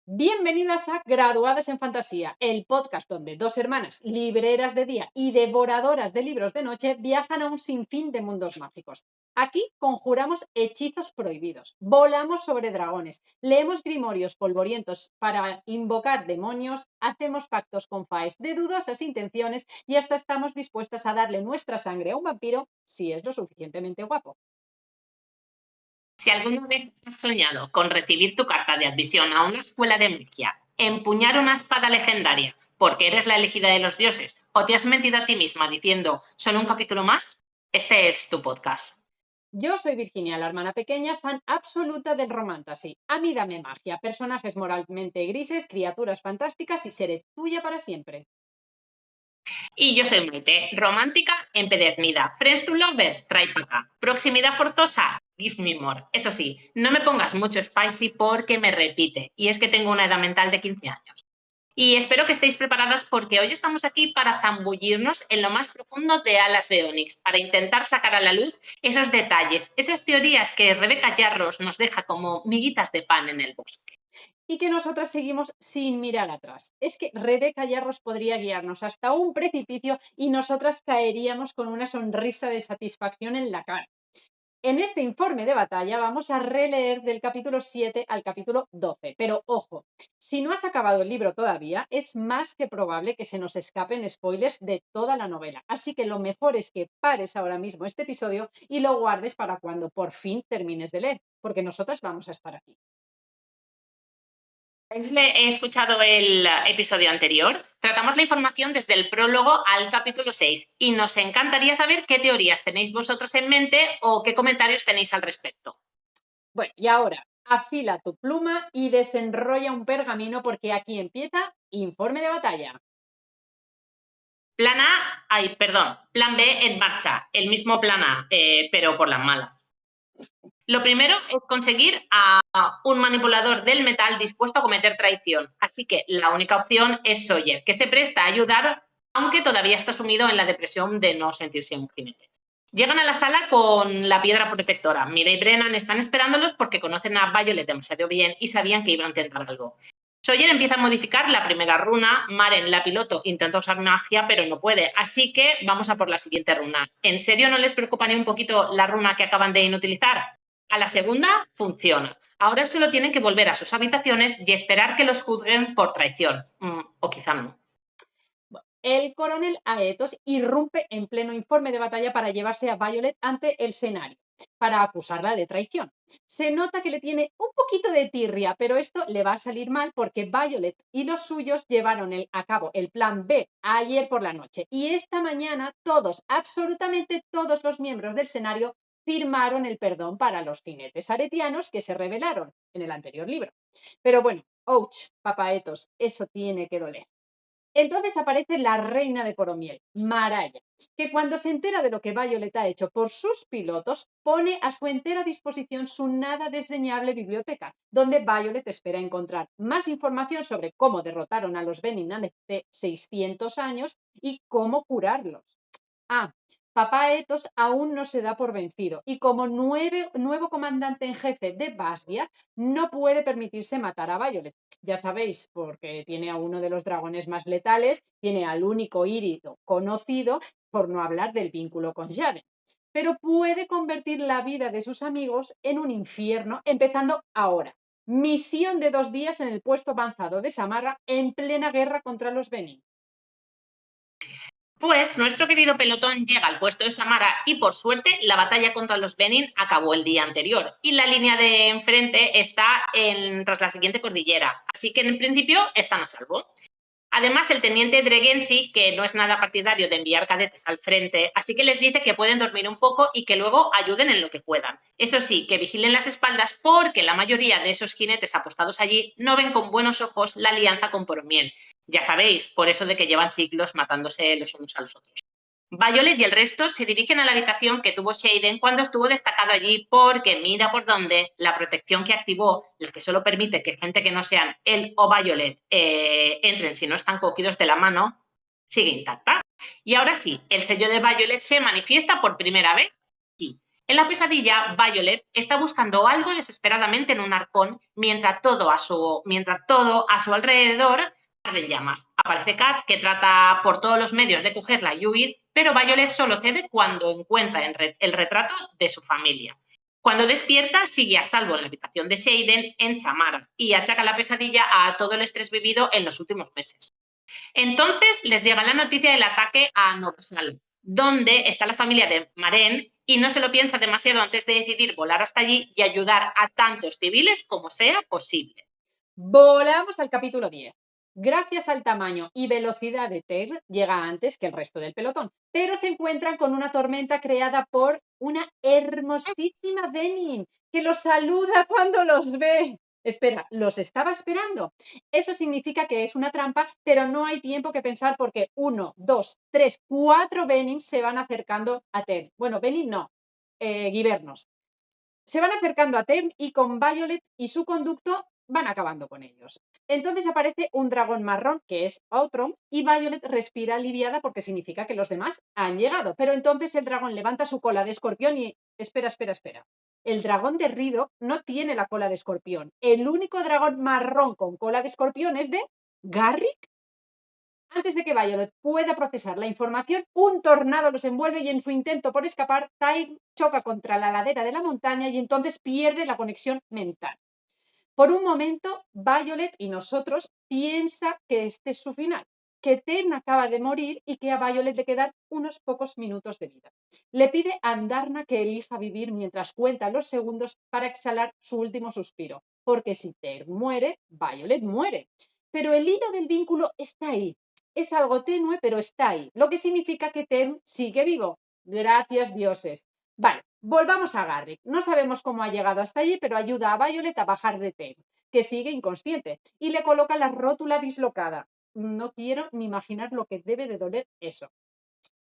Bienvenidas a Graduadas en Fantasía, el podcast donde dos hermanas, libreras de día y devoradoras de libros de noche, viajan a un sinfín de mundos mágicos. Aquí conjuramos hechizos prohibidos, volamos sobre dragones, leemos grimorios polvorientos para invocar demonios, hacemos pactos con faes de dudosas intenciones y hasta estamos dispuestas a darle nuestra sangre a un vampiro si es lo suficientemente guapo. Si alguna vez has soñado con recibir tu carta de admisión a una escuela de magia, empuñar una espada legendaria porque eres la elegida de los dioses, o te has mentido a ti misma diciendo solo un capítulo más, este es tu podcast. Yo soy Virginia, la hermana pequeña, fan absoluta del romantasy. A mí dame magia, personajes moralmente grises, criaturas fantásticas y seré tuya para siempre. Y yo soy Maite, romántica empedernida. Friends to lovers, trae para acá. Proximidad forzosa, give me more. Eso sí, no me pongas mucho spicy porque me repite. Y es que tengo una edad mental de 15 años. Y espero que estéis preparadas porque hoy estamos aquí para zambullirnos en lo más profundo de Alas de Onix, para intentar sacar a la luz esos detalles, esas teorías que Rebeca Yarros nos deja como miguitas de pan en el bosque. Y que nosotras seguimos sin mirar atrás. Es que Rebeca Yarros podría guiarnos hasta un precipicio y nosotras caeríamos con una sonrisa de satisfacción en la cara. En este informe de batalla vamos a releer del capítulo 7 al capítulo 12. Pero ojo, si no has acabado el libro todavía, es más que probable que se nos escapen spoilers de toda la novela. Así que lo mejor es que pares ahora mismo este episodio y lo guardes para cuando por fin termines de leer, porque nosotras vamos a estar aquí. He escuchado el episodio anterior. Tratamos la información desde el prólogo al capítulo 6 y nos encantaría saber qué teorías tenéis vosotros en mente o qué comentarios tenéis al respecto. Bueno, y ahora afila tu pluma y desenrolla un pergamino porque aquí empieza informe de batalla. Plan B en marcha, el mismo plan A, pero por las malas. Lo primero es conseguir a un manipulador del metal dispuesto a cometer traición. Así que la única opción es Sawyer, que se presta a ayudar, aunque todavía está sumido en la depresión de no sentirse un jinete. Llegan a la sala con la piedra protectora. Mira y Brennan están esperándolos porque conocen a Violet demasiado bien y sabían que iban a intentar algo. Sawyer empieza a modificar la primera runa. Maren, la piloto, intenta usar magia, pero no puede. Así que vamos a por la siguiente runa. ¿En serio no les preocupa ni un poquito la runa que acaban de inutilizar? A la segunda, funciona. Ahora solo tienen que volver a sus habitaciones y esperar que los juzguen por traición. O quizá no. El coronel Aetos irrumpe en pleno informe de batalla para llevarse a Violet ante el Senario, para acusarla de traición. Se nota que le tiene un poquito de tirria, pero esto le va a salir mal porque Violet y los suyos llevaron a cabo el plan B ayer por la noche y esta mañana todos, absolutamente todos los miembros del Senario firmaron el perdón para los jinetes aretianos que se rebelaron en el anterior libro. Pero bueno, ouch, papaetos, eso tiene que doler. Entonces aparece la reina de Coromiel, Maraya, que cuando se entera de lo que Violet ha hecho por sus pilotos, pone a su entera disposición su nada desdeñable biblioteca, donde Violet espera encontrar más información sobre cómo derrotaron a los Benin hace 600 años y cómo curarlos. Ah, Papá Etos aún no se da por vencido y como nuevo comandante en jefe de Basgia, no puede permitirse matar a Violet. Ya sabéis, porque tiene a uno de los dragones más letales, tiene al único hírido conocido, por no hablar del vínculo con Jade. Pero puede convertir la vida de sus amigos en un infierno, empezando ahora. Misión de 2 días en el puesto avanzado de Samarra en plena guerra contra los Benin. Pues nuestro querido pelotón llega al puesto de Samara y por suerte la batalla contra los Benin acabó el día anterior y la línea de enfrente está tras la siguiente cordillera, así que en principio están a salvo. Además, el teniente Dregensi, que no es nada partidario de enviar cadetes al frente, así que les dice que pueden dormir un poco y que luego ayuden en lo que puedan. Eso sí, que vigilen las espaldas porque la mayoría de esos jinetes apostados allí no ven con buenos ojos la alianza con Poromiel. Ya sabéis, por eso de que llevan siglos matándose los unos a los otros. Violet y el resto se dirigen a la habitación que tuvo Shaden cuando estuvo destacado allí porque mira por dónde la protección que activó, la que solo permite que gente que no sean él o Violet entren si no están cogidos de la mano, sigue intacta. Y ahora sí, el sello de Violet se manifiesta por primera vez aquí. En la pesadilla, Violet está buscando algo desesperadamente en un arcón mientras todo a su alrededor arde en llamas. Aparece Kat, que trata por todos los medios de cogerla y huir, pero Violet solo cede cuando encuentra el retrato de su familia. Cuando despierta, sigue a salvo en la habitación de Xaden en Samara y achaca la pesadilla a todo el estrés vivido en los últimos meses. Entonces les llega la noticia del ataque a Novasal, donde está la familia de Maren, y no se lo piensa demasiado antes de decidir volar hasta allí y ayudar a tantos civiles como sea posible. Volamos al capítulo 10. Gracias al tamaño y velocidad de Taylor, llega antes que el resto del pelotón, pero se encuentran con una tormenta creada por una hermosísima Benin, que los saluda cuando los ve. Espera, ¿los estaba esperando? Eso significa que es una trampa, pero no hay tiempo que pensar porque 1, 2, 3, 4 Benin se van acercando a Taylor. Bueno, Benin no, Givernos. Se van acercando a Tem y con Violet y su conducto van acabando con ellos. Entonces aparece un dragón marrón que es Outron y Violet respira aliviada porque significa que los demás han llegado. Pero entonces el dragón levanta su cola de escorpión y espera. El dragón de Rido no tiene la cola de escorpión. El único dragón marrón con cola de escorpión es de Garrick. Antes de que Violet pueda procesar la información, un tornado los envuelve y en su intento por escapar, Tyr choca contra la ladera de la montaña y entonces pierde la conexión mental. Por un momento, Violet y nosotros piensa que este es su final, que Ten acaba de morir y que a Violet le quedan unos pocos minutos de vida. Le pide a Andarna que elija vivir mientras cuenta los segundos para exhalar su último suspiro, porque si Ten muere, Violet muere. Pero el hilo del vínculo está ahí. Es algo tenue, pero está ahí, lo que significa que Ten sigue vivo. Gracias, dioses. Vale, volvamos a Garrick. No sabemos cómo ha llegado hasta allí, pero ayuda a Violet a bajar de Ten, que sigue inconsciente, y le coloca la rótula dislocada. No quiero ni imaginar lo que debe de doler eso.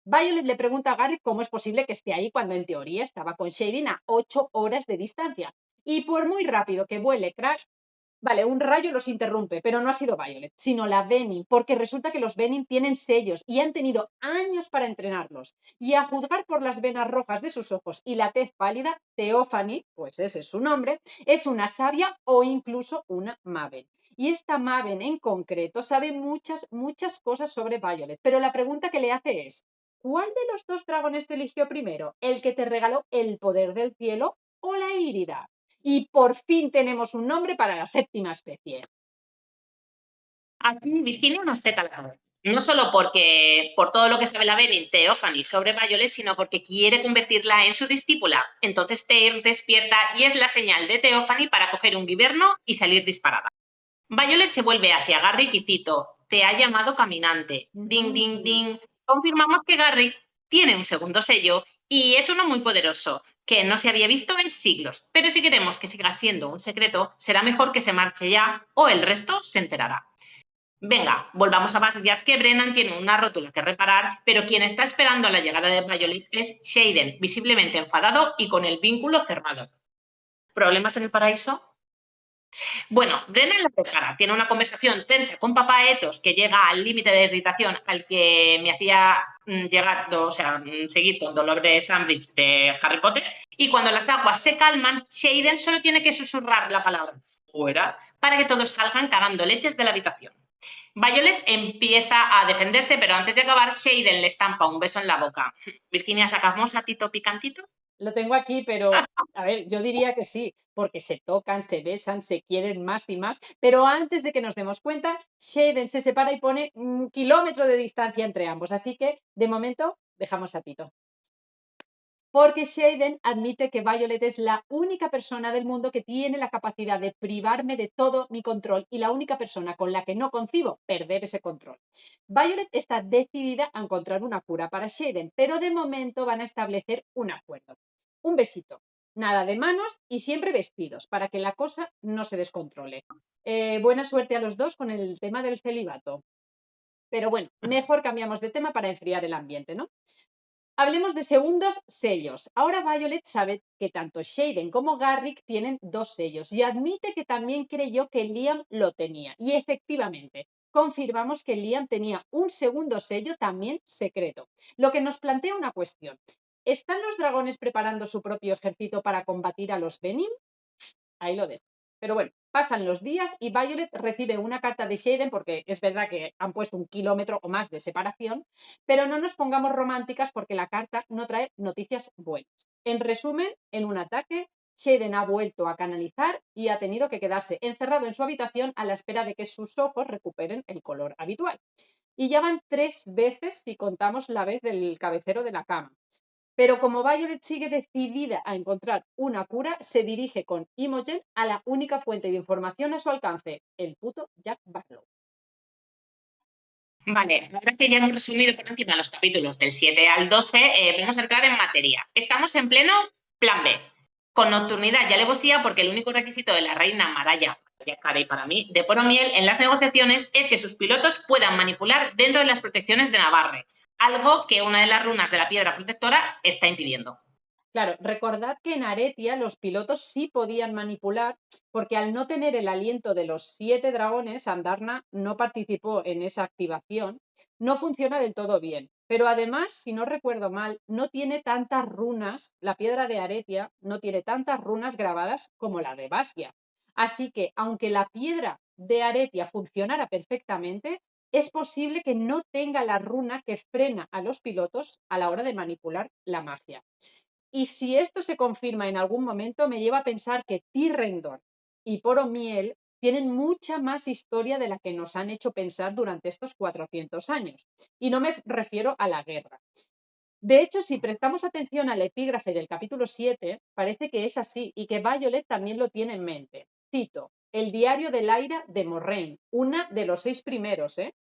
Violet le pregunta a Garrick cómo es posible que esté ahí cuando en teoría estaba con Shading a 8 horas de distancia. Y por muy rápido que vuele Crash, vale, un rayo los interrumpe, pero no ha sido Violet, sino la Benin, porque resulta que los Benin tienen sellos y han tenido años para entrenarlos. Y a juzgar por las venas rojas de sus ojos y la tez pálida, Theophany, pues ese es su nombre, es una sabia o incluso una Maven. Y esta Maven en concreto sabe muchas cosas sobre Violet, pero la pregunta que le hace es, ¿cuál de los dos dragones te eligió primero? ¿El que te regaló el poder del cielo o la Írida? Y por fin tenemos un nombre para la séptima especie. Aquí Virginia nos peta la cabeza. No solo por todo lo que sabe la Benin Theophany sobre Violet, sino porque quiere convertirla en su discípula. Entonces Teir despierta y es la señal de Theophany para coger un viverno y salir disparada. Violet se vuelve hacia Garrick y cito, te ha llamado caminante. Ding, ding, ding. Confirmamos que Garrick tiene un segundo sello y es uno muy poderoso, que no se había visto en siglos. Pero si queremos que siga siendo un secreto, será mejor que se marche ya o el resto se enterará. Venga, volvamos a Basgiat, que Brennan tiene una rótula que reparar, pero quien está esperando la llegada de Violet es Xaden, visiblemente enfadado y con el vínculo cerrado. ¿Problemas en el paraíso? Bueno, Brennan la prepara, tiene una conversación tensa con Papá Ethos que llega al límite de irritación al que me hacía llegar, o sea, seguir con Dolores Umbridge de Harry Potter, y cuando las aguas se calman, Xaden solo tiene que susurrar la palabra fuera para que todos salgan cagando leches de la habitación. Violet empieza a defenderse, pero antes de acabar, Xaden le estampa un beso en la boca. Virginia, ¿sacamos a Tito Picantito? Lo tengo aquí, pero a ver, yo diría que sí, porque se tocan, se besan, se quieren más y más, pero antes de que nos demos cuenta, Xaden se separa y pone un kilómetro de distancia entre ambos, así que de momento dejamos a Tito. Porque Xaden admite que Violet es la única persona del mundo que tiene la capacidad de privarme de todo mi control y la única persona con la que no concibo perder ese control. Violet está decidida a encontrar una cura para Xaden, pero de momento van a establecer un acuerdo. Un besito, nada de manos y siempre vestidos para que la cosa no se descontrole. Buena suerte a los dos con el tema del celibato. Pero bueno, mejor cambiamos de tema para enfriar el ambiente, ¿no? Hablemos de segundos sellos. Ahora Violet sabe que tanto Xaden como Garrick tienen 2 sellos y admite que también creyó que Liam lo tenía. Y efectivamente, confirmamos que Liam tenía un segundo sello también secreto, lo que nos plantea una cuestión. ¿Están los dragones preparando su propio ejército para combatir a los Venom? Ahí lo dejo. Pero bueno, pasan los días y Violet recibe una carta de Shaden, porque es verdad que han puesto 1 kilómetro o más de separación, pero no nos pongamos románticas porque la carta no trae noticias buenas. En resumen, en un ataque, Shaden ha vuelto a canalizar y ha tenido que quedarse encerrado en su habitación a la espera de que sus ojos recuperen el color habitual. Y ya van 3 veces si contamos la vez del cabecero de la cama. Pero como Violet sigue decidida a encontrar una cura, se dirige con Imogen a la única fuente de información a su alcance, el puto Jack Barlow. Vale, ahora que ya hemos resumido por encima los capítulos del 7 al 12, vamos a entrar en materia. Estamos en pleno plan B, con nocturnidad y alevosía, porque el único requisito de la reina Maraya, Carey para mí, de Poromiel en las negociaciones es que sus pilotos puedan manipular dentro de las protecciones de Navarre, algo que una de las runas de la piedra protectora está impidiendo. Claro, recordad que en Aretia los pilotos sí podían manipular, porque al no tener el aliento de los 7 dragones, Andarna no participó en esa activación, no funciona del todo bien. Pero además, si no recuerdo mal, no tiene tantas runas, la piedra de Aretia no tiene tantas runas grabadas como la de Bastia. Así que, aunque la piedra de Aretia funcionara perfectamente, es posible que no tenga la runa que frena a los pilotos a la hora de manipular la magia. Y si esto se confirma en algún momento, me lleva a pensar que Tyrrendor y Poromiel tienen mucha más historia de la que nos han hecho pensar durante estos 400 años. Y no me refiero a la guerra. De hecho, si prestamos atención al epígrafe del capítulo 7, parece que es así y que Violet también lo tiene en mente. Cito, el diario de Lyra de Moraine, una de los 6 primeros, ¿eh?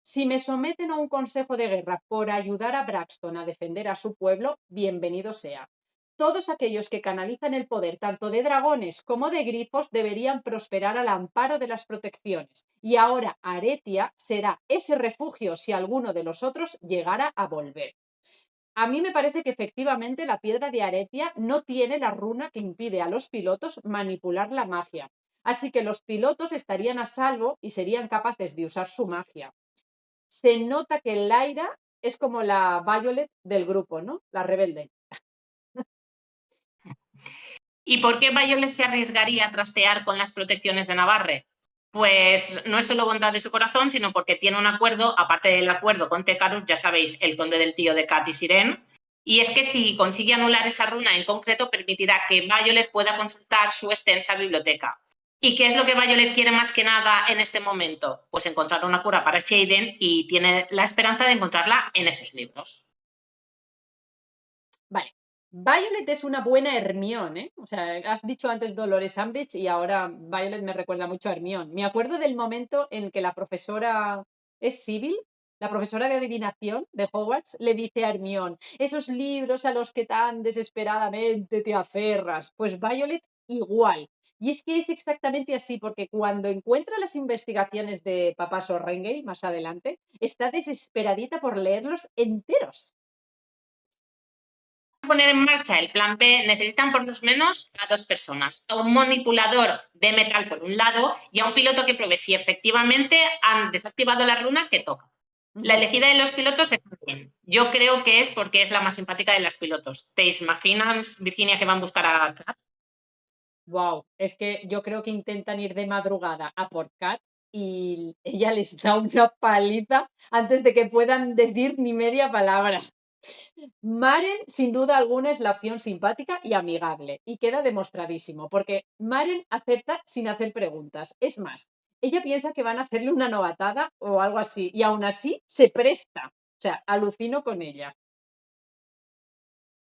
Si me someten a un consejo de guerra por ayudar a Braxton a defender a su pueblo, bienvenido sea. Todos aquellos que canalizan el poder tanto de dragones como de grifos deberían prosperar al amparo de las protecciones. Y ahora Aretia será ese refugio si alguno de los otros llegara a volver. A mí me parece que efectivamente la piedra de Aretia no tiene la runa que impide a los pilotos manipular la magia. Así que los pilotos estarían a salvo y serían capaces de usar su magia. Se nota que Lyra es como la Violet del grupo, ¿no? La rebelde. ¿Y por qué Violet se arriesgaría a trastear con las protecciones de Navarre? Pues no es solo bondad de su corazón, sino porque tiene un acuerdo, aparte del acuerdo con Tecarus, ya sabéis, el conde del tío de Kat y Siren, y es que si consigue anular esa runa en concreto, permitirá que Violet pueda consultar su extensa biblioteca. ¿Y qué es lo que Violet quiere más que nada en este momento? Pues encontrar una cura para Shaden y tiene la esperanza de encontrarla en esos libros. Vale. Violet es una buena Hermione, ¿eh? O sea, has dicho antes Dolores Umbridge y ahora Violet me recuerda mucho a Hermione. Me acuerdo del momento en que la profesora es Sibyl, la profesora de adivinación de Hogwarts, le dice a Hermione, esos libros a los que tan desesperadamente te aferras. Pues Violet igual. Y es que es exactamente así, porque cuando encuentra las investigaciones de Papá Sorrengale más adelante, está desesperadita por leerlos enteros. Poner en marcha el plan B, necesitan por lo menos a 2 personas, a un manipulador de metal por un lado y a un piloto que pruebe si efectivamente han desactivado la runa que toca. La elegida de los pilotos es bien. Yo creo que es porque es la más simpática de las pilotos. ¿Te imaginas, Virginia, que van a buscar a Kat? Wow, es que yo creo que intentan ir de madrugada a por Kat y ella les da una paliza antes de que puedan decir ni media palabra. Maren, sin duda alguna, es la opción simpática y amigable, y queda demostradísimo, porque Maren acepta sin hacer preguntas. Es más, ella piensa que van a hacerle una novatada o algo así, y aún así se presta. O sea, alucino con ella.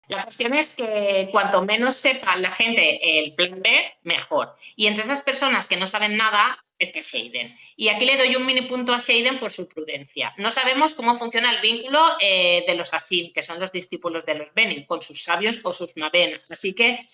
La cuestión es que cuanto menos sepa la gente el plan B, mejor. Y entre esas personas que no saben nada está Shaden. Y aquí le doy un mini punto a Shaden por su prudencia. No sabemos cómo funciona el vínculo de los Asim, que son los discípulos de los Benin, con sus sabios o sus mavenas. Así que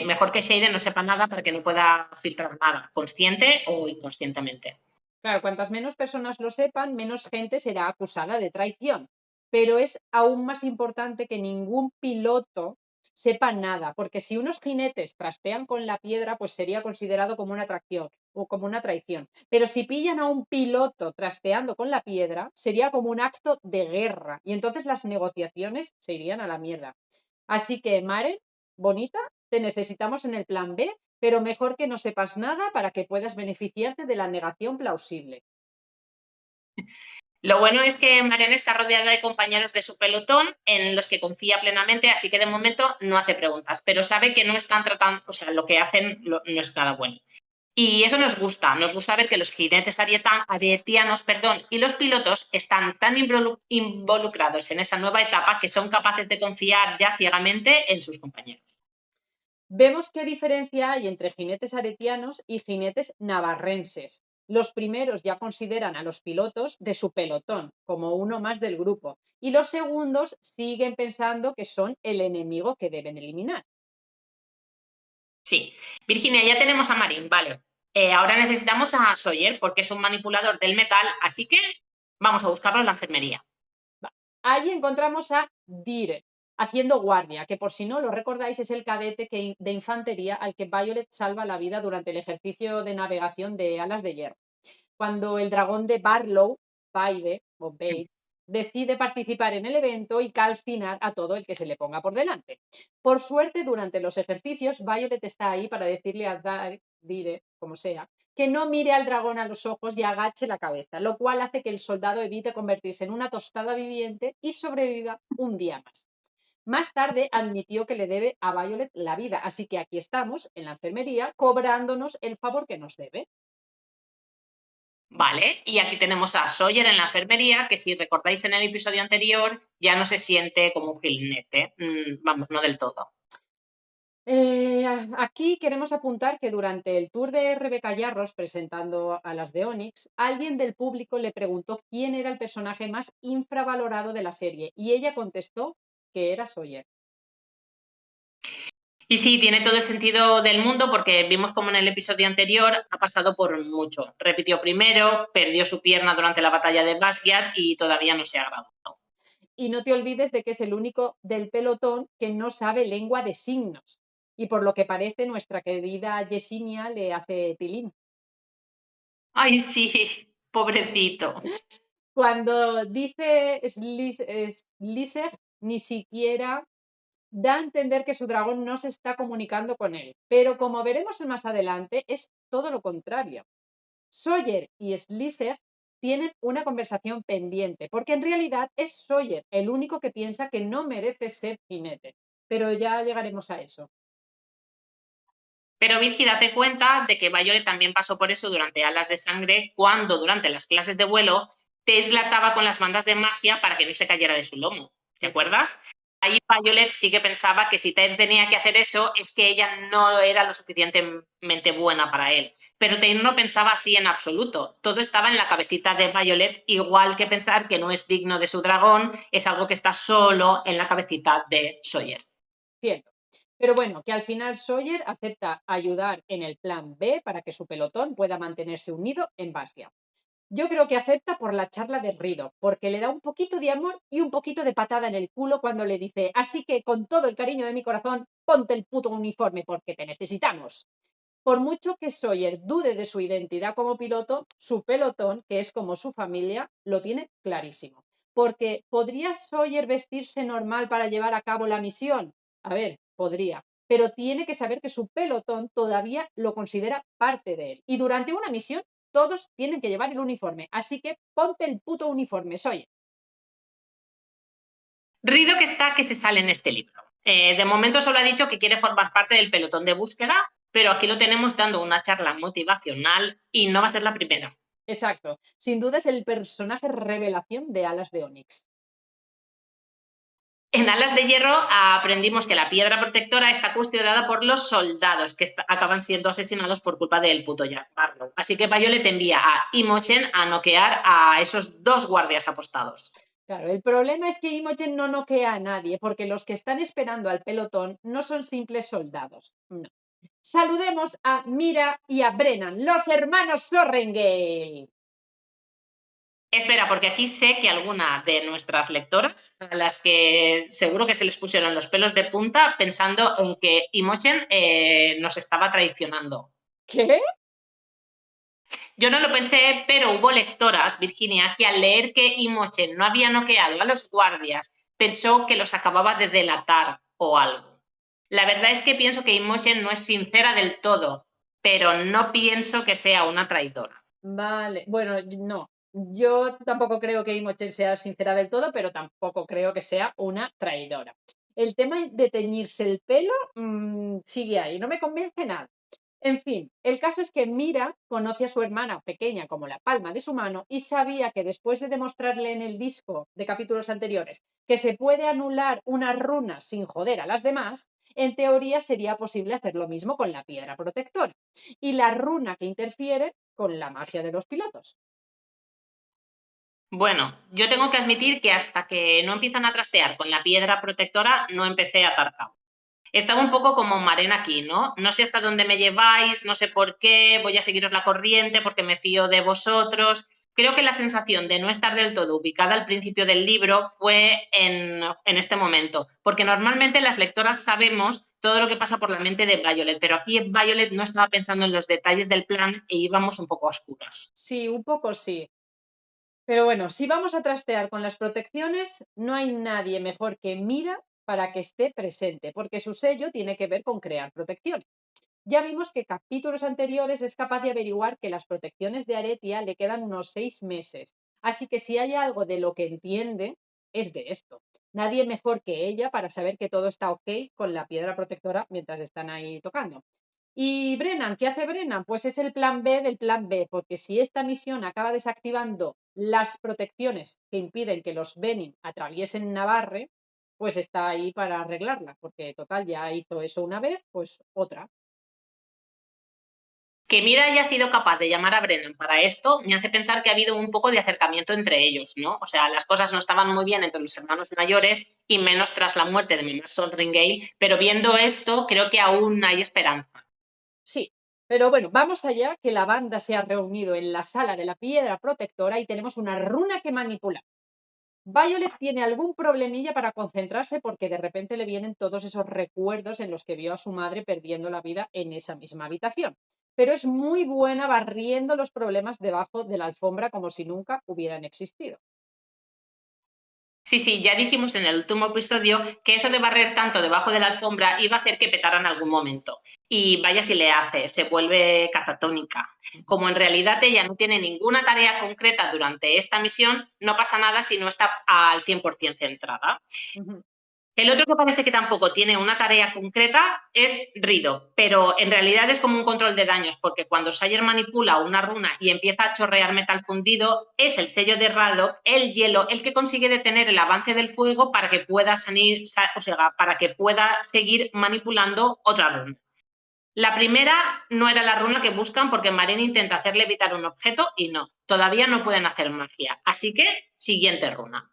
mejor que Shaden no sepa nada para que no pueda filtrar nada, consciente o inconscientemente. Claro, cuantas menos personas lo sepan, menos gente será acusada de traición. Pero es aún más importante que ningún piloto sepa nada, porque si unos jinetes trastean con la piedra, pues sería considerado como una traición. o como una traición. Pero si pillan a un piloto trasteando con la piedra, sería como un acto de guerra y entonces las negociaciones se irían a la mierda. Así que, Mare, bonita, te necesitamos en el plan B, pero mejor que no sepas nada para que puedas beneficiarte de la negación plausible. Lo bueno es que Mariana está rodeada de compañeros de su pelotón en los que confía plenamente, así que de momento no hace preguntas, pero sabe que no están tratando, o sea, lo que hacen no es nada bueno. Y eso nos gusta ver que los jinetes aretianos, y los pilotos están tan involucrados en esa nueva etapa que son capaces de confiar ya ciegamente en sus compañeros. Vemos qué diferencia hay entre jinetes aretianos y jinetes navarrenses. Los primeros ya consideran a los pilotos de su pelotón como uno más del grupo y los segundos siguen pensando que son el enemigo que deben eliminar. Sí, Virginia, ya tenemos a Marín, vale. Ahora necesitamos a Sawyer porque es un manipulador del metal, así que vamos a buscarlo en la enfermería. Ahí encontramos a Dire haciendo guardia, que por si no lo recordáis es el cadete de infantería al que Violet salva la vida durante el ejercicio de navegación de Alas de Hierro. Cuando el dragón de Barlow, Bade, decide participar en el evento y calcinar a todo el que se le ponga por delante. Por suerte, durante los ejercicios, Violet está ahí para decirle a Dire, como sea, que no mire al dragón a los ojos y agache la cabeza, lo cual hace que el soldado evite convertirse en una tostada viviente y sobreviva un día más. Más tarde admitió que le debe a Violet la vida, así que aquí estamos, en la enfermería, cobrándonos el favor que nos debe. Vale, y aquí tenemos a Sawyer en la enfermería, que si recordáis en el episodio anterior, ya no se siente como un gilnete. Vamos, no del todo. Aquí queremos apuntar que durante el tour de Rebeca Yarros presentando a las de Onyx, alguien del público le preguntó quién era el personaje más infravalorado de la serie y ella contestó que era Sawyer. Y sí, tiene todo el sentido del mundo porque vimos como en el episodio anterior ha pasado por mucho. Repitió primero, perdió su pierna durante la batalla de Basquiat y todavía no se ha graduado. Y no te olvides de que es el único del pelotón que no sabe lengua de signos. Y por lo que parece, nuestra querida Yesinia le hace tilín. Ay, sí, pobrecito. Cuando dice Sliser, ni siquiera da a entender que su dragón no se está comunicando con él, pero como veremos más adelante, es todo lo contrario. Sawyer y Sliser tienen una conversación pendiente, porque en realidad es Sawyer el único que piensa que no merece ser jinete, pero ya llegaremos a eso. Pero Virgi, date cuenta de que Violet también pasó por eso durante Alas de Sangre, cuando durante las clases de vuelo te ataba con las bandas de magia para que no se cayera de su lomo. ¿Te acuerdas? Ahí Violet sí que pensaba que si Ted tenía que hacer eso es que ella no era lo suficientemente buena para él. Pero Ted no pensaba así en absoluto. Todo estaba en la cabecita de Violet, igual que pensar que no es digno de su dragón es algo que está solo en la cabecita de Sawyer. Cierto. Pero bueno, que al final Sawyer acepta ayudar en el plan B para que su pelotón pueda mantenerse unido en Bastia. Yo creo que acepta por la charla de Rido, porque le da un poquito de amor y un poquito de patada en el culo cuando le dice, así que con todo el cariño de mi corazón, ponte el puto uniforme porque te necesitamos. Por mucho que Sawyer dude de su identidad como piloto, su pelotón, que es como su familia, lo tiene clarísimo. Porque ¿podría Sawyer vestirse normal para llevar a cabo la misión? A ver, podría, pero tiene que saber que su pelotón todavía lo considera parte de él. Y durante una misión todos tienen que llevar el uniforme, así que ponte el puto uniforme, Sawyer. Rido que se sale en este libro. De momento solo ha dicho que quiere formar parte del pelotón de búsqueda, pero aquí lo tenemos dando una charla motivacional y no va a ser la primera. Exacto. Sin duda es el personaje revelación de Alas de Onyx. En Alas de Hierro aprendimos que la piedra protectora está custodiada por los soldados que acaban siendo asesinados por culpa del puto Jack Barlow. Así que Violet envía a Imogen a noquear a esos dos guardias apostados. Claro, el problema es que Imogen no noquea a nadie, porque los que están esperando al pelotón no son simples soldados. No. Saludemos a Mira y a Brennan, los hermanos Sorrengale. Espera, porque aquí sé que alguna de nuestras lectoras, a las que seguro que se les pusieron los pelos de punta pensando en que Imogen nos estaba traicionando. ¿Qué? Yo no lo pensé, pero hubo lectoras, Virginia, que al leer que Imogen no había noqueado a los guardias, pensó que los acababa de delatar o algo. La verdad es que pienso que Imogen no es sincera del todo, pero no pienso que sea una traidora. Vale, bueno, no. Yo tampoco creo que Imogen sea sincera del todo, pero tampoco creo que sea una traidora. El tema de teñirse el pelo sigue ahí, no me convence nada. En fin, el caso es que Mira conoce a su hermana pequeña como la palma de su mano y sabía que después de demostrarle en el disco de capítulos anteriores que se puede anular una runa sin joder a las demás, en teoría sería posible hacer lo mismo con la piedra protectora y la runa que interfiere con la magia de los pilotos. Bueno, yo tengo que admitir que hasta que no empiezan a trastear con la piedra protectora, no empecé a atar cabo. Estaba un poco como Marena aquí, ¿no? No sé hasta dónde me lleváis, no sé por qué, voy a seguiros la corriente porque me fío de vosotros. Creo que la sensación de no estar del todo ubicada al principio del libro fue en este momento, porque normalmente las lectoras sabemos todo lo que pasa por la mente de Violet, pero aquí Violet no estaba pensando en los detalles del plan e íbamos un poco a oscuras. Sí, un poco sí. Pero bueno, si vamos a trastear con las protecciones, no hay nadie mejor que Mira para que esté presente, porque su sello tiene que ver con crear protecciones. Ya vimos que capítulos anteriores es capaz de averiguar que las protecciones de Aretia le quedan unos 6 meses. Así que si hay algo de lo que entiende, es de esto. Nadie mejor que ella para saber que todo está ok con la piedra protectora mientras están ahí tocando. ¿Y Brennan? ¿Qué hace Brennan? Pues es el plan B del plan B, porque si esta misión acaba desactivando las protecciones que impiden que los Benin atraviesen Navarre, pues está ahí para arreglarla, porque total ya hizo eso una vez, pues otra. Que Mira haya sido capaz de llamar a Brennan para esto me hace pensar que ha habido un poco de acercamiento entre ellos, ¿no? O sea, las cosas no estaban muy bien entre los hermanos mayores y menos tras la muerte de mamá Sonringale, pero viendo esto creo que aún hay esperanza. Sí, pero bueno, vamos allá, que la banda se ha reunido en la sala de la piedra protectora y tenemos una runa que manipular. Violet tiene algún problemilla para concentrarse porque de repente le vienen todos esos recuerdos en los que vio a su madre perdiendo la vida en esa misma habitación. Pero es muy buena barriendo los problemas debajo de la alfombra como si nunca hubieran existido. Sí, sí, ya dijimos en el último episodio que eso de barrer tanto debajo de la alfombra iba a hacer que petara en algún momento. Y vaya si le hace, se vuelve catatónica. Como en realidad ella no tiene ninguna tarea concreta durante esta misión, no pasa nada si no está al 100% centrada. Ujú. El otro que parece que tampoco tiene una tarea concreta es Rido, pero en realidad es como un control de daños, porque cuando Sawyer manipula una runa y empieza a chorrear metal fundido, es el sello de Radok, el hielo, el que consigue detener el avance del fuego para que pueda para que pueda seguir manipulando otra runa. La primera no era la runa que buscan porque Marine intenta hacerle evitar un objeto y no, todavía no pueden hacer magia. Así que, siguiente runa.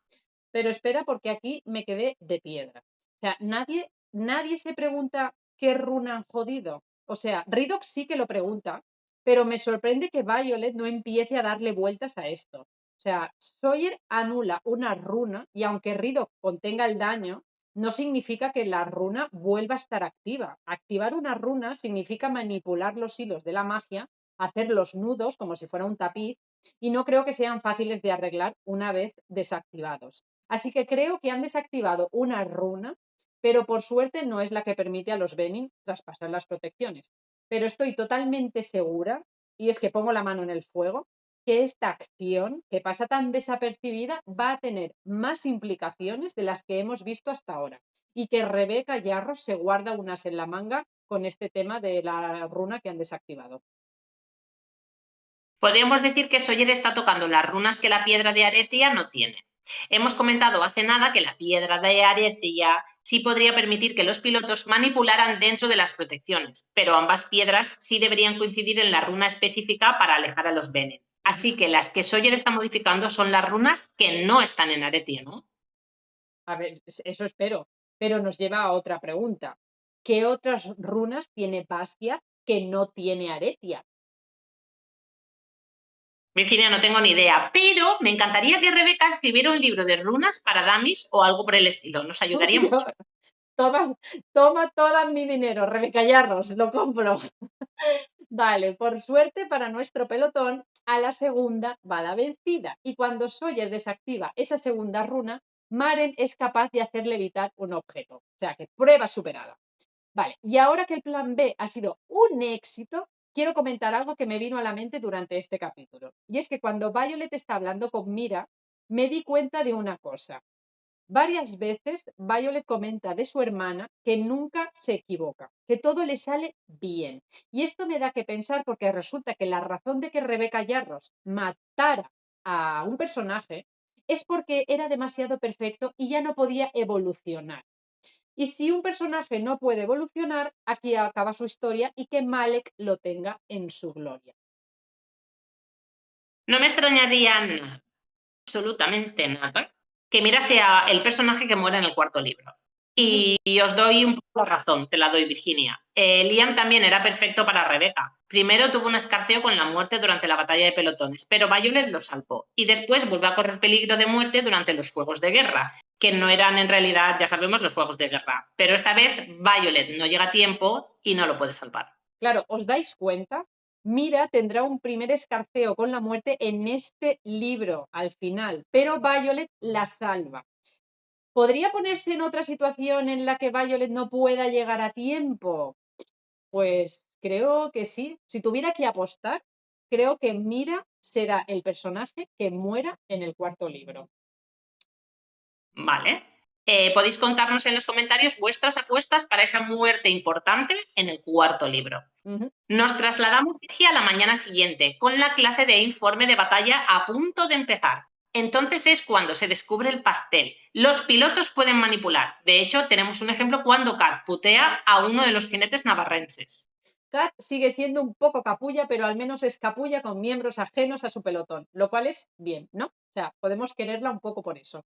Pero espera, porque aquí me quedé de piedra. O sea, nadie se pregunta qué runa han jodido. O sea, Redox sí que lo pregunta, pero me sorprende que Violet no empiece a darle vueltas a esto. O sea, Sawyer anula una runa y aunque Redox contenga el daño, no significa que la runa vuelva a estar activa. Activar una runa significa manipular los hilos de la magia, hacer los nudos como si fuera un tapiz, y no creo que sean fáciles de arreglar una vez desactivados. Así que creo que han desactivado una runa, pero por suerte no es la que permite a los Benin traspasar las protecciones. Pero estoy totalmente segura, y es que pongo la mano en el fuego, que esta acción, que pasa tan desapercibida, va a tener más implicaciones de las que hemos visto hasta ahora. Y que Rebeca Yarros se guarda unas en la manga con este tema de la runa que han desactivado. Podríamos decir que Sawyer está tocando las runas que la piedra de Aretia no tiene. Hemos comentado hace nada que la piedra de Aretia sí podría permitir que los pilotos manipularan dentro de las protecciones, pero ambas piedras sí deberían coincidir en la runa específica para alejar a los Bene. Así que las que Sawyer está modificando son las runas que no están en Aretia, ¿no? A ver, eso espero, pero nos lleva a otra pregunta. ¿Qué otras runas tiene Basquiat que no tiene Aretia? Virginia, no tengo ni idea, pero me encantaría que Rebeca escribiera un libro de runas para Damis o algo por el estilo. Nos ayudaría mucho. Toma, toma todo mi dinero, Rebeca Yarros, lo compro. Vale, por suerte para nuestro pelotón, a la segunda va la vencida. Y cuando Sawyer desactiva esa segunda runa, Maren es capaz de hacer levitar un objeto. O sea que prueba superada. Vale, y ahora que el plan B ha sido un éxito, quiero comentar algo que me vino a la mente durante este capítulo. Y es que cuando Violet está hablando con Mira, me di cuenta de una cosa. Varias veces Violet comenta de su hermana que nunca se equivoca, que todo le sale bien. Y esto me da que pensar porque resulta que la razón de que Rebecca Yarros matara a un personaje es porque era demasiado perfecto y ya no podía evolucionar. Y si un personaje no puede evolucionar, aquí acaba su historia y que Malek lo tenga en su gloria. No me extrañaría nada, absolutamente nada, que Mira sea el personaje que muere en el cuarto libro. Y os doy un poco la razón, te la doy, Virginia. Liam también era perfecto para Rebeca. Primero tuvo un escarceo con la muerte durante la batalla de pelotones, pero Violet lo salvó. Y después volvió a correr peligro de muerte durante los juegos de guerra, que no eran en realidad, ya sabemos, los juegos de guerra. Pero esta vez Violet no llega a tiempo y no lo puede salvar. Claro, ¿os dais cuenta? Mira tendrá un primer escarceo con la muerte en este libro al final, pero Violet la salva. ¿Podría ponerse en otra situación en la que Violet no pueda llegar a tiempo? Pues creo que sí. Si tuviera que apostar, creo que Mira será el personaje que muera en el cuarto libro. Vale. Podéis contarnos en los comentarios vuestras apuestas para esa muerte importante en el cuarto libro. Nos trasladamos a la mañana siguiente con la clase de informe de batalla a punto de empezar. Entonces es cuando se descubre el pastel. Los pilotos pueden manipular. De hecho, tenemos un ejemplo cuando Kat putea a uno de los jinetes navarrenses. Kat sigue siendo un poco capulla, pero al menos es capulla con miembros ajenos a su pelotón, lo cual es bien, ¿no? O sea, podemos quererla un poco por eso.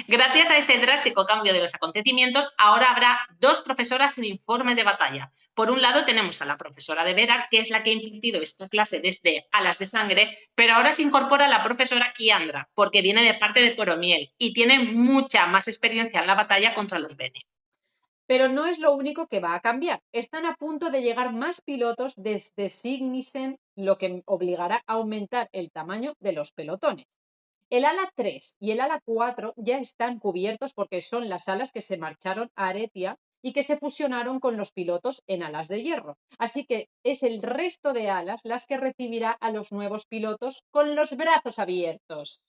Gracias a ese drástico cambio de los acontecimientos, ahora habrá dos profesoras en informe de batalla. Por un lado tenemos a la profesora de Vera, que es la que ha impartido esta clase desde Alas de Sangre, pero ahora se incorpora la profesora Kiandra, porque viene de parte de Poromiel y tiene mucha más experiencia en la batalla contra los Bene. Pero no es lo único que va a cambiar. Están a punto de llegar más pilotos desde Signisen, lo que obligará a aumentar el tamaño de los pelotones. El ala 3 y el ala 4 ya están cubiertos porque son las alas que se marcharon a Aretia y que se fusionaron con los pilotos en alas de hierro. Así que es el resto de alas las que recibirá a los nuevos pilotos con los brazos abiertos.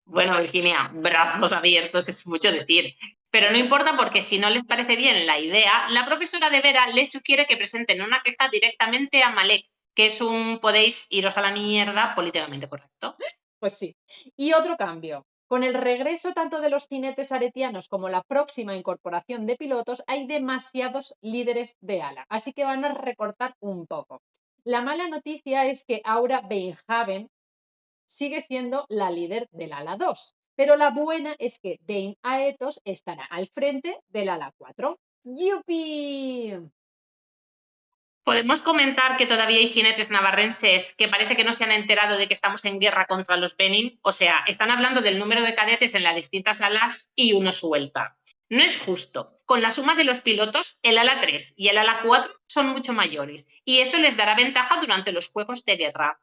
Bueno, Virginia, brazos abiertos es mucho decir. Pero no importa porque si no les parece bien la idea, la profesora de Vera les sugiere que presenten una queja directamente a Malek, que es un podéis iros a la mierda políticamente correcto. Pues sí. Y otro cambio. Con el regreso tanto de los jinetes aretianos como la próxima incorporación de pilotos, hay demasiados líderes de ala, así que van a recortar un poco. La mala noticia es que Aura Beinhaven sigue siendo la líder del ala 2, pero la buena es que Dane Aetos estará al frente del ala 4. ¡Yupi! Podemos comentar que todavía hay jinetes navarrenses que parece que no se han enterado de que estamos en guerra contra los Benin. O sea, están hablando del número de cadetes en las distintas alas y uno suelta. No es justo. Con la suma de los pilotos, el ala 3 y el ala 4 son mucho mayores y eso les dará ventaja durante los juegos de guerra.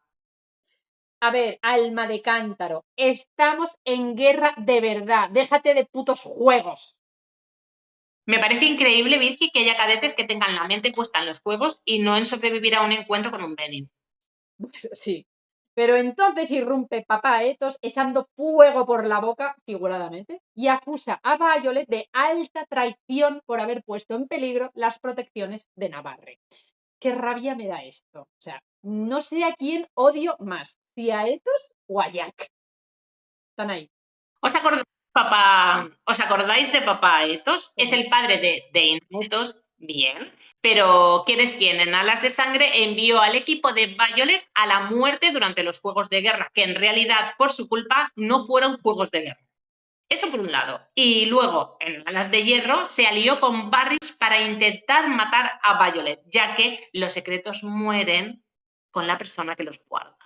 A ver, alma de cántaro, estamos en guerra de verdad. Déjate de putos juegos. Me parece increíble, Virgi, que haya cadetes que tengan la mente puesta en los juegos y no en sobrevivir a un encuentro con un Benin. Pues sí. Pero entonces irrumpe Papá Etos echando fuego por la boca, figuradamente, y acusa a Violet de alta traición por haber puesto en peligro las protecciones de Navarre. Qué rabia me da esto. O sea, no sé a quién odio más, si a Etos o a Jack. Están ahí. ¿Os acordáis de Papá Etos? Es el padre de Dane Etos, bien. Pero ¿quién es quién? En Alas de Sangre envió al equipo de Violet a la muerte durante los Juegos de Guerra, que en realidad, por su culpa, no fueron Juegos de Guerra. Eso por un lado. Y luego, en Alas de Hierro, se alió con Barris para intentar matar a Violet, ya que los secretos mueren con la persona que los guarda.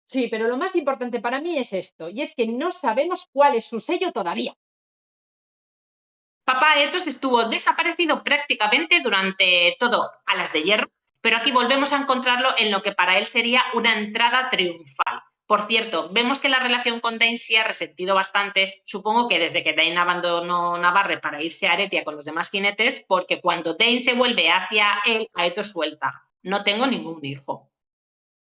Sí, pero lo más importante para mí es esto, y es que no sabemos cuál es su sello todavía. Papá Etos estuvo desaparecido prácticamente durante todo Alas de Hierro Pero aquí volvemos a encontrarlo en lo que para él sería una entrada triunfal. Por cierto, vemos que la relación con Dain se ha resentido bastante, supongo que desde que Dain abandonó Navarre para irse a Aretia con los demás jinetes, porque cuando Dain se vuelve hacia él, Aetos suelta: no tengo ningún hijo.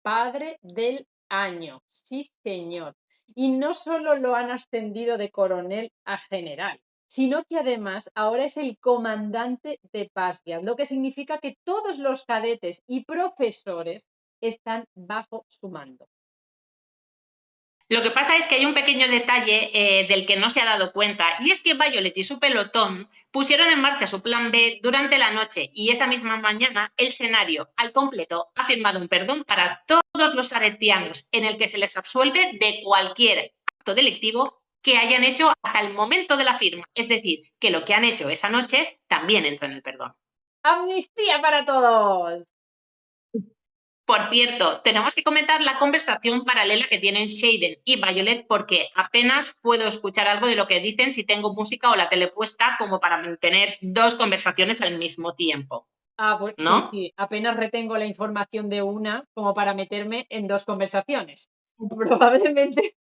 Padre del año, sí señor. Y no solo lo han ascendido de coronel a general, sino que además ahora es el comandante de Pasguiad, lo que significa que todos los cadetes y profesores están bajo su mando. Lo que pasa es que hay un pequeño detalle del que no se ha dado cuenta, y es que Violet y su pelotón pusieron en marcha su plan B durante la noche, y esa misma mañana el Senario al completo ha firmado un perdón para todos los aretianos, en el que se les absuelve de cualquier acto delictivo que hayan hecho hasta el momento de la firma. Es decir, que lo que han hecho esa noche también entra en el perdón. ¡Amnistía para todos! Por cierto, tenemos que comentar la conversación paralela que tienen Shaden y Violet, porque apenas puedo escuchar algo de lo que dicen si tengo música o la tele puesta, como para mantener dos conversaciones al mismo tiempo, Pues sí, ¿no? sí, apenas retengo la información de una como para meterme en dos conversaciones. Probablemente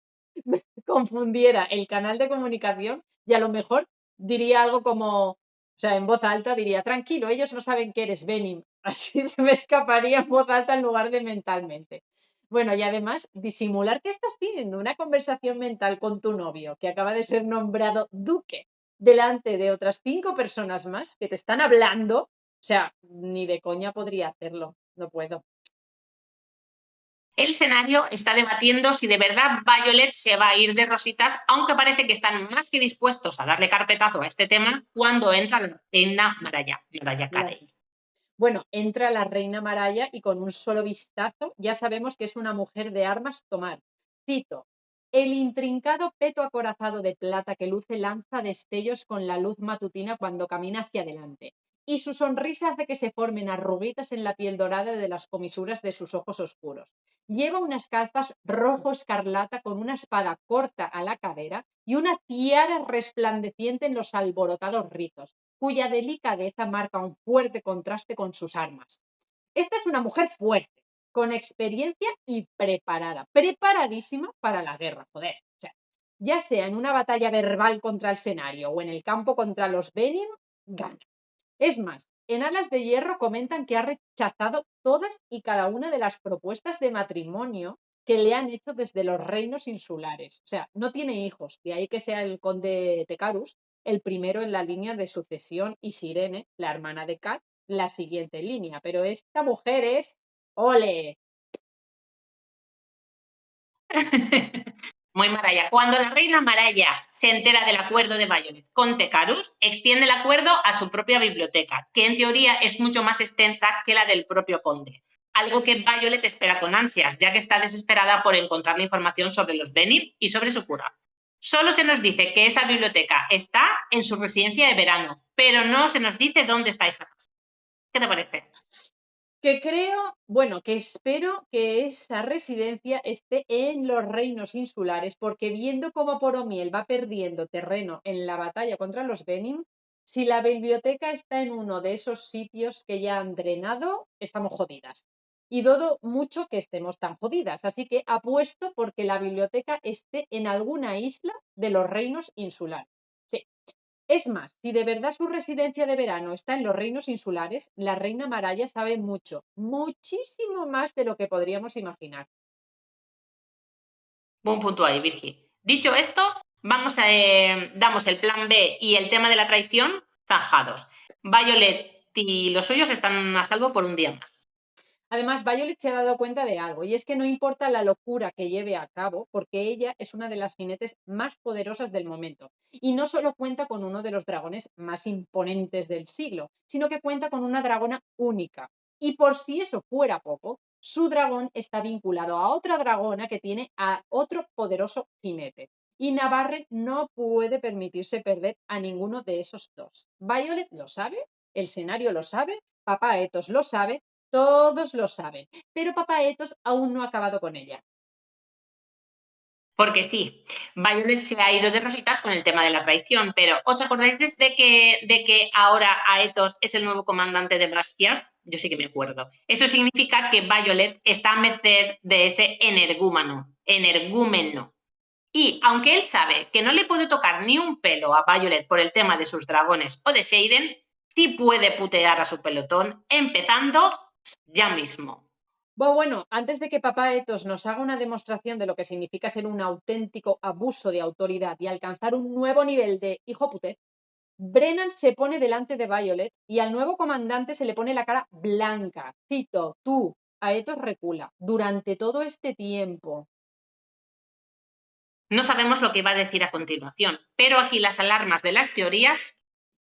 me confundiera el canal de comunicación y a lo mejor diría algo como, o sea, en voz alta diría, tranquilo, ellos no saben que eres Benim. Así se me escaparía en voz alta en lugar de mentalmente. Bueno, y además, disimular que estás teniendo una conversación mental con tu novio, que acaba de ser nombrado duque, delante de otras 5 personas más que te están hablando, o sea, ni de coña podría hacerlo, no puedo. El escenario está debatiendo si de verdad Violet se va a ir de rositas, aunque parece que están más que dispuestos a darle carpetazo a este tema cuando entra la reina Maraya La- Carey. Bueno, entra la reina Maraya y con un solo vistazo ya sabemos que es una mujer de armas tomar. Cito, el intrincado peto acorazado de plata que luce lanza destellos con la luz matutina cuando camina hacia adelante, y su sonrisa hace que se formen arruguitas en la piel dorada de las comisuras de sus ojos oscuros. Lleva unas calzas rojo escarlata con una espada corta a la cadera y una tiara resplandeciente en los alborotados rizos, cuya delicadeza marca un fuerte contraste con sus armas. Esta es una mujer fuerte, con experiencia y preparada, preparadísima para la guerra, joder. O sea, ya sea en una batalla verbal contra el Senario o en el campo contra los Benin, gana. Es más, en Alas de Hierro comentan que ha rechazado todas y cada una de las propuestas de matrimonio que le han hecho desde los reinos insulares. O sea, no tiene hijos, de ahí que sea el conde Tecarus el primero en la línea de sucesión y Sirene, la hermana de Kat, la siguiente línea. Pero esta mujer es... ¡Ole! Muy Maraya. Cuando la reina Maraya se entera del acuerdo de Violet con Tecarus, extiende el acuerdo a su propia biblioteca, que en teoría es mucho más extensa que la del propio conde. Algo que Violet espera con ansias, ya que está desesperada por encontrar la información sobre los Benin y sobre su cura. Solo se nos dice que esa biblioteca está en su residencia de verano, pero no se nos dice dónde está esa casa. ¿Qué te parece? Que creo, bueno, que espero que esa residencia esté en los reinos insulares, porque viendo cómo Poromiel va perdiendo terreno en la batalla contra los Benin, si la biblioteca está en uno de esos sitios que ya han drenado, estamos jodidas. Y dudo mucho que estemos tan jodidas, así que apuesto porque la biblioteca esté en alguna isla de los reinos insulares. Sí. Es más, si de verdad su residencia de verano está en los reinos insulares, la reina Maraya sabe mucho, muchísimo más de lo que podríamos imaginar. Buen punto ahí, Virgi. Dicho esto, damos el plan B y el tema de la traición zanjados. Violet y los suyos están a salvo por un día más. Además, Violet se ha dado cuenta de algo, y es que no importa la locura que lleve a cabo, porque ella es una de las jinetes más poderosas del momento. Y no solo cuenta con uno de los dragones más imponentes del siglo, sino que cuenta con una dragona única. Y por si eso fuera poco, su dragón está vinculado a otra dragona que tiene a otro poderoso jinete. Y Navarre no puede permitirse perder a ninguno de esos dos. Violet lo sabe, el escenario lo sabe, Papá Etos lo sabe, todos lo saben, pero Papá Etos aún no ha acabado con ella. Porque sí, Violet se ha ido de rositas con el tema de la traición, pero ¿os acordáis de que ahora Aetos es el nuevo comandante de Basquiat? Yo sí que me acuerdo. Eso significa que Violet está a merced de ese energúmeno. Y aunque él sabe que no le puede tocar ni un pelo a Violet por el tema de sus dragones o de Shaden, sí puede putear a su pelotón, empezando ya mismo. Bueno, antes de que Papá Etos nos haga una demostración de lo que significa ser un auténtico abuso de autoridad y alcanzar un nuevo nivel de hijo puté, Brennan se pone delante de Violet y al nuevo comandante se le pone la cara blanca. Cito, tú, Aetos recula. Durante todo este tiempo. No sabemos lo que va a decir a continuación, pero aquí las alarmas de las teorías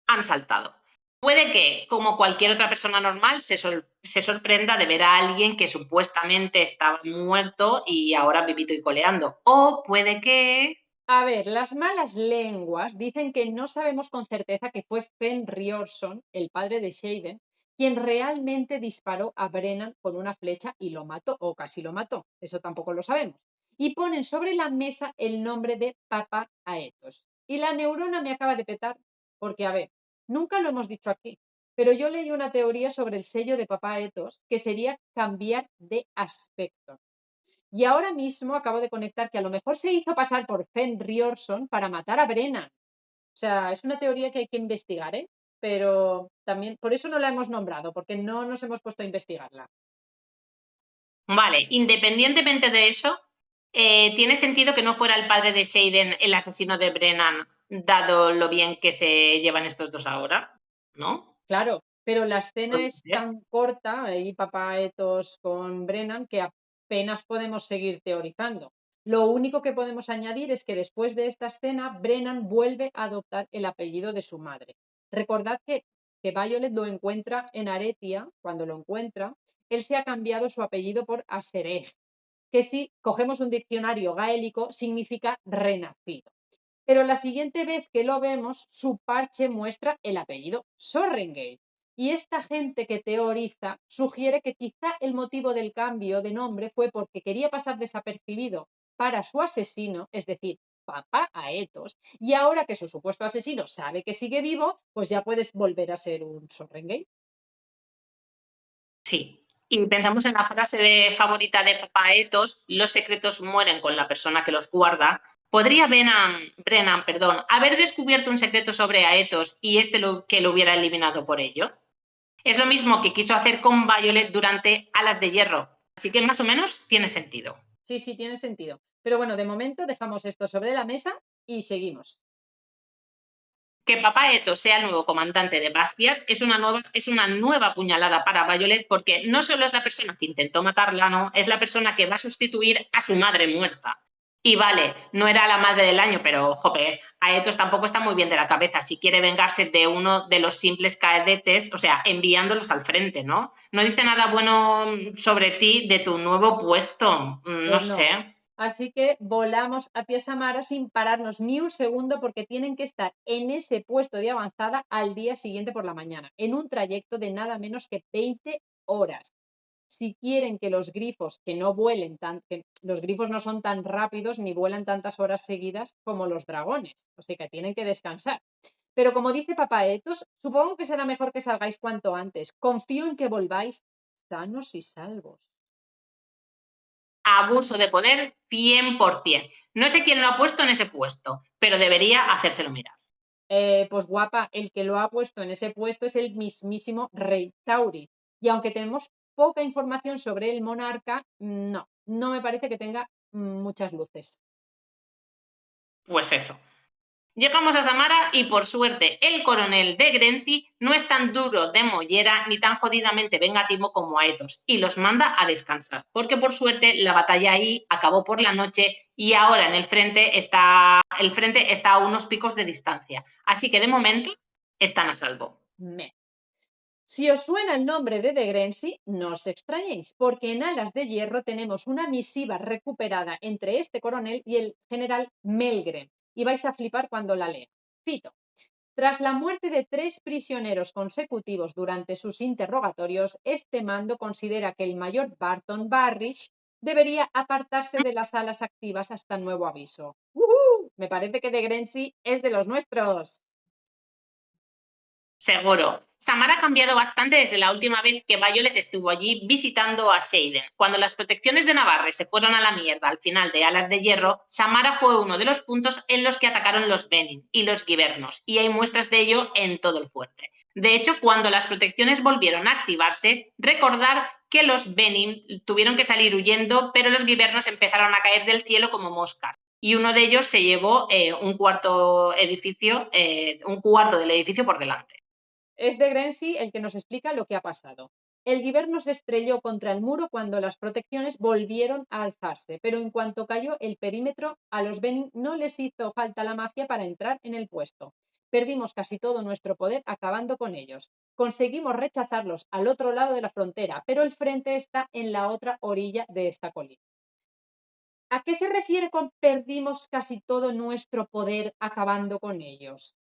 han saltado. Puede que, como cualquier otra persona normal, se sorprenda de ver a alguien que supuestamente estaba muerto y ahora vivito y coleando. O puede que... A ver, las malas lenguas dicen que no sabemos con certeza que fue Fenrir, el padre de Shaden, quien realmente disparó a Brennan con una flecha y lo mató, o casi lo mató. Eso tampoco lo sabemos. Y ponen sobre la mesa el nombre de Papa Aetos. Y la neurona me acaba de petar, porque, a ver, nunca lo hemos dicho aquí, pero yo leí una teoría sobre el sello de Papa Aetos que sería cambiar de aspecto. Y ahora mismo acabo de conectar que a lo mejor se hizo pasar por Fenrir para matar a Brennan. O sea, es una teoría que hay que investigar, ¿eh? Pero también, por eso no la hemos nombrado, porque no nos hemos puesto a investigarla. Vale, independientemente de eso, tiene sentido que no fuera el padre de Shaden el asesino de Brennan, dado lo bien que se llevan estos dos ahora, ¿no? Claro, pero la escena Puede es ser. tan corta, ahí Papá Etos con Brennan, que apenas podemos seguir teorizando. Lo único que podemos añadir es que después de esta escena, Brennan vuelve a adoptar el apellido de su madre. Recordad que Violet lo encuentra en Aretia, cuando lo encuentra, él se ha cambiado su apellido por Asereh, que si cogemos un diccionario gaélico significa renacido. Pero la siguiente vez que lo vemos, su parche muestra el apellido Sorrengate. Y esta gente que teoriza sugiere que quizá el motivo del cambio de nombre fue porque quería pasar desapercibido para su asesino, es decir, Papá Aetos, y ahora que su supuesto asesino sabe que sigue vivo, pues ya puedes volver a ser un Sorrengate. Sí. Y pensamos en la frase favorita de Papá Etos, los secretos mueren con la persona que los guarda. ¿Podría Brennan, haber descubierto un secreto sobre Aetos y que lo hubiera eliminado por ello? Es lo mismo que quiso hacer con Violet durante Alas de Hierro. Así que más o menos tiene sentido. Sí, sí, tiene sentido. Pero bueno, de momento dejamos esto sobre la mesa y seguimos. Que Papá Eto sea el nuevo comandante de Basquiat es una nueva puñalada para Violet porque no solo es la persona que intentó matarla, no, es la persona que va a sustituir a su madre muerta. Y vale, no era la madre del año, pero jope, Aetos tampoco está muy bien de la cabeza si quiere vengarse de uno de los simples cadetes, o sea, enviándolos al frente, ¿no? No dice nada bueno sobre ti de tu nuevo puesto, no Pues no. sé. Así que volamos hacia Samara sin pararnos ni un segundo porque tienen que estar en ese puesto de avanzada al día siguiente por la mañana, en un trayecto de nada menos que 20 horas. Si quieren que los grifos que no vuelen que los grifos no son tan rápidos ni vuelan tantas horas seguidas como los dragones, o sea que tienen que descansar. Pero como dice Papá Etos, supongo que será mejor que salgáis cuanto antes. Confío en que volváis sanos y salvos. Abuso de poder 100%. No sé quién lo ha puesto en ese puesto, pero debería hacérselo mirar. Pues guapa, el que lo ha puesto en ese puesto es el mismísimo rey Tauri. Y aunque tenemos poca información sobre el monarca, no me parece que tenga muchas luces. Pues eso. Llegamos a Samara y por suerte el coronel de Grenzy no es tan duro de mollera ni tan jodidamente vengativo como Aetos y los manda a descansar, porque por suerte la batalla ahí acabó por la noche y ahora el frente está a unos picos de distancia. Así que de momento están a salvo. Me. Si os suena el nombre de De Grenzy, no os extrañéis, porque en Alas de Hierro tenemos una misiva recuperada entre este coronel y el general Melgren, y vais a flipar cuando la lea. Cito. Tras la muerte de 3 prisioneros consecutivos durante sus interrogatorios, este mando considera que el mayor Barton Barrish debería apartarse de las alas activas hasta nuevo aviso. Me parece que De Grenzy es de los nuestros. Seguro. Samara ha cambiado bastante desde la última vez que Violet estuvo allí visitando a Xaden. Cuando las protecciones de Navarre se fueron a la mierda al final de Alas de Hierro, Samara fue uno de los puntos en los que atacaron los Venin y los Givernos, y hay muestras de ello en todo el fuerte. De hecho, cuando las protecciones volvieron a activarse, recordar que los Venin tuvieron que salir huyendo, pero los Givernos empezaron a caer del cielo como moscas. Y uno de ellos se llevó un cuarto del edificio por delante. Es de Grenzy el que nos explica lo que ha pasado. El Giverno se estrelló contra el muro cuando las protecciones volvieron a alzarse, pero en cuanto cayó el perímetro, a los Venin no les hizo falta la magia para entrar en el puesto. Perdimos casi todo nuestro poder acabando con ellos. Conseguimos rechazarlos al otro lado de la frontera, pero el frente está en la otra orilla de esta colina. ¿A qué se refiere con perdimos casi todo nuestro poder acabando con ellos?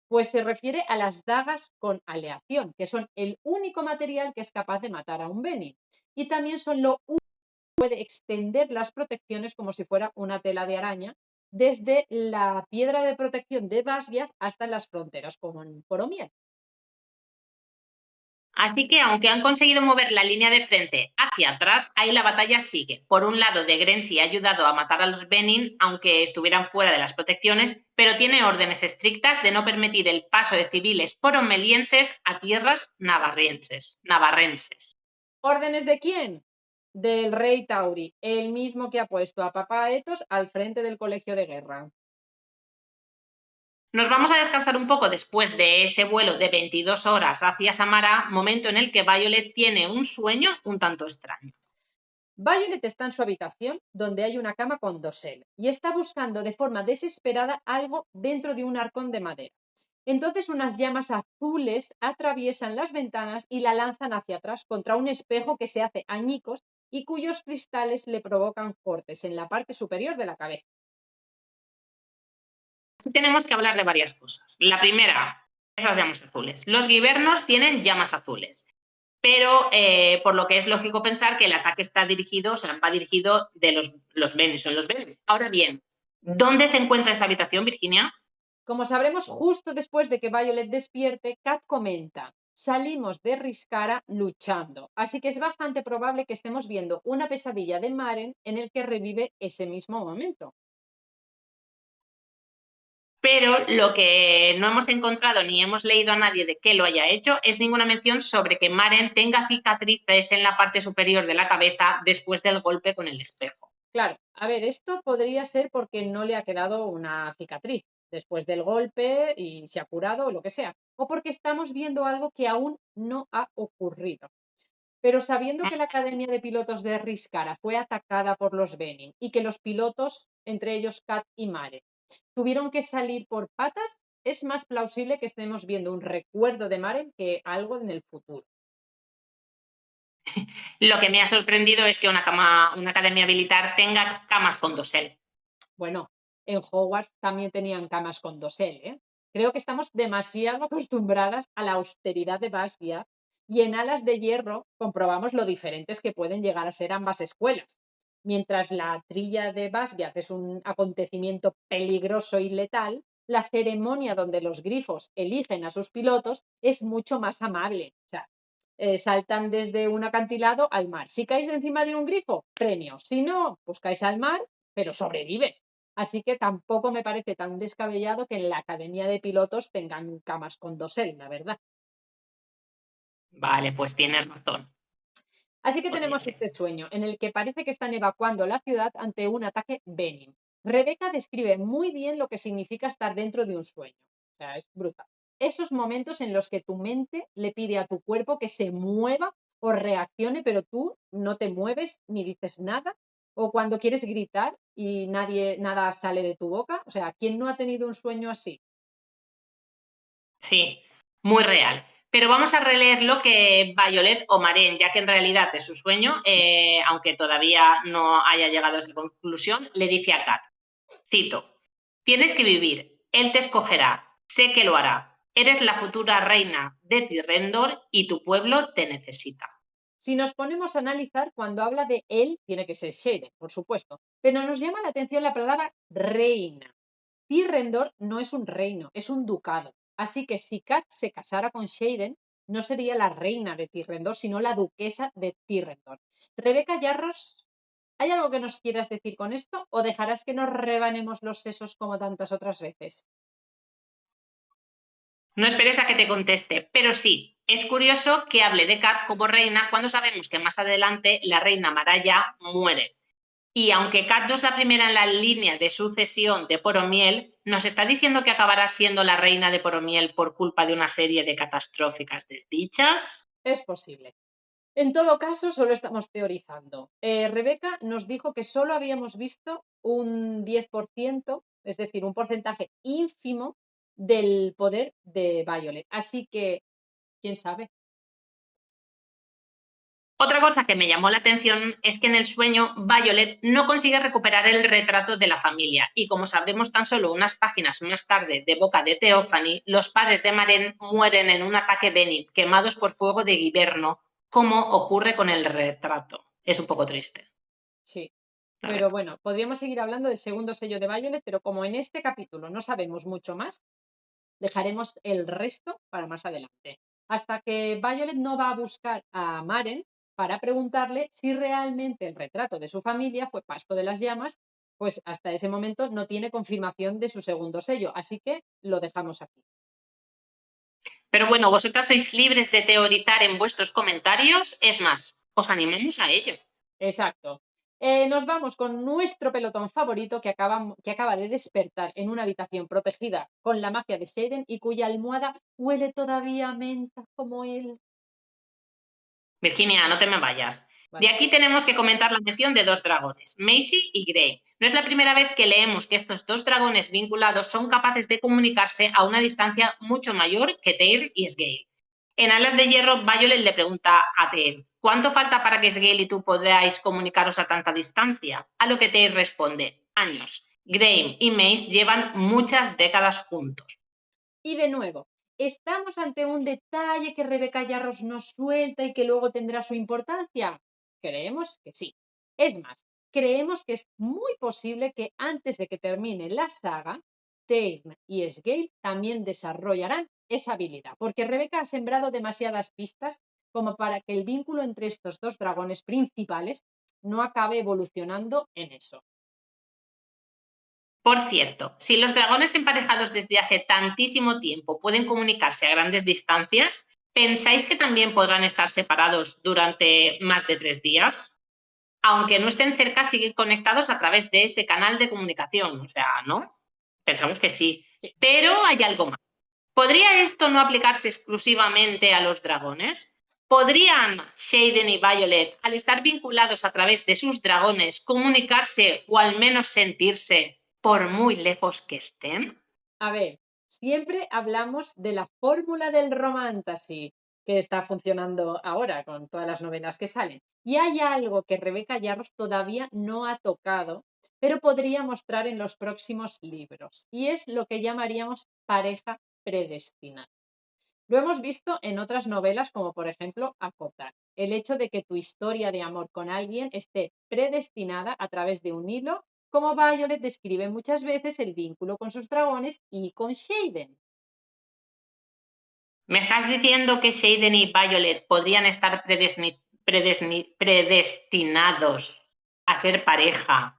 Pues se refiere a las dagas con aleación, que son el único material que es capaz de matar a un Venin. Y también son lo único que puede extender las protecciones como si fuera una tela de araña, desde la piedra de protección de Basgiath hasta las fronteras con Poromiel. Así que, aunque han conseguido mover la línea de frente hacia atrás, ahí la batalla sigue. Por un lado, de Grenzy ha ayudado a matar a los Venin, aunque estuvieran fuera de las protecciones, pero tiene órdenes estrictas de no permitir el paso de civiles poromelienses a tierras navarrenses. ¿Órdenes de quién? Del rey Tauri, el mismo que ha puesto a Papá Etos al frente del colegio de guerra. Nos vamos a descansar un poco después de ese vuelo de 22 horas hacia Samara, momento en el que Violet tiene un sueño un tanto extraño. Violet está en su habitación, donde hay una cama con dosel, y está buscando de forma desesperada algo dentro de un arcón de madera. Entonces unas llamas azules atraviesan las ventanas y la lanzan hacia atrás contra un espejo que se hace añicos y cuyos cristales le provocan cortes en la parte superior de la cabeza. Tenemos que hablar de varias cosas. La primera, esas llamas azules. Los Givernos tienen llamas azules, pero por lo que es lógico pensar que el ataque está dirigido, o sea, va dirigido de los Venin, son los Venin. Ahora bien, ¿dónde se encuentra esa habitación, Virginia? Como sabremos justo después de que Violet despierte, Kat comenta: salimos de Riscara luchando, así que es bastante probable que estemos viendo una pesadilla de Maren en el que revive ese mismo momento. Pero lo que no hemos encontrado ni hemos leído a nadie de que lo haya hecho es ninguna mención sobre que Maren tenga cicatrices en la parte superior de la cabeza después del golpe con el espejo. Claro, a ver, esto podría ser porque no le ha quedado una cicatriz después del golpe y se ha curado o lo que sea, o porque estamos viendo algo que aún no ha ocurrido. Pero sabiendo que la Academia de Pilotos de Riscara fue atacada por los Venin y que los pilotos, entre ellos Kat y Mare, tuvieron que salir por patas, es más plausible que estemos viendo un recuerdo de Maren que algo en el futuro. Lo que me ha sorprendido es que una academia militar tenga camas con dosel. Bueno, en Hogwarts también tenían camas con dosel, ¿eh? Creo que estamos demasiado acostumbradas a la austeridad de Basgia y en Alas de Hierro comprobamos lo diferentes que pueden llegar a ser ambas escuelas. Mientras la trilla de Basgiath es un acontecimiento peligroso y letal, la ceremonia donde los grifos eligen a sus pilotos es mucho más amable. O sea, saltan desde un acantilado al mar. Si caes encima de un grifo, premio. Si no, pues caes al mar, pero sobrevives. Así que tampoco me parece tan descabellado que en la academia de pilotos tengan camas con dosel, la verdad. Vale, pues tienes razón. Así que Podría tenemos ser. este sueño en el que parece que están evacuando la ciudad ante un ataque Venin. Rebeca describe muy bien lo que significa estar dentro de un sueño. O sea, es brutal. Esos momentos en los que tu mente le pide a tu cuerpo que se mueva o reaccione, pero tú no te mueves ni dices nada. O cuando quieres gritar y nada sale de tu boca. O sea, ¿quién no ha tenido un sueño así? Sí, muy real. Pero vamos a releer lo que Violet o Maren, ya que en realidad es su sueño, aunque todavía no haya llegado a esa conclusión, le dice a Kat, cito, tienes que vivir, él te escogerá, sé que lo hará, eres la futura reina de Tirrendor y tu pueblo te necesita. Si nos ponemos a analizar, cuando habla de él, tiene que ser Shaden, por supuesto, pero nos llama la atención la palabra reina. Tirrendor no es un reino, es un ducado. Así que si Kat se casara con Shaden, no sería la reina de Tyrrendor, sino la duquesa de Tyrrendor. Rebeca Yarros, ¿hay algo que nos quieras decir con esto o dejarás que nos rebanemos los sesos como tantas otras veces? No esperes a que te conteste, pero sí, es curioso que hable de Kat como reina cuando sabemos que más adelante la reina Maraya muere. Y aunque Kat no es la primera en la línea de sucesión de Poromiel, nos está diciendo que acabará siendo la reina de Poromiel por culpa de una serie de catastróficas desdichas. Es posible. En todo caso, solo estamos teorizando. Rebeca nos dijo que solo habíamos visto un 10%, es decir, un porcentaje ínfimo del poder de Violet. Así que, quién sabe. Otra cosa que me llamó la atención es que en el sueño Violet no consigue recuperar el retrato de la familia y como sabremos tan solo unas páginas más tarde de boca de Theophany, los padres de Maren mueren en un ataque Benin, quemados por fuego de Giverno, como ocurre con el retrato. Es un poco triste, Sí. la Pero verdad. bueno, podríamos seguir hablando del segundo sello de Violet, pero como en este capítulo no sabemos mucho más, dejaremos el resto para más adelante. Hasta que Violet no va a buscar a Maren para preguntarle si realmente el retrato de su familia fue Pasto de las Llamas, pues hasta ese momento no tiene confirmación de su segundo sello, así que lo dejamos aquí. Pero bueno, vosotras sois libres de teorizar en vuestros comentarios, es más, os animamos a ello. Exacto. Nos vamos con nuestro pelotón favorito que acaba de despertar en una habitación protegida con la magia de Shaden y cuya almohada huele todavía a menta como él. Virginia, no te me vayas. De Vale. aquí tenemos que comentar la mención de dos dragones, Macy y Grey. No es la primera vez que leemos que estos dos dragones vinculados son capaces de comunicarse a una distancia mucho mayor que Teir y Sgail. En Alas de Hierro, Violet le pregunta a Teir, ¿cuánto falta para que Sgail y tú podáis comunicaros a tanta distancia? A lo que Teir responde, años. Grey y Mace llevan muchas décadas juntos. Y de nuevo, ¿estamos ante un detalle que Rebeca Yarros nos suelta y que luego tendrá su importancia? Creemos que sí. Es más, creemos que es muy posible que antes de que termine la saga, Teirn y Sgail también desarrollarán esa habilidad, porque Rebeca ha sembrado demasiadas pistas como para que el vínculo entre estos dos dragones principales no acabe evolucionando en eso. Por cierto, si los dragones emparejados desde hace tantísimo tiempo pueden comunicarse a grandes distancias, ¿pensáis que también podrán estar separados durante más de 3 días? Aunque no estén cerca, siguen conectados a través de ese canal de comunicación. O sea, ¿no? Pensamos que sí. Sí. Pero hay algo más. ¿Podría esto no aplicarse exclusivamente a los dragones? ¿Podrían Shaden y Violet, al estar vinculados a través de sus dragones, comunicarse o al menos sentirse por muy lejos que estén? A ver, siempre hablamos de la fórmula del romantasy que está funcionando ahora con todas las novelas que salen. Y hay algo que Rebeca Yarros todavía no ha tocado, pero podría mostrar en los próximos libros. Y es lo que llamaríamos pareja predestinada. Lo hemos visto en otras novelas, como por ejemplo Acotar. El hecho de que tu historia de amor con alguien esté predestinada a través de un hilo, como Violet describe muchas veces el vínculo con sus dragones y con Shaden. ¿Me estás diciendo que Shaden y Violet podrían estar predestinados a ser pareja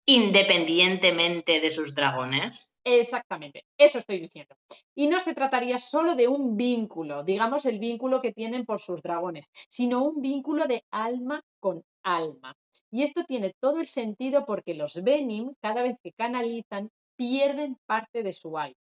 independientemente de sus dragones? Exactamente, eso estoy diciendo. Y no se trataría solo de un vínculo, digamos el vínculo que tienen por sus dragones, sino un vínculo de alma con alma. Y esto tiene todo el sentido porque los Venim, cada vez que canalizan, pierden parte de su alma.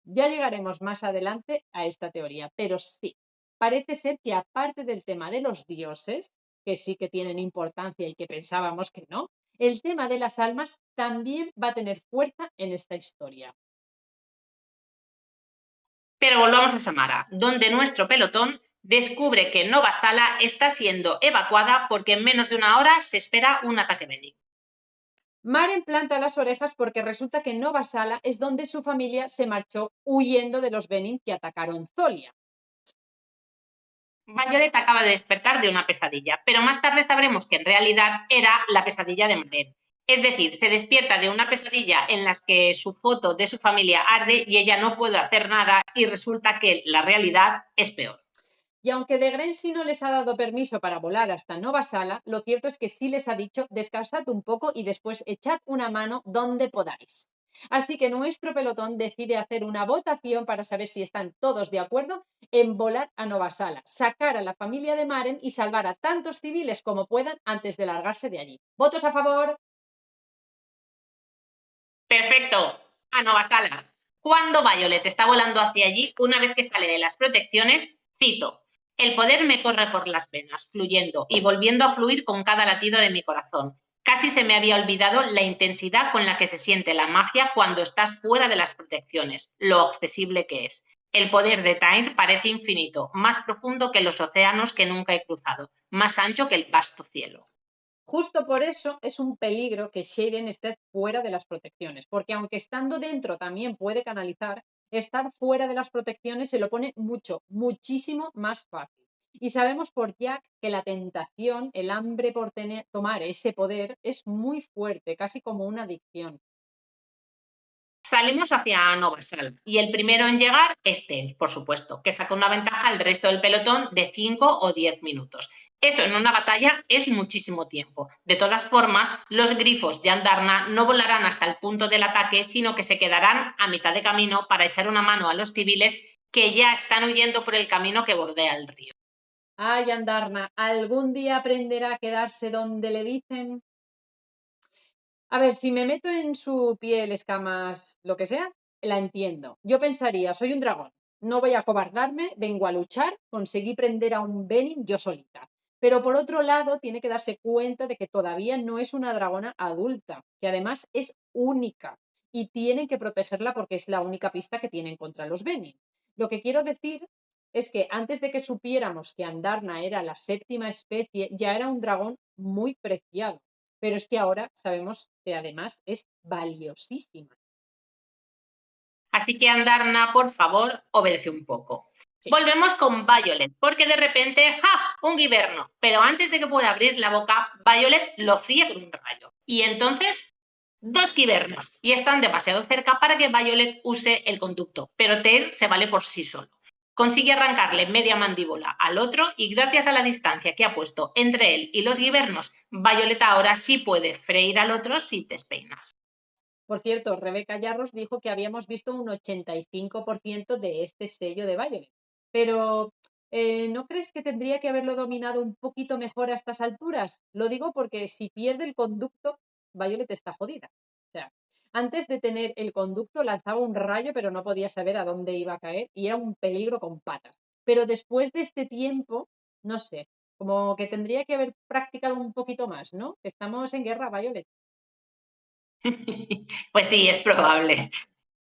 Ya llegaremos más adelante a esta teoría, pero sí, parece ser que aparte del tema de los dioses, que sí que tienen importancia y que pensábamos que no, el tema de las almas también va a tener fuerza en esta historia. Pero volvamos a Samara, donde nuestro pelotón descubre que Nova Sala está siendo evacuada porque en menos de una hora se espera un ataque bélico. Maren planta las orejas porque resulta que Nova Sala es donde su familia se marchó huyendo de los Benin que atacaron Zolia. Violet acaba de despertar de una pesadilla, pero más tarde sabremos que en realidad era la pesadilla de Maren. Es decir, se despierta de una pesadilla en la que su foto de su familia arde y ella no puede hacer nada y resulta que la realidad es peor. Y aunque de Grenzy no les ha dado permiso para volar hasta Nova Sala, lo cierto es que sí les ha dicho descansad un poco y después echad una mano donde podáis. Así que nuestro pelotón decide hacer una votación para saber si están todos de acuerdo en volar a Nova Sala, sacar a la familia de Maren y salvar a tantos civiles como puedan antes de largarse de allí. ¿Votos a favor? Perfecto. A Nova Sala. Cuando Violet está volando hacia allí, una vez que sale de las protecciones, cito: el poder me corre por las venas, fluyendo y volviendo a fluir con cada latido de mi corazón. Casi se me había olvidado la intensidad con la que se siente la magia cuando estás fuera de las protecciones, lo accesible que es. El poder de Tyr parece infinito, más profundo que los océanos que nunca he cruzado, más ancho que el vasto cielo. Justo por eso es un peligro que Shaden esté fuera de las protecciones, porque aunque estando dentro también puede canalizar, estar fuera de las protecciones se lo pone mucho, muchísimo más fácil. Y sabemos por Jack que la tentación, el hambre por tomar ese poder es muy fuerte, casi como una adicción. Salimos hacia Nova Sal y el primero en llegar es Ted, por supuesto, que saca una ventaja al resto del pelotón de 5 o 10 minutos. Eso en una batalla es muchísimo tiempo. De todas formas, los grifos de Andarna no volarán hasta el punto del ataque, sino que se quedarán a mitad de camino para echar una mano a los civiles que ya están huyendo por el camino que bordea el río. Ay, Andarna, ¿algún día aprenderá a quedarse donde le dicen? A ver, si me meto en su piel, escamas, lo que sea, la entiendo. Yo pensaría, soy un dragón, no voy a cobardarme, vengo a luchar, conseguí prender a un Benin yo solita. Pero por otro lado, tiene que darse cuenta de que todavía no es una dragona adulta, que además es única y tienen que protegerla porque es la única pista que tienen contra los Benin. Lo que quiero decir es que antes de que supiéramos que Andarna era la séptima especie, ya era un dragón muy preciado, pero es que ahora sabemos que además es valiosísima. Así que Andarna, por favor, obedece un poco. Sí. Volvemos con Violet, porque de repente, ¡ja! Un guiberno. Pero antes de que pueda abrir la boca, Violet lo fría con un rayo. Y entonces, dos guibernos. Y están demasiado cerca para que Violet use el conducto. Pero Ted se vale por sí solo. Consigue arrancarle media mandíbula al otro y gracias a la distancia que ha puesto entre él y los guibernos, Violet ahora sí puede freír al otro si te despeinas. Por cierto, Rebeca Yarros dijo que habíamos visto un 85% de este sello de Violet. Pero, ¿no crees que tendría que haberlo dominado un poquito mejor a estas alturas? Lo digo porque si pierde el conducto, Violet está jodida. O sea, antes de tener el conducto lanzaba un rayo, pero no podía saber a dónde iba a caer y era un peligro con patas. Pero después de este tiempo, no sé, como que tendría que haber practicado un poquito más, ¿no? Estamos en guerra, Violet. Pues sí, es probable.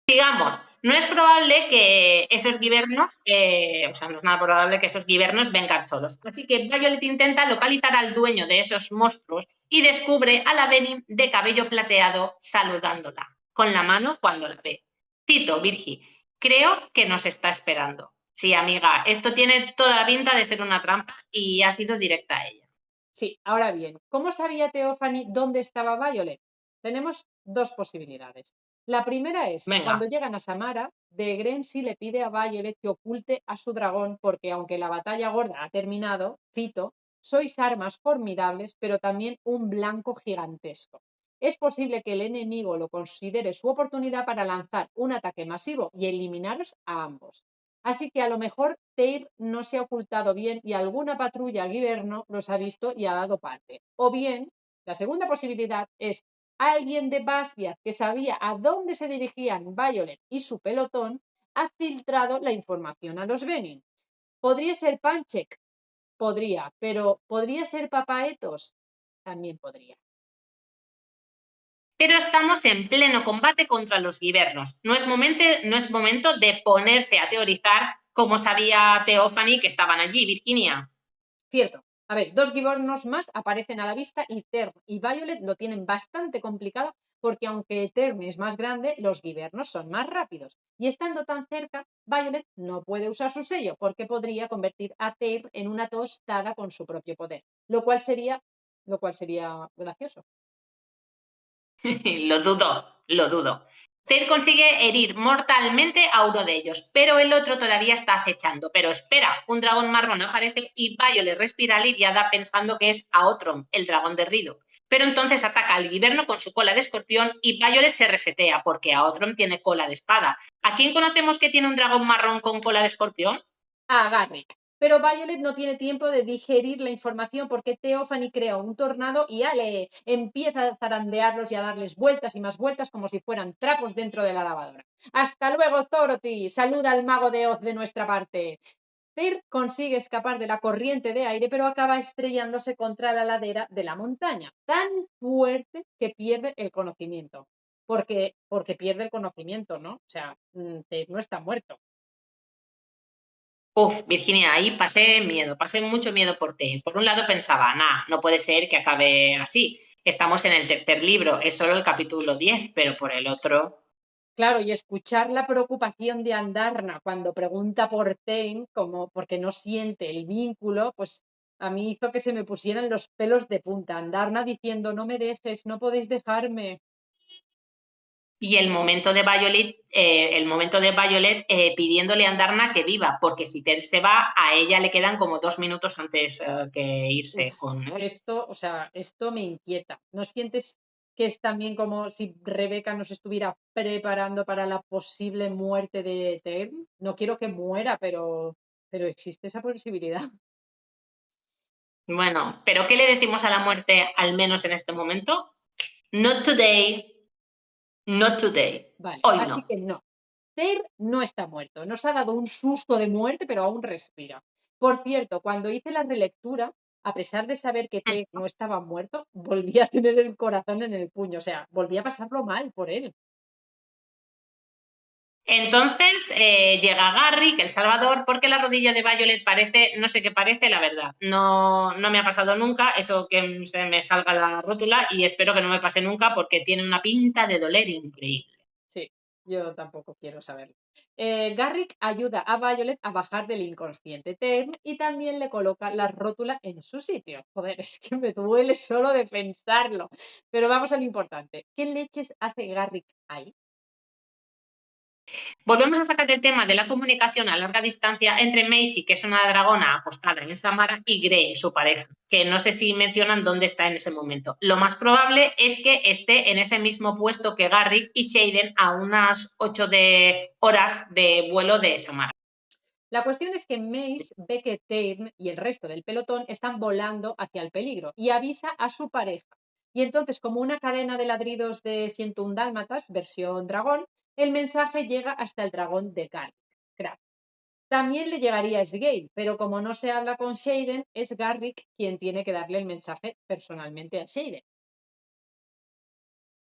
Digamos, no es probable que esos guibernos, o sea, no es nada probable que esos guibernos vengan solos. Así que Violet intenta localizar al dueño de esos monstruos y descubre a la Benny de cabello plateado saludándola con la mano cuando la ve. Cito, Virgi, creo que nos está esperando. Sí, amiga, esto tiene toda la pinta de ser una trampa y ha sido directa a ella. Sí, ahora bien, ¿cómo sabía Teophany dónde estaba Violet? Tenemos dos posibilidades. La primera es, cuando Venga. llegan a Samara, de Grenzy le pide a Violet que oculte a su dragón porque aunque la batalla gorda ha terminado, cito, sois armas formidables, pero también un blanco gigantesco. Es posible que el enemigo lo considere su oportunidad para lanzar un ataque masivo y eliminaros a ambos. Así que a lo mejor Teir no se ha ocultado bien y alguna patrulla Giverno los ha visto y ha dado parte. O bien, la segunda posibilidad es alguien de Basgiath que sabía a dónde se dirigían Violet y su pelotón ha filtrado la información a los Benin. ¿Podría ser Panchek? Podría, pero ¿podría ser Papaetos? También podría. Pero estamos en pleno combate contra los guibernos. No es momento de ponerse a teorizar como sabía Teophany que estaban allí, Virginia. Cierto. A ver, dos Givornos más aparecen a la vista y Tern y Violet lo tienen bastante complicado porque aunque Tern es más grande, los Givernos son más rápidos. Y estando tan cerca, Violet no puede usar su sello porque podría convertir a Tern en una tostada con su propio poder, lo cual sería gracioso. Lo dudo, lo dudo. Ted consigue herir mortalmente a uno de ellos, pero el otro todavía está acechando. Pero espera, un dragón marrón aparece y Violet respira aliviada pensando que es Aotrom, el dragón de Rido. Pero entonces ataca al Guiberno con su cola de escorpión y Violet se resetea porque Aotrom tiene cola de espada. ¿A quién conocemos que tiene un dragón marrón con cola de escorpión? A Garrick. Pero Violet no tiene tiempo de digerir la información porque Theophany crea un tornado y Ale empieza a zarandearlos y a darles vueltas y más vueltas como si fueran trapos dentro de la lavadora. ¡Hasta luego, Zorothy! Saluda al mago de Oz de nuestra parte. Tyr consigue escapar de la corriente de aire, pero acaba estrellándose contra la ladera de la montaña, tan fuerte que pierde el conocimiento. Porque pierde el conocimiento, ¿no? O sea, Tyr no está muerto. Virginia, ahí pasé mucho miedo por ti. Por un lado pensaba, no puede ser que acabe así. Estamos en el tercer libro, es solo el capítulo 10, pero por el otro... Claro, y escuchar la preocupación de Andarna cuando pregunta por Tain, como porque no siente el vínculo, pues a mí hizo que se me pusieran los pelos de punta. Andarna diciendo, no me dejes, no podéis dejarme. Y el momento de Violet pidiéndole a Andarna que viva, porque si Ted se va, a ella le quedan como 2 minutos antes que Uf, irse con él. esto, o sea, esto me inquieta. ¿No sientes que es también como si Rebeca nos estuviera preparando para la posible muerte de Tain? No quiero que muera, pero existe esa posibilidad. Bueno, pero ¿qué le decimos a la muerte, al menos en este momento? Not today, not today. Vale, Hoy así no. que no. Ter no está muerto. Nos ha dado un susto de muerte, pero aún respira. Por cierto, cuando hice la relectura, a pesar de saber que Ter no estaba muerto, volví a tener el corazón en el puño. O sea, volví a pasarlo mal por él. Entonces llega Garrick, el Salvador, porque la rodilla de Violet parece, no sé qué parece, la verdad. No me ha pasado nunca eso que se me salga la rótula y espero que no me pase nunca porque tiene una pinta de doler increíble. Sí, yo tampoco quiero saberlo. Garrick ayuda a Violet a bajar del inconsciente Ter y también le coloca la rótula en su sitio. Joder, es que me duele solo de pensarlo. Pero vamos a lo importante. ¿Qué leches hace Garrick ahí? Volvemos a sacar el tema de la comunicación a larga distancia entre Macy, que es una dragona apostada en Samara, y Grey, su pareja, que no sé si mencionan dónde está en ese momento. Lo más probable es que esté en ese mismo puesto que Garrick y Shaden a unas 8 horas de vuelo de Samara. La cuestión es que Mace ve que Tairn y el resto del pelotón están volando hacia el peligro y avisa a su pareja. Y entonces, como una cadena de ladridos de 101 dálmatas, versión dragón, el mensaje llega hasta el dragón de Crab. También le llegaría a Sgale, pero como no se habla con Shaden, es Garrick quien tiene que darle el mensaje personalmente a Shaden.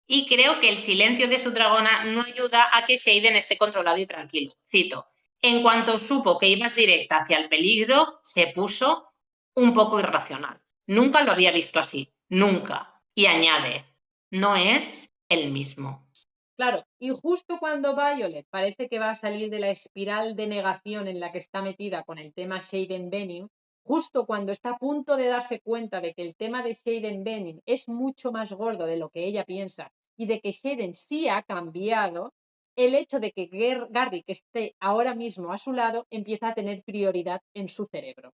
Y creo que el silencio de su dragona no ayuda a que Shaden esté controlado y tranquilo. Cito, en cuanto supo que ibas directa hacia el peligro, se puso un poco irracional. Nunca lo había visto así, nunca. Y añade, no es el mismo. Claro, y justo cuando Violet parece que va a salir de la espiral de negación en la que está metida con el tema Shaden Benning, justo cuando está a punto de darse cuenta de que el tema de Shaden Benning es mucho más gordo de lo que ella piensa y de que Shaden sí ha cambiado, el hecho de que Garrick esté ahora mismo a su lado empieza a tener prioridad en su cerebro.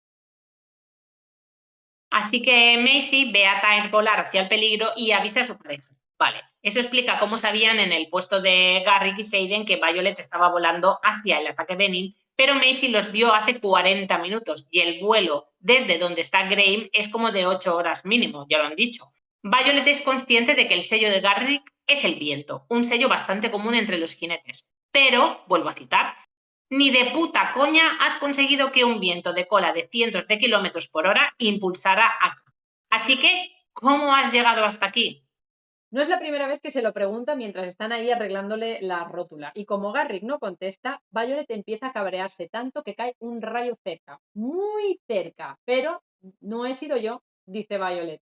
Así que Macy ve a Time volar hacia el peligro y avisa a su pareja. Vale, eso explica cómo sabían en el puesto de Garrick y Seiden que Violet estaba volando hacia el ataque de Nin, pero Macy los vio hace 40 minutos y el vuelo desde donde está Graham es como de 8 horas mínimo, ya lo han dicho. Violet es consciente de que el sello de Garrick es el viento, un sello bastante común entre los jinetes. Pero, vuelvo a citar, ni de puta coña has conseguido que un viento de cola de cientos de kilómetros por hora impulsara acá. Así que, ¿cómo has llegado hasta aquí? No es la primera vez que se lo pregunta mientras están ahí arreglándole la rótula. Y como Garrick no contesta, Violet empieza a cabrearse tanto que cae un rayo cerca, muy cerca. Pero no he sido yo, dice Violet.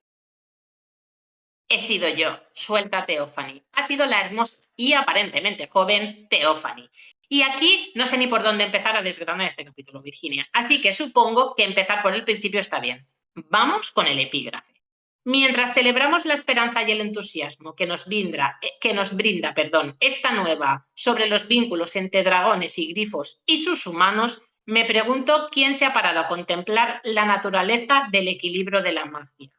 He sido yo, suelta Theophany. Ha sido la hermosa y aparentemente joven Theophany. Y aquí no sé ni por dónde empezar a desgranar este capítulo, Virginia. Así que supongo que empezar por el principio está bien. Vamos con el epígrafe. Mientras celebramos la esperanza y el entusiasmo que nos brinda, esta nueva sobre los vínculos entre dragones y grifos y sus humanos, me pregunto quién se ha parado a contemplar la naturaleza del equilibrio de la magia.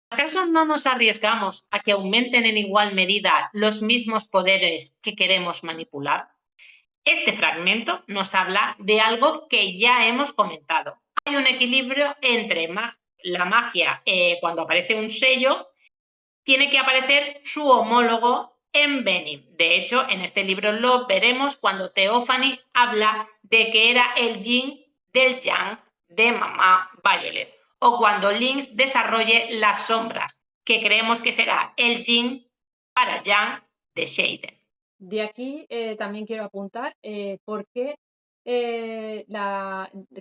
¿Acaso no nos arriesgamos a que aumenten en igual medida los mismos poderes que queremos manipular? Este fragmento nos habla de algo que ya hemos comentado. Hay un equilibrio entre la magia, cuando aparece un sello, tiene que aparecer su homólogo en Benin. De hecho, en este libro lo veremos cuando Theophany habla de que era el yin del yang de mamá Violet, o cuando Lynx desarrolle las sombras, que creemos que será el yin para yang de Shaden. De aquí también quiero apuntar por qué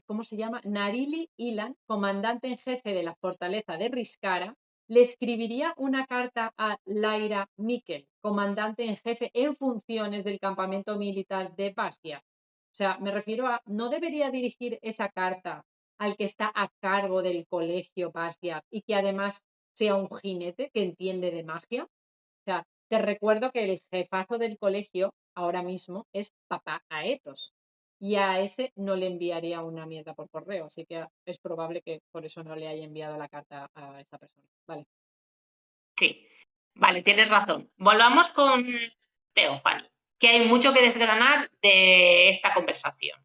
¿cómo se llama? Narili Ilan, comandante en jefe de la fortaleza de Riscara, le escribiría una carta a Lyra Mikkel, comandante en jefe en funciones del campamento militar de Bastia. O sea, me refiero a, ¿no debería dirigir esa carta al que está a cargo del colegio Bastia y que además sea un jinete que entiende de magia? O sea, te recuerdo que el jefazo del colegio ahora mismo es papá Aetos y a ese no le enviaría una mierda por correo, así que es probable que por eso no le haya enviado la carta a esa persona. Vale. Sí, vale, tienes razón. Volvamos con Theophany, que hay mucho que desgranar de esta conversación.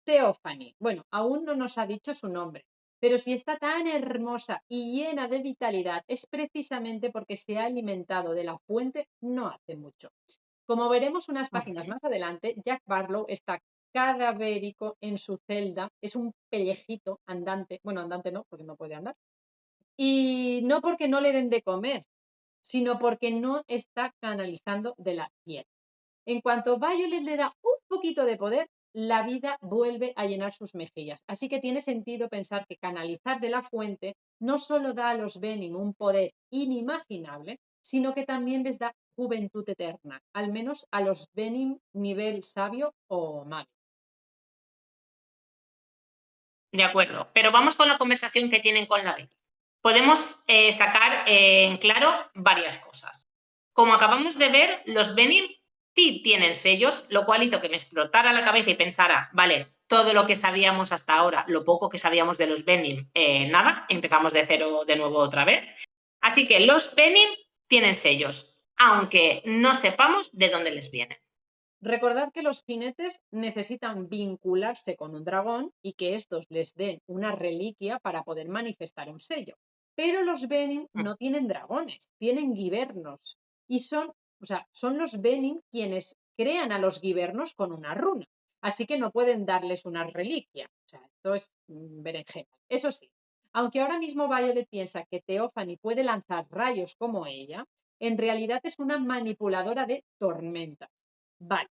Theophany. Bueno, aún no nos ha dicho su nombre, pero si está tan hermosa y llena de vitalidad es precisamente porque se ha alimentado de la fuente no hace mucho. Como veremos unas páginas más adelante, Jack Barlow está cadavérico en su celda, es un pellejito andante, bueno, andante no, porque no puede andar, y no porque no le den de comer, sino porque no está canalizando de la tierra. En cuanto Violet le da un poquito de poder, la vida vuelve a llenar sus mejillas. Así que tiene sentido pensar que canalizar de la fuente no solo da a los Venom un poder inimaginable, sino que también les da juventud eterna, al menos a los Venom nivel sabio o mago. De acuerdo, pero vamos con la conversación que tienen con la Betty. Podemos sacar en claro varias cosas. Como acabamos de ver, los Venom sí tienen sellos, lo cual hizo que me explotara la cabeza y pensara, vale, todo lo que sabíamos hasta ahora, lo poco que sabíamos de los Venom, nada, empezamos de cero de nuevo otra vez. Así que los Venom tienen sellos, aunque no sepamos de dónde les vienen. Recordad que los jinetes necesitan vincularse con un dragón y que estos les den una reliquia para poder manifestar un sello. Pero los Venom no tienen dragones, tienen guibernos. Y son los Venom quienes crean a los guibernos con una runa. Así que no pueden darles una reliquia. O sea, esto es berenjena. Eso sí, aunque ahora mismo Violet piensa que Theophany puede lanzar rayos como ella, en realidad es una manipuladora de tormentas. Vale.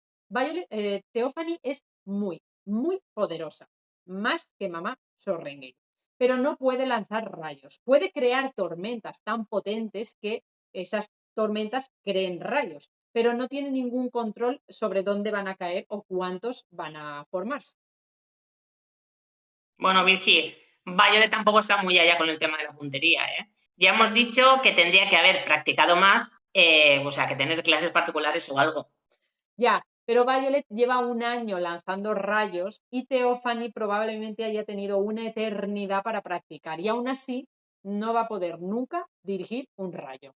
Theophany es muy, muy poderosa, más que mamá Sorrengail, pero no puede lanzar rayos. Puede crear tormentas tan potentes que esas tormentas creen rayos, pero no tiene ningún control sobre dónde van a caer o cuántos van a formarse. Bueno, Virgi, Violet tampoco está muy allá con el tema de la puntería, ¿eh? Ya hemos dicho que tendría que haber practicado más, o sea, que tener clases particulares o algo. Ya, pero Violet lleva un año lanzando rayos y Theophany probablemente haya tenido una eternidad para practicar y aún así no va a poder nunca dirigir un rayo.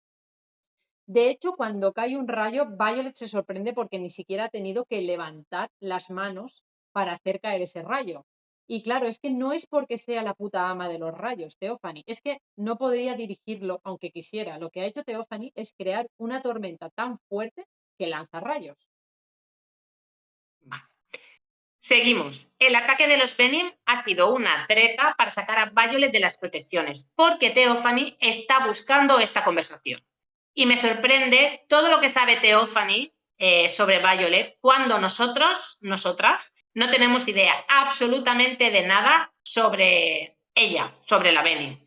De hecho, cuando cae un rayo, Violet se sorprende porque ni siquiera ha tenido que levantar las manos para hacer caer ese rayo. Y claro, es que no es porque sea la puta ama de los rayos, Theophany, es que no podría dirigirlo aunque quisiera. Lo que ha hecho Theophany es crear una tormenta tan fuerte que lanza rayos. Seguimos. El ataque de los Venom ha sido una treta para sacar a Violet de las protecciones, porque Theophany está buscando esta conversación. Y me sorprende todo lo que sabe Theophany sobre Violet cuando nosotras, no tenemos idea absolutamente de nada sobre ella, sobre la Venom.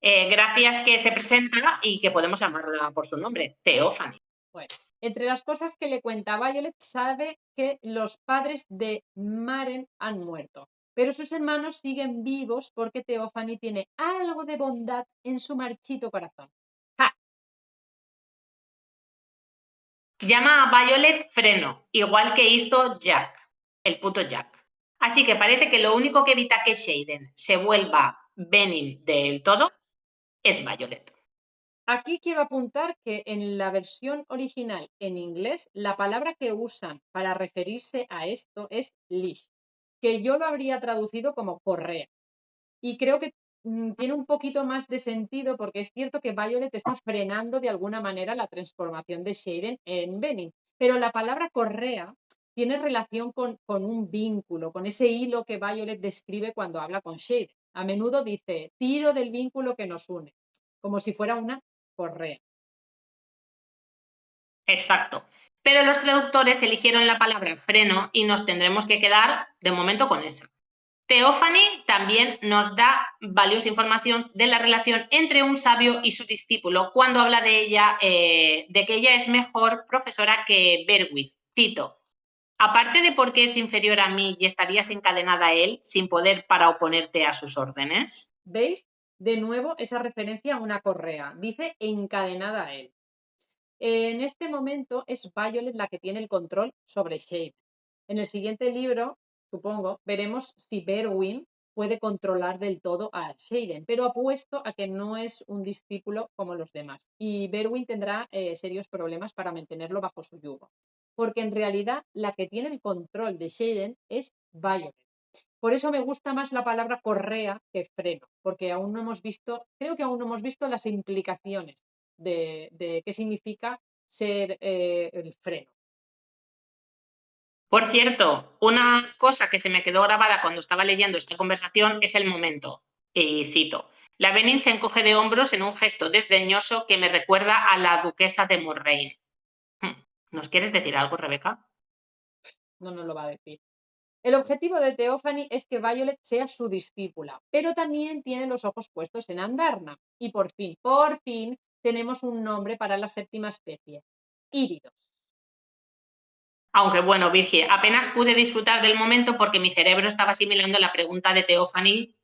Gracias que se presenta y que podemos llamarla por su nombre, Theophany. Bueno, entre las cosas que le cuenta Violet, sabe que los padres de Maren han muerto, pero sus hermanos siguen vivos porque Theophany tiene algo de bondad en su marchito corazón. ¡Ja! Llama a Violet Freno, igual que hizo Jack, el puto Jack. Así que parece que lo único que evita que Xaden se vuelva Benin del todo es Violet. Aquí quiero apuntar que en la versión original en inglés, la palabra que usan para referirse a esto es leash, que yo lo habría traducido como correa. Y creo que tiene un poquito más de sentido porque es cierto que Violet está frenando de alguna manera la transformación de Shaden en Benin. Pero la palabra correa tiene relación con un vínculo, con ese hilo que Violet describe cuando habla con Shaden. A menudo dice, tiro del vínculo que nos une, como si fuera una correa. Exacto. Pero los traductores eligieron la palabra freno y nos tendremos que quedar de momento con esa. Theophany también nos da valiosa información de la relación entre un sabio y su discípulo cuando habla de ella, de que ella es mejor profesora que Berwick. Cito, aparte de porque es inferior a mí y estarías encadenada a él sin poder para oponerte a sus órdenes. ¿Veis? De nuevo esa referencia a una correa. Dice encadenada a él. En este momento es Violet la que tiene el control sobre Shade. En el siguiente libro, supongo, veremos si Berwin puede controlar del todo a Shaden, pero apuesto a que no es un discípulo como los demás. Y Berwin tendrá serios problemas para mantenerlo bajo su yugo. Porque en realidad la que tiene el control de Shaden es Violet. Por eso me gusta más la palabra correa que freno, porque aún no hemos visto, creo que aún no hemos visto las implicaciones de qué significa ser el freno. Por cierto, una cosa que se me quedó grabada cuando estaba leyendo esta conversación es el momento. Y cito, la Benin se encoge de hombros en un gesto desdeñoso que me recuerda a la duquesa de Morraine. ¿Nos quieres decir algo, Rebeca? No nos lo va a decir. El objetivo de Theophany es que Violet sea su discípula, pero también tiene los ojos puestos en Andarna. Y por fin, tenemos un nombre para la séptima especie, Íridos. Aunque bueno, Virgie, apenas pude disfrutar del momento porque mi cerebro estaba asimilando la pregunta de Theophany.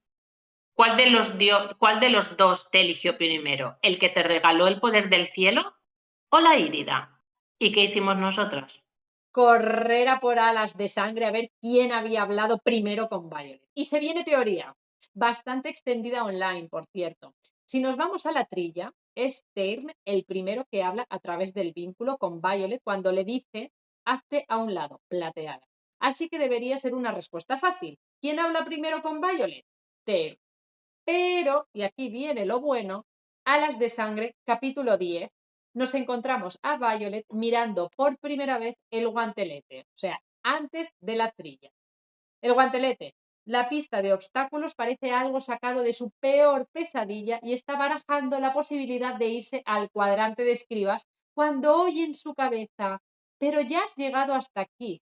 ¿Cuál de los dos te eligió primero? ¿El que te regaló el poder del cielo o la Írida? ¿Y qué hicimos nosotros? Correr a por alas de sangre a ver quién había hablado primero con Violet. Y se viene teoría, bastante extendida online, por cierto. Si nos vamos a la trilla, es Tern el primero que habla a través del vínculo con Violet cuando le dice, hazte a un lado, plateada. Así que debería ser una respuesta fácil. ¿Quién habla primero con Violet? Tern. Pero, y aquí viene lo bueno, Alas de Sangre, capítulo 10, nos encontramos a Violet mirando por primera vez el guantelete, o sea, antes de la trilla. El guantelete, la pista de obstáculos parece algo sacado de su peor pesadilla y está barajando la posibilidad de irse al cuadrante de escribas cuando oye en su cabeza, pero ya has llegado hasta aquí,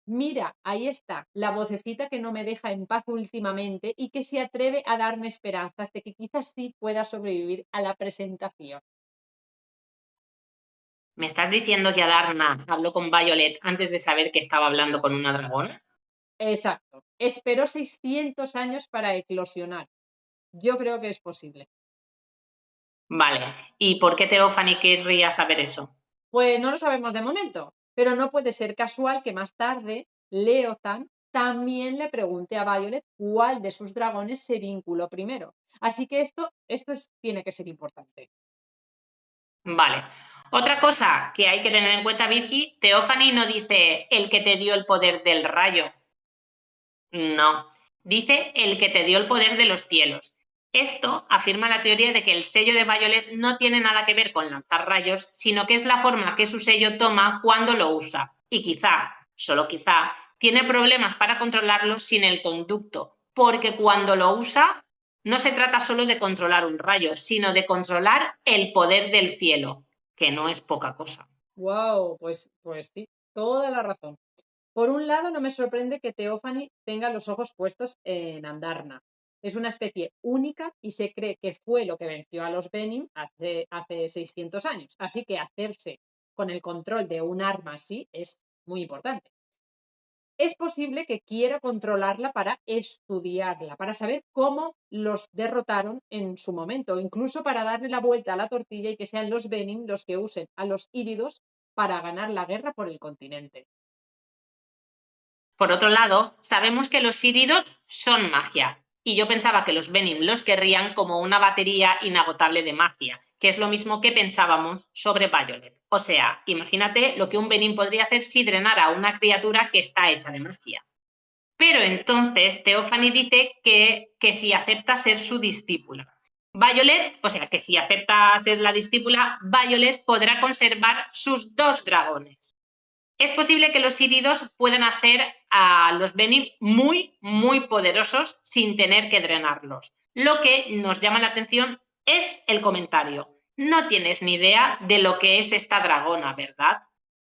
mira, ahí está, la vocecita que no me deja en paz últimamente y que se atreve a darme esperanzas de que quizás sí pueda sobrevivir a la presentación. ¿Me estás diciendo que Adarna habló con Violet antes de saber que estaba hablando con una dragona? Exacto. Esperó 600 años para eclosionar. Yo creo que es posible. Vale. ¿Y por qué Theophany querría saber eso? Pues no lo sabemos de momento, pero no puede ser casual que más tarde Leothan también le pregunte a Violet cuál de sus dragones se vinculó primero. Así que tiene que ser importante. Vale. Otra cosa que hay que tener en cuenta, Virgi, Theophany no dice el que te dio el poder del rayo. No. Dice el que te dio el poder de los cielos. Esto afirma la teoría de que el sello de Violet no tiene nada que ver con lanzar rayos, sino que es la forma que su sello toma cuando lo usa. Y quizá, solo quizá, tiene problemas para controlarlo sin el conducto, porque cuando lo usa no se trata solo de controlar un rayo, sino de controlar el poder del cielo, que no es poca cosa. Wow, pues sí, toda la razón. Por un lado, no me sorprende que Theophany tenga los ojos puestos en Andarna. Es una especie única y se cree que fue lo que venció a los Benin hace 600 años. Así que hacerse con el control de un arma así es muy importante. es posible que quiera controlarla para estudiarla, para saber cómo los derrotaron en su momento, incluso para darle la vuelta a la tortilla y que sean los Venom los que usen a los Híridos para ganar la guerra por el continente. Por otro lado, sabemos que los híridos son magia, y yo pensaba que los Venom los querrían como una batería inagotable de magia, que es lo mismo que pensábamos sobre Violet. O sea, imagínate lo que un Venom podría hacer si drenara a una criatura que está hecha de magia. Pero entonces Theophany dice que si acepta ser su discípula. Violet, o sea, que si acepta ser la discípula, Violet podrá conservar sus 2 dragones. Es posible que los híridos puedan hacer a los Venom muy, muy poderosos sin tener que drenarlos. Lo que nos llama la atención es el comentario. No tienes ni idea de lo que es esta dragona, ¿verdad?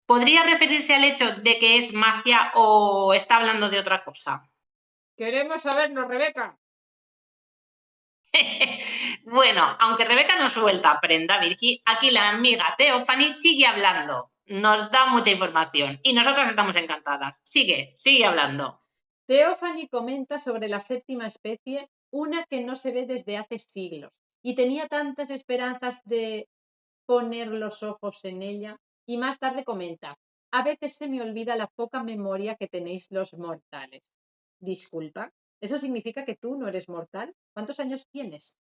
¿Podría referirse al hecho de que es magia o está hablando de otra cosa? Queremos saberlo, Rebeca. Bueno, aunque Rebeca no suelta prenda, Virgi, aquí la amiga Theophany sigue hablando. Nos da mucha información y nosotras estamos encantadas. Sigue hablando. Theophany comenta sobre la séptima especie, una que no se ve desde hace siglos, y tenía tantas esperanzas de poner los ojos en ella, y más tarde comenta, a veces se me olvida la poca memoria que tenéis los mortales. Disculpa, ¿eso significa que tú no eres mortal? ¿Cuántos años tienes?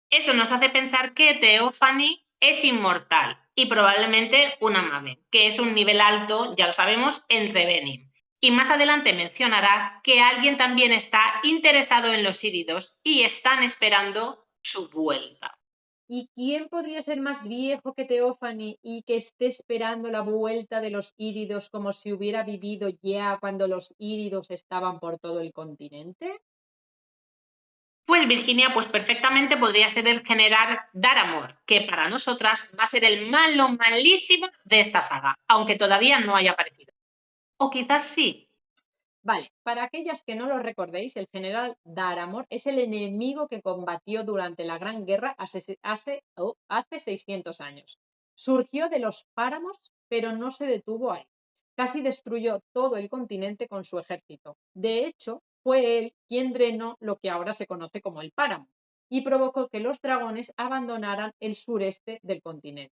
Eso nos hace pensar que Theophany es inmortal y probablemente una Maven, que es un nivel alto, ya lo sabemos, entre Venom. Y más adelante mencionará que alguien también está interesado en los híridos y están esperando su vuelta. ¿Y quién podría ser más viejo que Theophany y que esté esperando la vuelta de los híridos como si hubiera vivido ya cuando los híridos estaban por todo el continente? Pues Virginia, pues perfectamente podría ser el general Daramor, que para nosotras va a ser el malo malísimo de esta saga, aunque todavía no haya aparecido. O quizás sí. Vale, para aquellas que no lo recordéis, el general Daramor es el enemigo que combatió durante la Gran Guerra hace 600 años. Surgió de los páramos, pero no se detuvo ahí. Casi destruyó todo el continente con su ejército. De hecho, fue él quien drenó lo que ahora se conoce como el páramo y provocó que los dragones abandonaran el sureste del continente.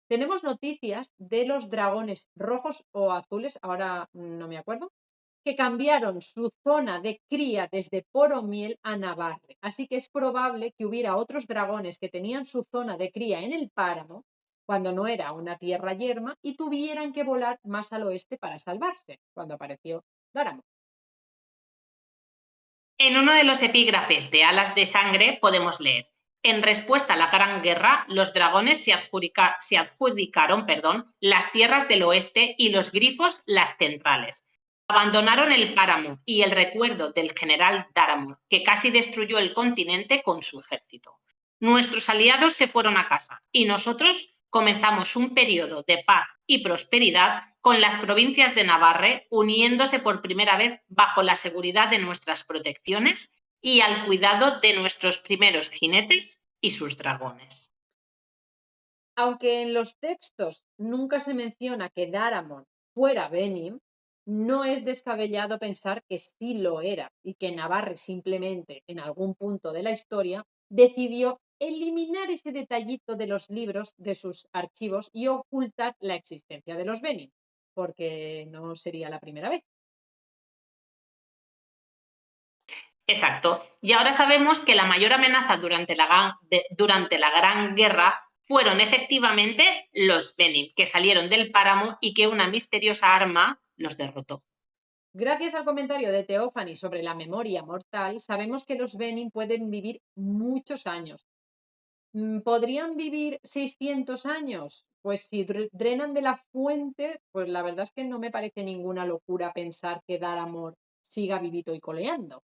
Tenemos noticias de los dragones rojos o azules, ahora no me acuerdo, que cambiaron su zona de cría desde Poromiel a Navarre. Así que es probable que hubiera otros dragones que tenían su zona de cría en el páramo, cuando no era una tierra yerma, y tuvieran que volar más al oeste para salvarse, cuando apareció Dáramo. En uno de los epígrafes de Alas de Sangre podemos leer: en respuesta a la Gran Guerra, los dragones se adjudicaron las tierras del oeste y los grifos las centrales. Abandonaron el páramo y el recuerdo del general Daramor, que casi destruyó el continente con su ejército. Nuestros aliados se fueron a casa y nosotros comenzamos un periodo de paz y prosperidad con las provincias de Navarre uniéndose por primera vez bajo la seguridad de nuestras protecciones y al cuidado de nuestros primeros jinetes y sus dragones. Aunque en los textos nunca se menciona que Daramon fuera Benim, no es descabellado pensar que sí lo era y que Navarre simplemente en algún punto de la historia decidió eliminar ese detallito de los libros de sus archivos y ocultar la existencia de los Benim, porque no sería la primera vez. Exacto. Y ahora sabemos que la mayor amenaza durante la Gran Guerra fueron efectivamente los Benin, que salieron del páramo y que una misteriosa arma los derrotó. Gracias al comentario de Teófani sobre la memoria mortal, sabemos que los Benin pueden vivir muchos años. ¿Podrían vivir 600 años? Pues si drenan de la fuente, pues la verdad es que no me parece ninguna locura pensar que Daramor siga vivito y coleando.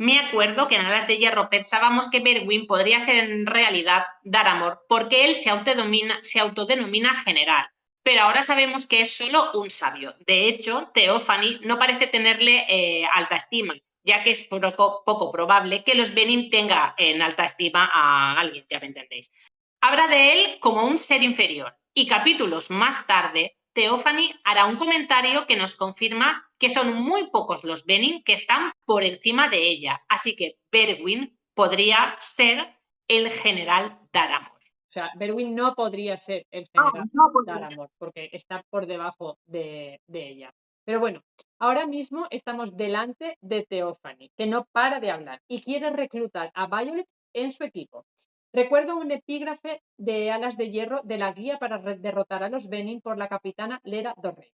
Me acuerdo que en Alas de Hierro pensábamos que Berwin podría ser en realidad Daramor, porque él se autodenomina general, pero ahora sabemos que es solo un sabio. De hecho, Theophany no parece tenerle alta estima, ya que es poco probable que los Benin tenga en alta estima a alguien, ya me entendéis. Habla de él como un ser inferior y capítulos más tarde, Theophany hará un comentario que nos confirma que son muy pocos los Benin que están por encima de ella, así que Berwin podría ser el general Daramor. O sea, Berwin no podría ser el No, general no podría. Daramor, porque está por debajo de ella. Pero bueno, ahora mismo estamos delante de Theophany, que no para de hablar y quiere reclutar a Violet en su equipo. Recuerdo un epígrafe de Alas de Hierro de la guía para derrotar a los Benin por la capitana Lera Dorrey.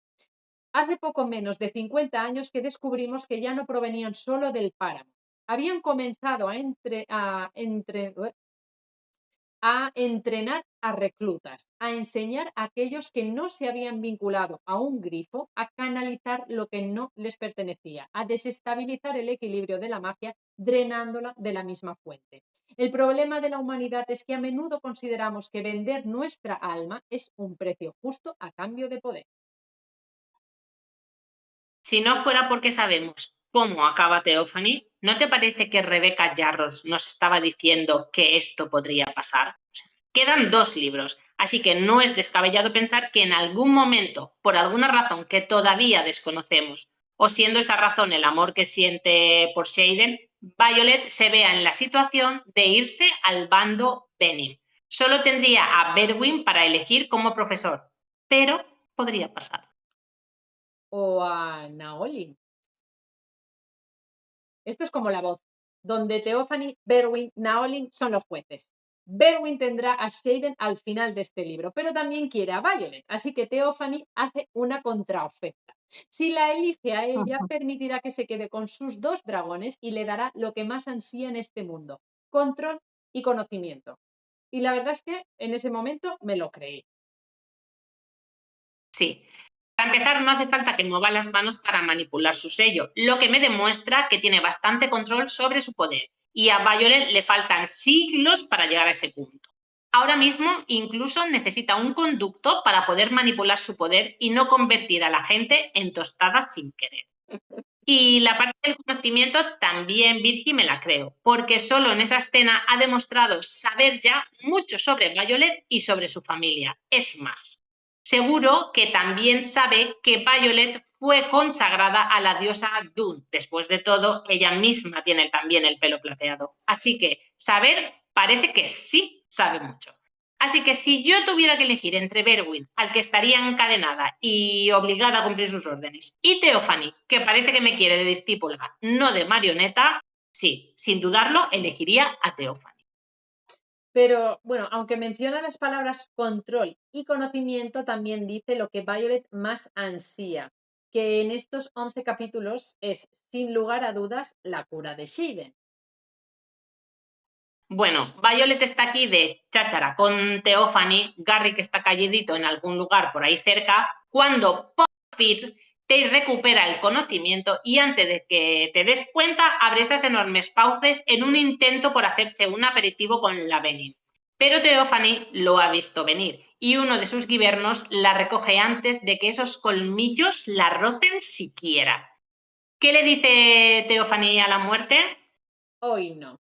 Hace poco menos de 50 años que descubrimos que ya no provenían solo del páramo. Habían comenzado a entrenar a reclutas, a enseñar a aquellos que no se habían vinculado a un grifo, a canalizar lo que no les pertenecía, a desestabilizar el equilibrio de la magia, drenándola de la misma fuente. El problema de la humanidad es que a menudo consideramos que vender nuestra alma es un precio justo a cambio de poder. Si no fuera porque sabemos cómo acaba Theophany, ¿no te parece que Rebecca Yarros nos estaba diciendo que esto podría pasar? Quedan 2 libros, así que no es descabellado pensar que en algún momento, por alguna razón que todavía desconocemos, o siendo esa razón el amor que siente por Xaden, Violet se vea en la situación de irse al bando Benin. Solo tendría a Berwin para elegir como profesor, pero podría pasar. O a Naolin. Esto es como La Voz, donde Theophany, Berwin, Naolin son los jueces. Berwin tendrá a Xaden al final de este libro, pero también quiere a Violet, así que Theophany hace una contraoferta. Si la elige a ella, permitirá que se quede con sus 2 dragones y le dará lo que más ansía en este mundo, control y conocimiento. Y la verdad es que en ese momento me lo creí. Sí. Para empezar, no hace falta que mueva las manos para manipular su sello, lo que me demuestra que tiene bastante control sobre su poder. Y a Violet le faltan siglos para llegar a ese punto. Ahora mismo incluso necesita un conducto para poder manipular su poder y no convertir a la gente en tostadas sin querer. Y la parte del conocimiento también, Virgi, me la creo, porque solo en esa escena ha demostrado saber ya mucho sobre Violet y sobre su familia. Es más, seguro que también sabe que Violet fue consagrada a la diosa Dun. Después de todo, ella misma tiene también el pelo plateado. Así que saber parece que sí sabe mucho. Así que si yo tuviera que elegir entre Berwin, al que estaría encadenada y obligada a cumplir sus órdenes, y Theophany, que parece que me quiere de discípula, no de marioneta, sí, sin dudarlo, elegiría a Theophany. Pero bueno, aunque menciona las palabras control y conocimiento, también dice lo que Violet más ansía, que en estos 11 capítulos es, sin lugar a dudas, la cura de Xaden. Bueno, Violet está aquí de cháchara con Theophany, Garry que está calladito en algún lugar por ahí cerca, cuando por fin te recupera el conocimiento y antes de que te des cuenta abre esas enormes fauces en un intento por hacerse un aperitivo con la Benin. Pero Theophany lo ha visto venir y uno de sus guibernos la recoge antes de que esos colmillos la rocen siquiera. ¿Qué le dice Theophany a la muerte? Hoy no.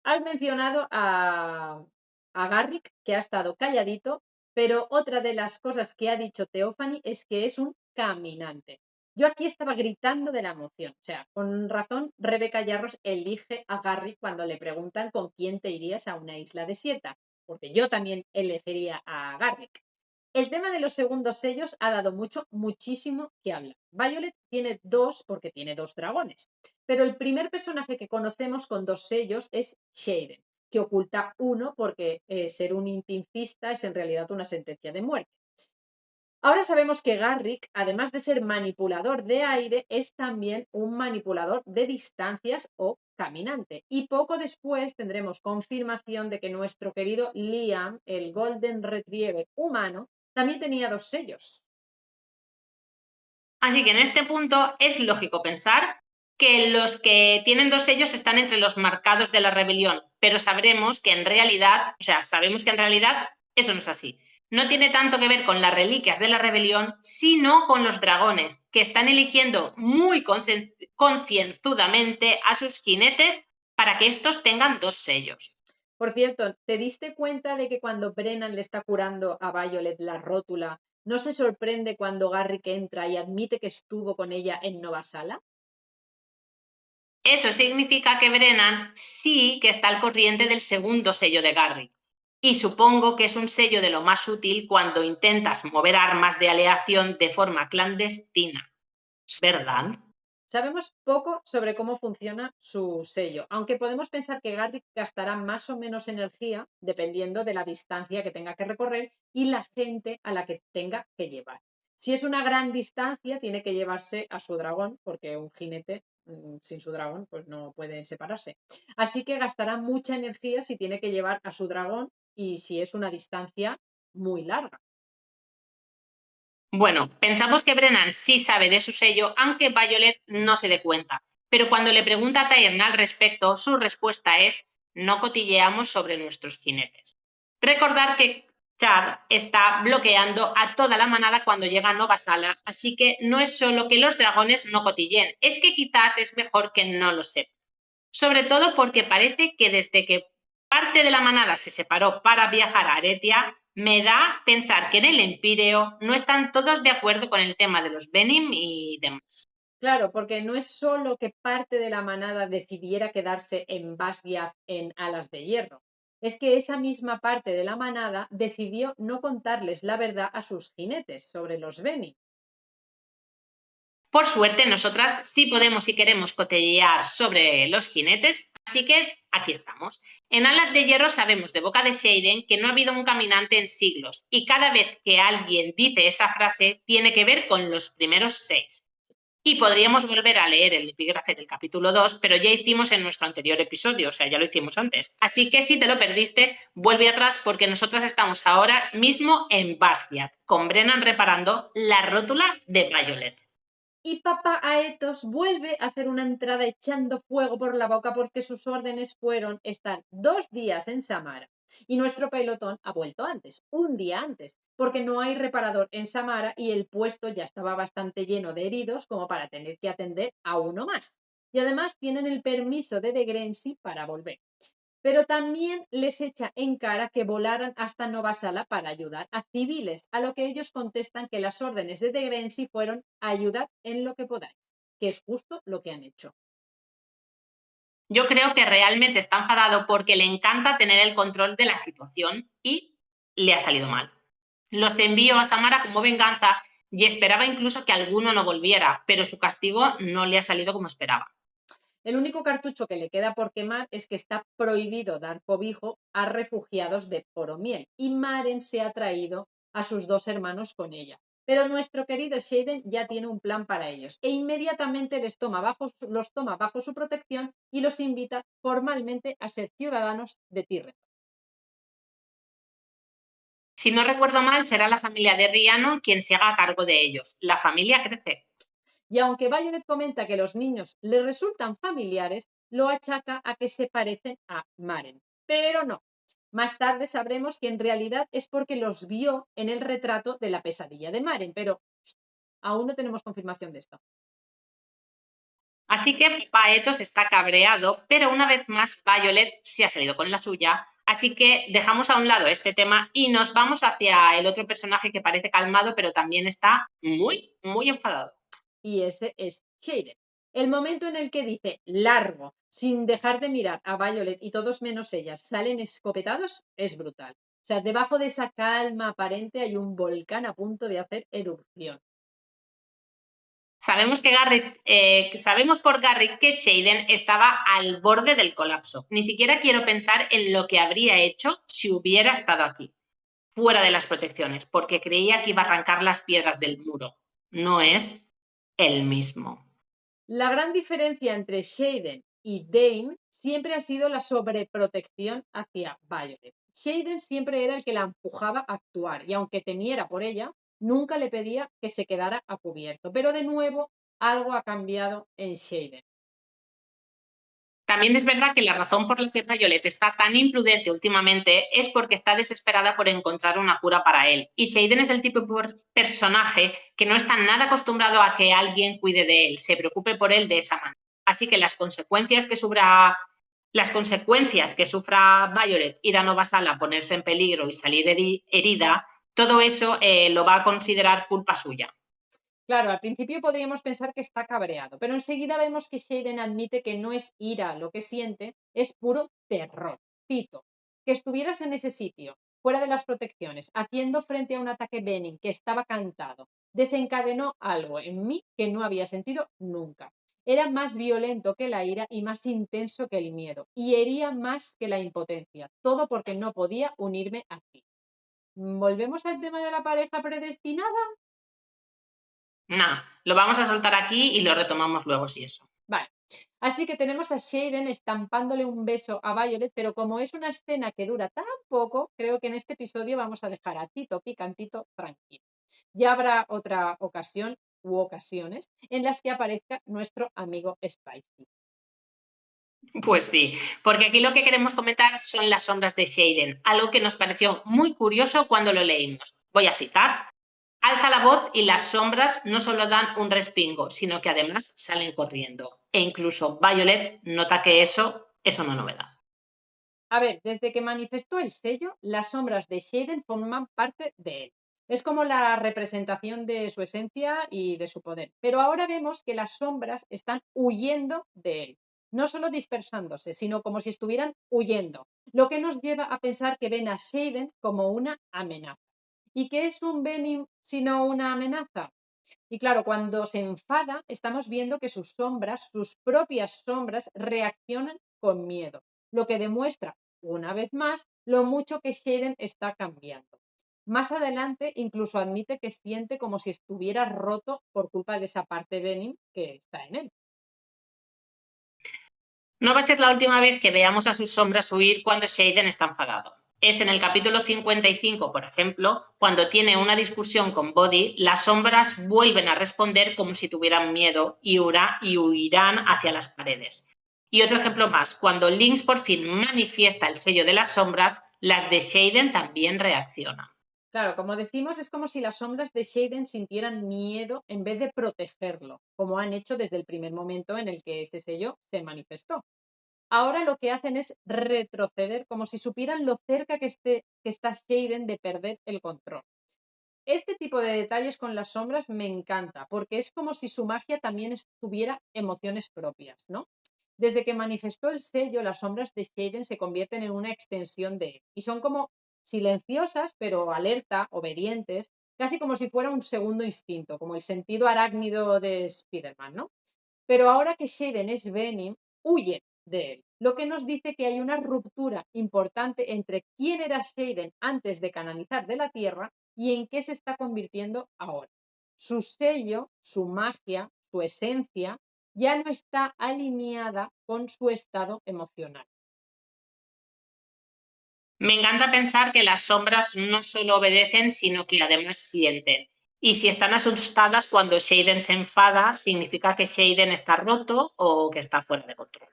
Has mencionado a Garrick, que ha estado calladito, pero otra de las cosas que ha dicho Theophany es que es un caminante. Yo aquí estaba gritando de la emoción. O sea, con razón, Rebeca Yarros elige a Garrick cuando le preguntan con quién te irías a una isla desierta, porque yo también elegiría a Garrick. El tema de los segundos sellos ha dado muchísimo que hablar. Violet tiene 2 porque tiene 2 dragones, pero el primer personaje que conocemos con 2 sellos es Xaden, que oculta uno porque ser un intincista es en realidad una sentencia de muerte. Ahora sabemos que Garrick, además de ser manipulador de aire, es también un manipulador de distancias o caminante. Y poco después tendremos confirmación de que nuestro querido Liam, el Golden Retriever humano, también tenía 2 sellos. Así que en este punto es lógico pensar que los que tienen 2 sellos están entre los marcados de la rebelión, pero sabremos que en realidad, o sea, sabemos que en realidad eso no es así. No tiene tanto que ver con las reliquias de la rebelión, sino con los dragones, que están eligiendo muy concienzudamente a sus jinetes para que estos tengan 2 sellos. Por cierto, ¿te diste cuenta de que cuando Brennan le está curando a Violet la rótula, no se sorprende cuando Garrick entra y admite que estuvo con ella en Nova Sala? Eso significa que Brennan sí que está al corriente del segundo sello de Garrick. Y supongo que es un sello de lo más útil cuando intentas mover armas de aleación de forma clandestina, ¿verdad? Sabemos poco sobre cómo funciona su sello, aunque podemos pensar que Garrick gastará más o menos energía dependiendo de la distancia que tenga que recorrer y la gente a la que tenga que llevar. Si es una gran distancia, tiene que llevarse a su dragón, porque un jinete sin su dragón pues no puede separarse. Así que gastará mucha energía si tiene que llevar a su dragón y si es una distancia muy larga. Bueno, pensamos que Brennan sí sabe de su sello, aunque Violet no se dé cuenta. Pero cuando le pregunta a Tyrion al respecto, su respuesta es: no cotilleamos sobre nuestros jinetes. Recordar que Chad está bloqueando a toda la manada cuando llega a Nova Sala, así que no es solo que los dragones no cotilleen, es que quizás es mejor que no lo sepa. Sobre todo porque parece que desde que parte de la manada se separó para viajar a Aretia, me da pensar que en el Empíreo no están todos de acuerdo con el tema de los Venim y demás. Claro, porque no es solo que parte de la manada decidiera quedarse en Basgiath en Alas de Hierro, es que esa misma parte de la manada decidió no contarles la verdad a sus jinetes sobre los Beni. Por suerte, nosotras sí podemos y queremos cotillear sobre los jinetes, así que aquí estamos. En Alas de Hierro sabemos de boca de Shaden que no ha habido un caminante en siglos, y cada vez que alguien dice esa frase tiene que ver con los primeros 6. Y podríamos volver a leer el epígrafe del capítulo 2, pero ya hicimos en nuestro anterior episodio, o sea, ya lo hicimos antes. Así que si te lo perdiste, vuelve atrás porque nosotras estamos ahora mismo en Basquiat, con Brennan reparando la rótula de Violet. Y Papa Aetos vuelve a hacer una entrada echando fuego por la boca porque sus órdenes fueron estar 2 días en Samara. Y nuestro pelotón ha vuelto antes, un día antes, porque no hay reparador en Samara y el puesto ya estaba bastante lleno de heridos como para tener que atender a uno más. Y además tienen el permiso de Degrensi para volver, pero también les echa en cara que volaran hasta Nova Sala para ayudar a civiles, a lo que ellos contestan que las órdenes de Degrensi fueron ayudar en lo que podáis, que es justo lo que han hecho. Yo creo que realmente está enfadado porque le encanta tener el control de la situación y le ha salido mal. Los envió a Samara como venganza y esperaba incluso que alguno no volviera, pero su castigo no le ha salido como esperaba. El único cartucho que le queda por quemar es que está prohibido dar cobijo a refugiados de Poromiel y Maren se ha traído a sus 2 hermanos con ella. Pero nuestro querido Shaden ya tiene un plan para ellos e inmediatamente los toma bajo su protección y los invita formalmente a ser ciudadanos de Tyrrell. Si no recuerdo mal, será la familia de Riano quien se haga cargo de ellos. La familia crece. Y aunque Violet comenta que los niños le resultan familiares, lo achaca a que se parecen a Maren. Pero no. Más tarde sabremos que en realidad es porque los vio en el retrato de la pesadilla de Maren, pero aún no tenemos confirmación de esto. Así que Paetos está cabreado, pero una vez más Violet se ha salido con la suya. Así que dejamos a un lado este tema y nos vamos hacia el otro personaje que parece calmado, pero también está muy, muy enfadado. Y ese es Shaden. El momento en el que dice largo, sin dejar de mirar a Violet y todos menos ellas salen escopetados, es brutal. O sea, debajo de esa calma aparente hay un volcán a punto de hacer erupción. Sabemos por Garrick que Shaden estaba al borde del colapso. Ni siquiera quiero pensar en lo que habría hecho si hubiera estado aquí, fuera de las protecciones, porque creía que iba a arrancar las piedras del muro. No es el mismo. La gran diferencia entre Shaden y Dane siempre ha sido la sobreprotección hacia Violet. Shaden siempre era el que la empujaba a actuar y aunque temiera por ella, nunca le pedía que se quedara a cubierto. Pero de nuevo, algo ha cambiado en Shaden. También es verdad que la razón por la que Violet está tan imprudente últimamente es porque está desesperada por encontrar una cura para él. Y Shaden es el tipo de personaje que no está nada acostumbrado a que alguien cuide de él, se preocupe por él de esa manera. Así que las consecuencias que Las consecuencias que sufra Violet ir a Nova Sala a ponerse en peligro y salir herida, todo eso lo va a considerar culpa suya. Claro, al principio podríamos pensar que está cabreado, pero enseguida vemos que Shaden admite que no es ira lo que siente, es puro terror. Cito, que estuvieras en ese sitio, fuera de las protecciones, haciendo frente a un ataque Benin que estaba cantado, desencadenó algo en mí que no había sentido nunca. Era más violento que la ira y más intenso que el miedo, y hería más que la impotencia, todo porque no podía unirme a ti. ¿Volvemos al tema de la pareja predestinada? Nada, lo vamos a soltar aquí y lo retomamos luego si eso. Vale. Así que tenemos a Shaden estampándole un beso a Violet, pero como es una escena que dura tan poco, creo que en este episodio vamos a dejar a Tito Picantito tranquilo. Ya habrá otra ocasión u ocasiones en las que aparezca nuestro amigo Spicy. Pues sí, porque aquí lo que queremos comentar son las sombras de Shaden, algo que nos pareció muy curioso cuando lo leímos. Voy a citar. Alza la voz y las sombras no solo dan un respingo, sino que además salen corriendo. E incluso Violet nota que eso es una novedad. A ver, desde que manifestó el sello, las sombras de Shaden forman parte de él. Es como la representación de su esencia y de su poder. Pero ahora vemos que las sombras están huyendo de él. No solo dispersándose, sino como si estuvieran huyendo. Lo que nos lleva a pensar que ven a Shaden como una amenaza. ¿Y qué es un Venom sino una amenaza? Y claro, cuando se enfada, estamos viendo que sus sombras, sus propias sombras, reaccionan con miedo, lo que demuestra, una vez más, lo mucho que Shaden está cambiando. Más adelante, incluso admite que siente como si estuviera roto por culpa de esa parte Venom que está en él. No va a ser la última vez que veamos a sus sombras huir cuando Shaden está enfadado. Es en el capítulo 55, por ejemplo, cuando tiene una discusión con Body, las sombras vuelven a responder como si tuvieran miedo y huirán hacia las paredes. Y otro ejemplo más, cuando Lynx por fin manifiesta el sello de las sombras, las de Shaden también reaccionan. Claro, como decimos, es como si las sombras de Shaden sintieran miedo en vez de protegerlo, como han hecho desde el primer momento en el que ese sello se manifestó. Ahora lo que hacen es retroceder como si supieran lo cerca que está Shaden de perder el control. Este tipo de detalles con las sombras me encanta, porque es como si su magia también tuviera emociones propias, ¿no? Desde que manifestó el sello, las sombras de Shaden se convierten en una extensión de él y son como silenciosas, pero alerta, obedientes, casi como si fuera un segundo instinto, como el sentido arácnido de Spider-Man, ¿no? Pero ahora que Shaden es Venom, huye de él, lo que nos dice que hay una ruptura importante entre quién era Shaden antes de canalizar de la Tierra y en qué se está convirtiendo ahora. Su sello, su magia, su esencia ya no está alineada con su estado emocional. Me encanta pensar que las sombras no solo obedecen, sino que además sienten. Y si están asustadas cuando Shaden se enfada, significa que Shaden está roto o que está fuera de control.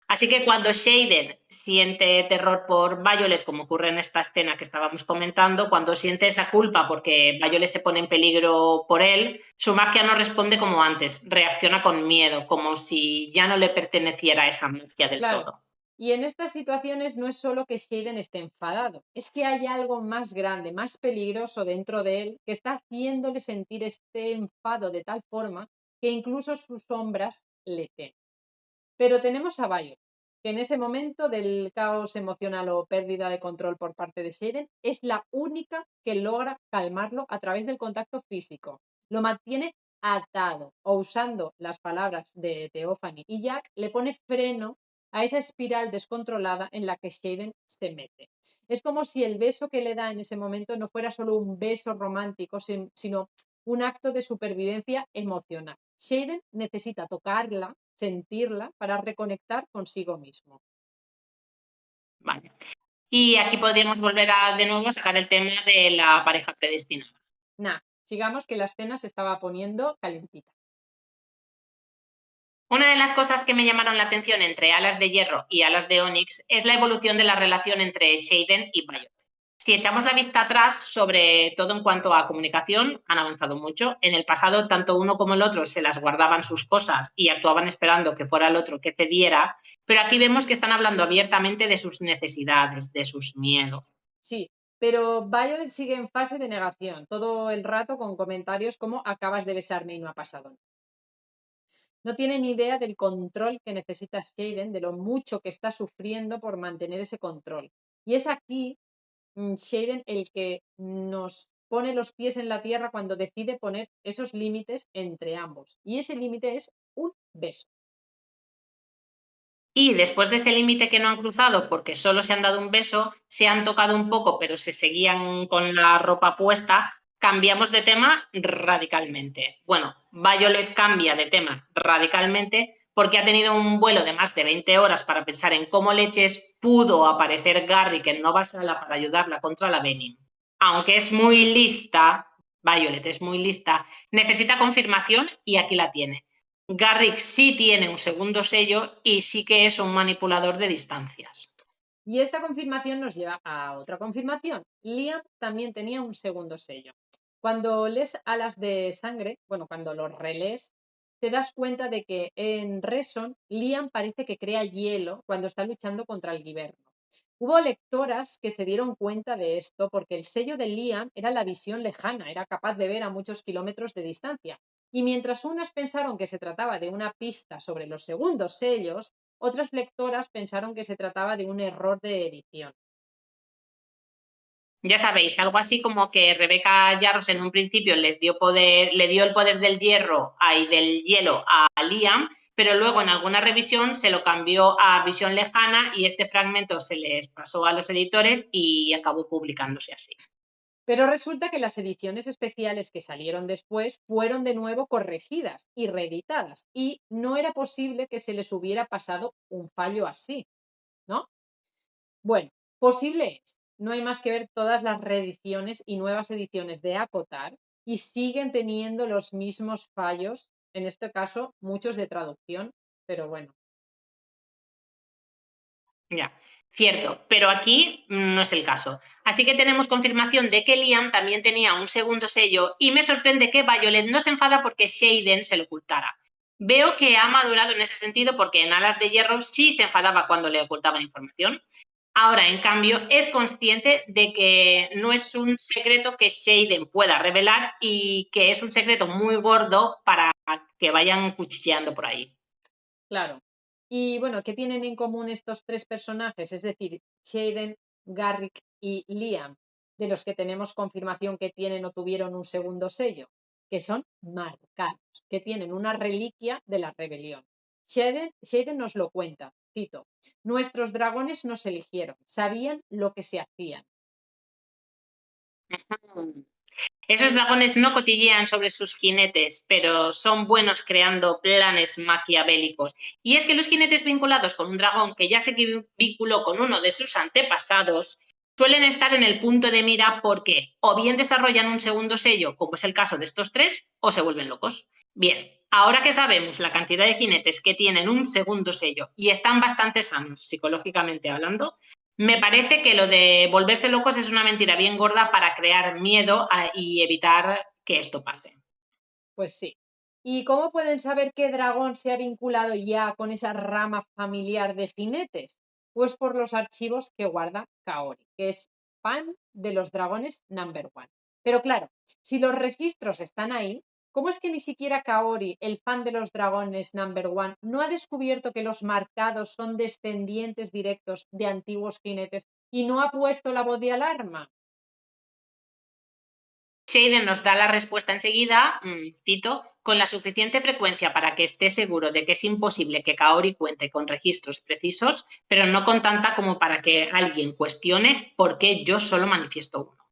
Así que cuando Shaden siente terror por Violet, como ocurre en esta escena que estábamos comentando, cuando siente esa culpa porque Violet se pone en peligro por él, su magia no responde como antes, reacciona con miedo, como si ya no le perteneciera esa magia del Claro. todo. Y en estas situaciones no es solo que Shaden esté enfadado, es que hay algo más grande, más peligroso dentro de él que está haciéndole sentir este enfado de tal forma que incluso sus sombras le temen. Pero tenemos a Violet, que en ese momento del caos emocional o pérdida de control por parte de Shaden es la única que logra calmarlo a través del contacto físico. Lo mantiene atado o usando las palabras de Theophany y Jack le pone freno a esa espiral descontrolada en la que Shaden se mete. Es como si el beso que le da en ese momento no fuera solo un beso romántico, sino un acto de supervivencia emocional. Shaden necesita tocarla, sentirla, para reconectar consigo mismo. Vale. Y aquí podríamos volver a de nuevo a sacar el tema de la pareja predestinada. Nah, sigamos que la escena se estaba poniendo calentita. Una de las cosas que me llamaron la atención entre Alas de Hierro y Alas de Onix es la evolución de la relación entre Shaden y Violet. Si echamos la vista atrás, sobre todo en cuanto a comunicación, han avanzado mucho. En el pasado, tanto uno como el otro se las guardaban sus cosas y actuaban esperando que fuera el otro que cediera, pero aquí vemos que están hablando abiertamente de sus necesidades, de sus miedos. Sí, pero Violet sigue en fase de negación, todo el rato con comentarios como acabas de besarme y no ha pasado nada. No tiene ni idea del control que necesita Shaden, de lo mucho que está sufriendo por mantener ese control. Y es aquí Shaden el que nos pone los pies en la tierra cuando decide poner esos límites entre ambos. Y ese límite es un beso. Y después de ese límite que no han cruzado, porque solo se han dado un beso, se han tocado un poco, pero se seguían con la ropa puesta, cambiamos de tema radicalmente. Bueno, Violet cambia de tema radicalmente porque ha tenido un vuelo de más de 20 horas para pensar en cómo leches pudo aparecer Garrick en Nova Sala para ayudarla contra la Benin. Aunque es muy lista, Violet es muy lista, necesita confirmación y aquí la tiene. Garrick sí tiene un segundo sello y sí que es un manipulador de distancias. Y esta confirmación nos lleva a otra confirmación. Liam también tenía un segundo sello. Cuando lees Alas de Sangre, bueno, cuando lo relees, te das cuenta de que en Reson, Liam parece que crea hielo cuando está luchando contra el Giverno. Hubo lectoras que se dieron cuenta de esto porque el sello de Liam era la visión lejana, era capaz de ver a muchos kilómetros de distancia. Y mientras unas pensaron que se trataba de una pista sobre los segundos sellos, otras lectoras pensaron que se trataba de un error de edición. Ya sabéis, algo así como que Rebecca Yarros en un principio les dio poder, le dio el poder del hierro y del hielo a Liam, pero luego en alguna revisión se lo cambió a visión lejana y este fragmento se les pasó a los editores y acabó publicándose así. Pero resulta que las ediciones especiales que salieron después fueron de nuevo corregidas y reeditadas, y no era posible que se les hubiera pasado un fallo así, ¿no? Bueno, posible es. No hay más que ver todas las reediciones y nuevas ediciones de Acotar y siguen teniendo los mismos fallos, en este caso muchos de traducción, pero bueno. Ya, cierto, pero aquí no es el caso. Así que tenemos confirmación de que Liam también tenía un segundo sello y me sorprende que Violet no se enfada porque Shaden se lo ocultara. Veo que ha madurado en ese sentido porque en Alas de Hierro sí se enfadaba cuando le ocultaban información. Ahora, en cambio, es consciente de que no es un secreto que Shaden pueda revelar y que es un secreto muy gordo para que vayan cuchilleando por ahí. Claro. Y bueno, ¿qué tienen en común estos tres personajes? Es decir, Shaden, Garrick y Liam, de los que tenemos confirmación que tienen o tuvieron un segundo sello, que son marcados, que tienen una reliquia de la rebelión. Shaden nos lo cuenta, cito, nuestros dragones nos eligieron, sabían lo que se hacían. Esos dragones no cotillean sobre sus jinetes, pero son buenos creando planes maquiavélicos. Y es que los jinetes vinculados con un dragón que ya se vinculó con uno de sus antepasados suelen estar en el punto de mira porque o bien desarrollan un segundo sello, como es el caso de estos tres, o se vuelven locos. Bien, ahora que sabemos la cantidad de jinetes que tienen un segundo sello y están bastante sanos psicológicamente hablando, me parece que lo de volverse locos es una mentira bien gorda para crear miedo y evitar que esto pase. Pues sí. ¿Y cómo pueden saber qué dragón se ha vinculado ya con esa rama familiar de jinetes? Pues por los archivos que guarda Kaori, que es fan de los dragones number one. Pero claro, si los registros están ahí, ¿cómo es que ni siquiera Kaori, el fan de los dragones number one, no ha descubierto que los marcados son descendientes directos de antiguos jinetes y no ha puesto la voz de alarma? Shaden nos da la respuesta enseguida, cito, con la suficiente frecuencia para que esté seguro de que es imposible que Kaori cuente con registros precisos, pero no con tanta como para que alguien cuestione por qué yo solo manifiesto uno.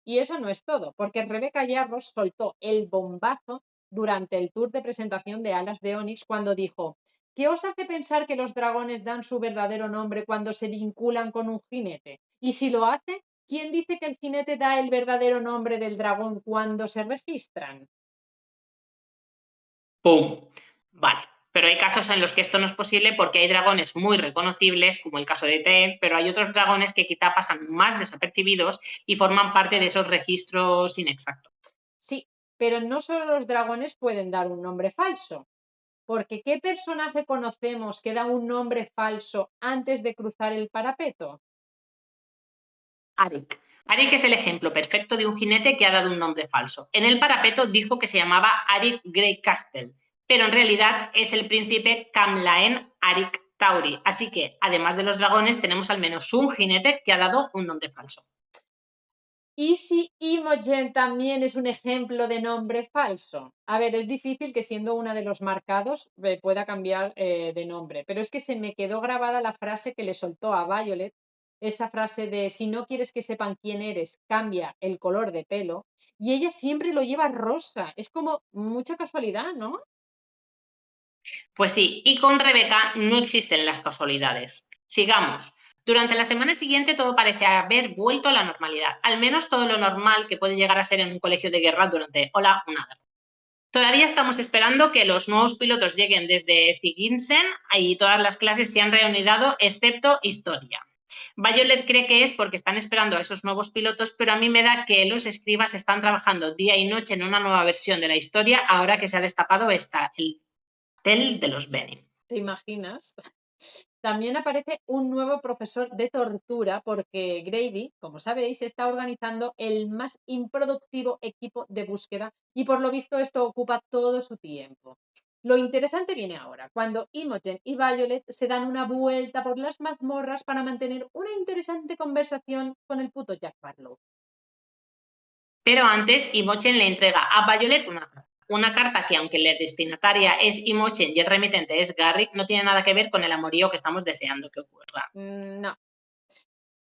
Y eso no es todo, porque Rebeca Yarros soltó el bombazo durante el tour de presentación de Alas de Onix cuando dijo: ¿qué os hace pensar que los dragones dan su verdadero nombre cuando se vinculan con un jinete? Y si lo hace, ¿quién dice que el jinete da el verdadero nombre del dragón cuando se registran? ¡Pum! Vale, Pero hay casos en los que esto no es posible porque hay dragones muy reconocibles, como el caso de Ted, pero hay otros dragones que quizá pasan más desapercibidos y forman parte de esos registros inexactos. Sí, pero no solo los dragones pueden dar un nombre falso, porque ¿qué personaje conocemos que da un nombre falso antes de cruzar el parapeto? Arik. Arik es el ejemplo perfecto de un jinete que ha dado un nombre falso. En el parapeto dijo que se llamaba Arik Greycastle, pero en realidad es el príncipe Camlaen Arik Tauri. Así que, además de los dragones, tenemos al menos un jinete que ha dado un nombre falso. ¿Y si Imogen también es un ejemplo de nombre falso? A ver, es difícil que siendo una de los marcados pueda cambiar de nombre, pero es que se me quedó grabada la frase que le soltó a Violet, esa frase de si no quieres que sepan quién eres, cambia el color de pelo, y ella siempre lo lleva rosa. Es como mucha casualidad, ¿no? Pues sí, y con Rebeca no existen las casualidades. Sigamos. Durante la semana siguiente todo parece haber vuelto a la normalidad, al menos todo lo normal que puede llegar a ser en un colegio de guerra durante una guerra. Todavía estamos esperando que los nuevos pilotos lleguen desde Zigginsen y todas las clases se han reanudado, excepto historia. Violet cree que es porque están esperando a esos nuevos pilotos, pero a mí me da que los escribas están trabajando día y noche en una nueva versión de la historia ahora que se ha destapado el pastel de los Benin. ¿Te imaginas? También aparece un nuevo profesor de tortura porque Grady, como sabéis, está organizando el más improductivo equipo de búsqueda y por lo visto esto ocupa todo su tiempo. Lo interesante viene ahora, cuando Imogen y Violet se dan una vuelta por las mazmorras para mantener una interesante conversación con el puto Jack Barlow. Pero antes, Imogen le entrega a Violet una carta que, aunque la destinataria es Imogen y el remitente es Garrick, no tiene nada que ver con el amorío que estamos deseando que ocurra. No,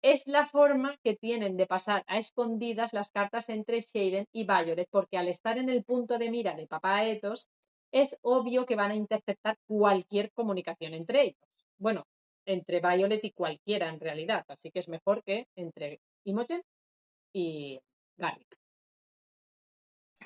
es la forma que tienen de pasar a escondidas las cartas entre Shaden y Violet, porque al estar en el punto de mira de Papá Ethos, es obvio que van a interceptar cualquier comunicación entre ellos. Bueno, entre Violet y cualquiera en realidad, así que es mejor que entre Imogen y Garrick.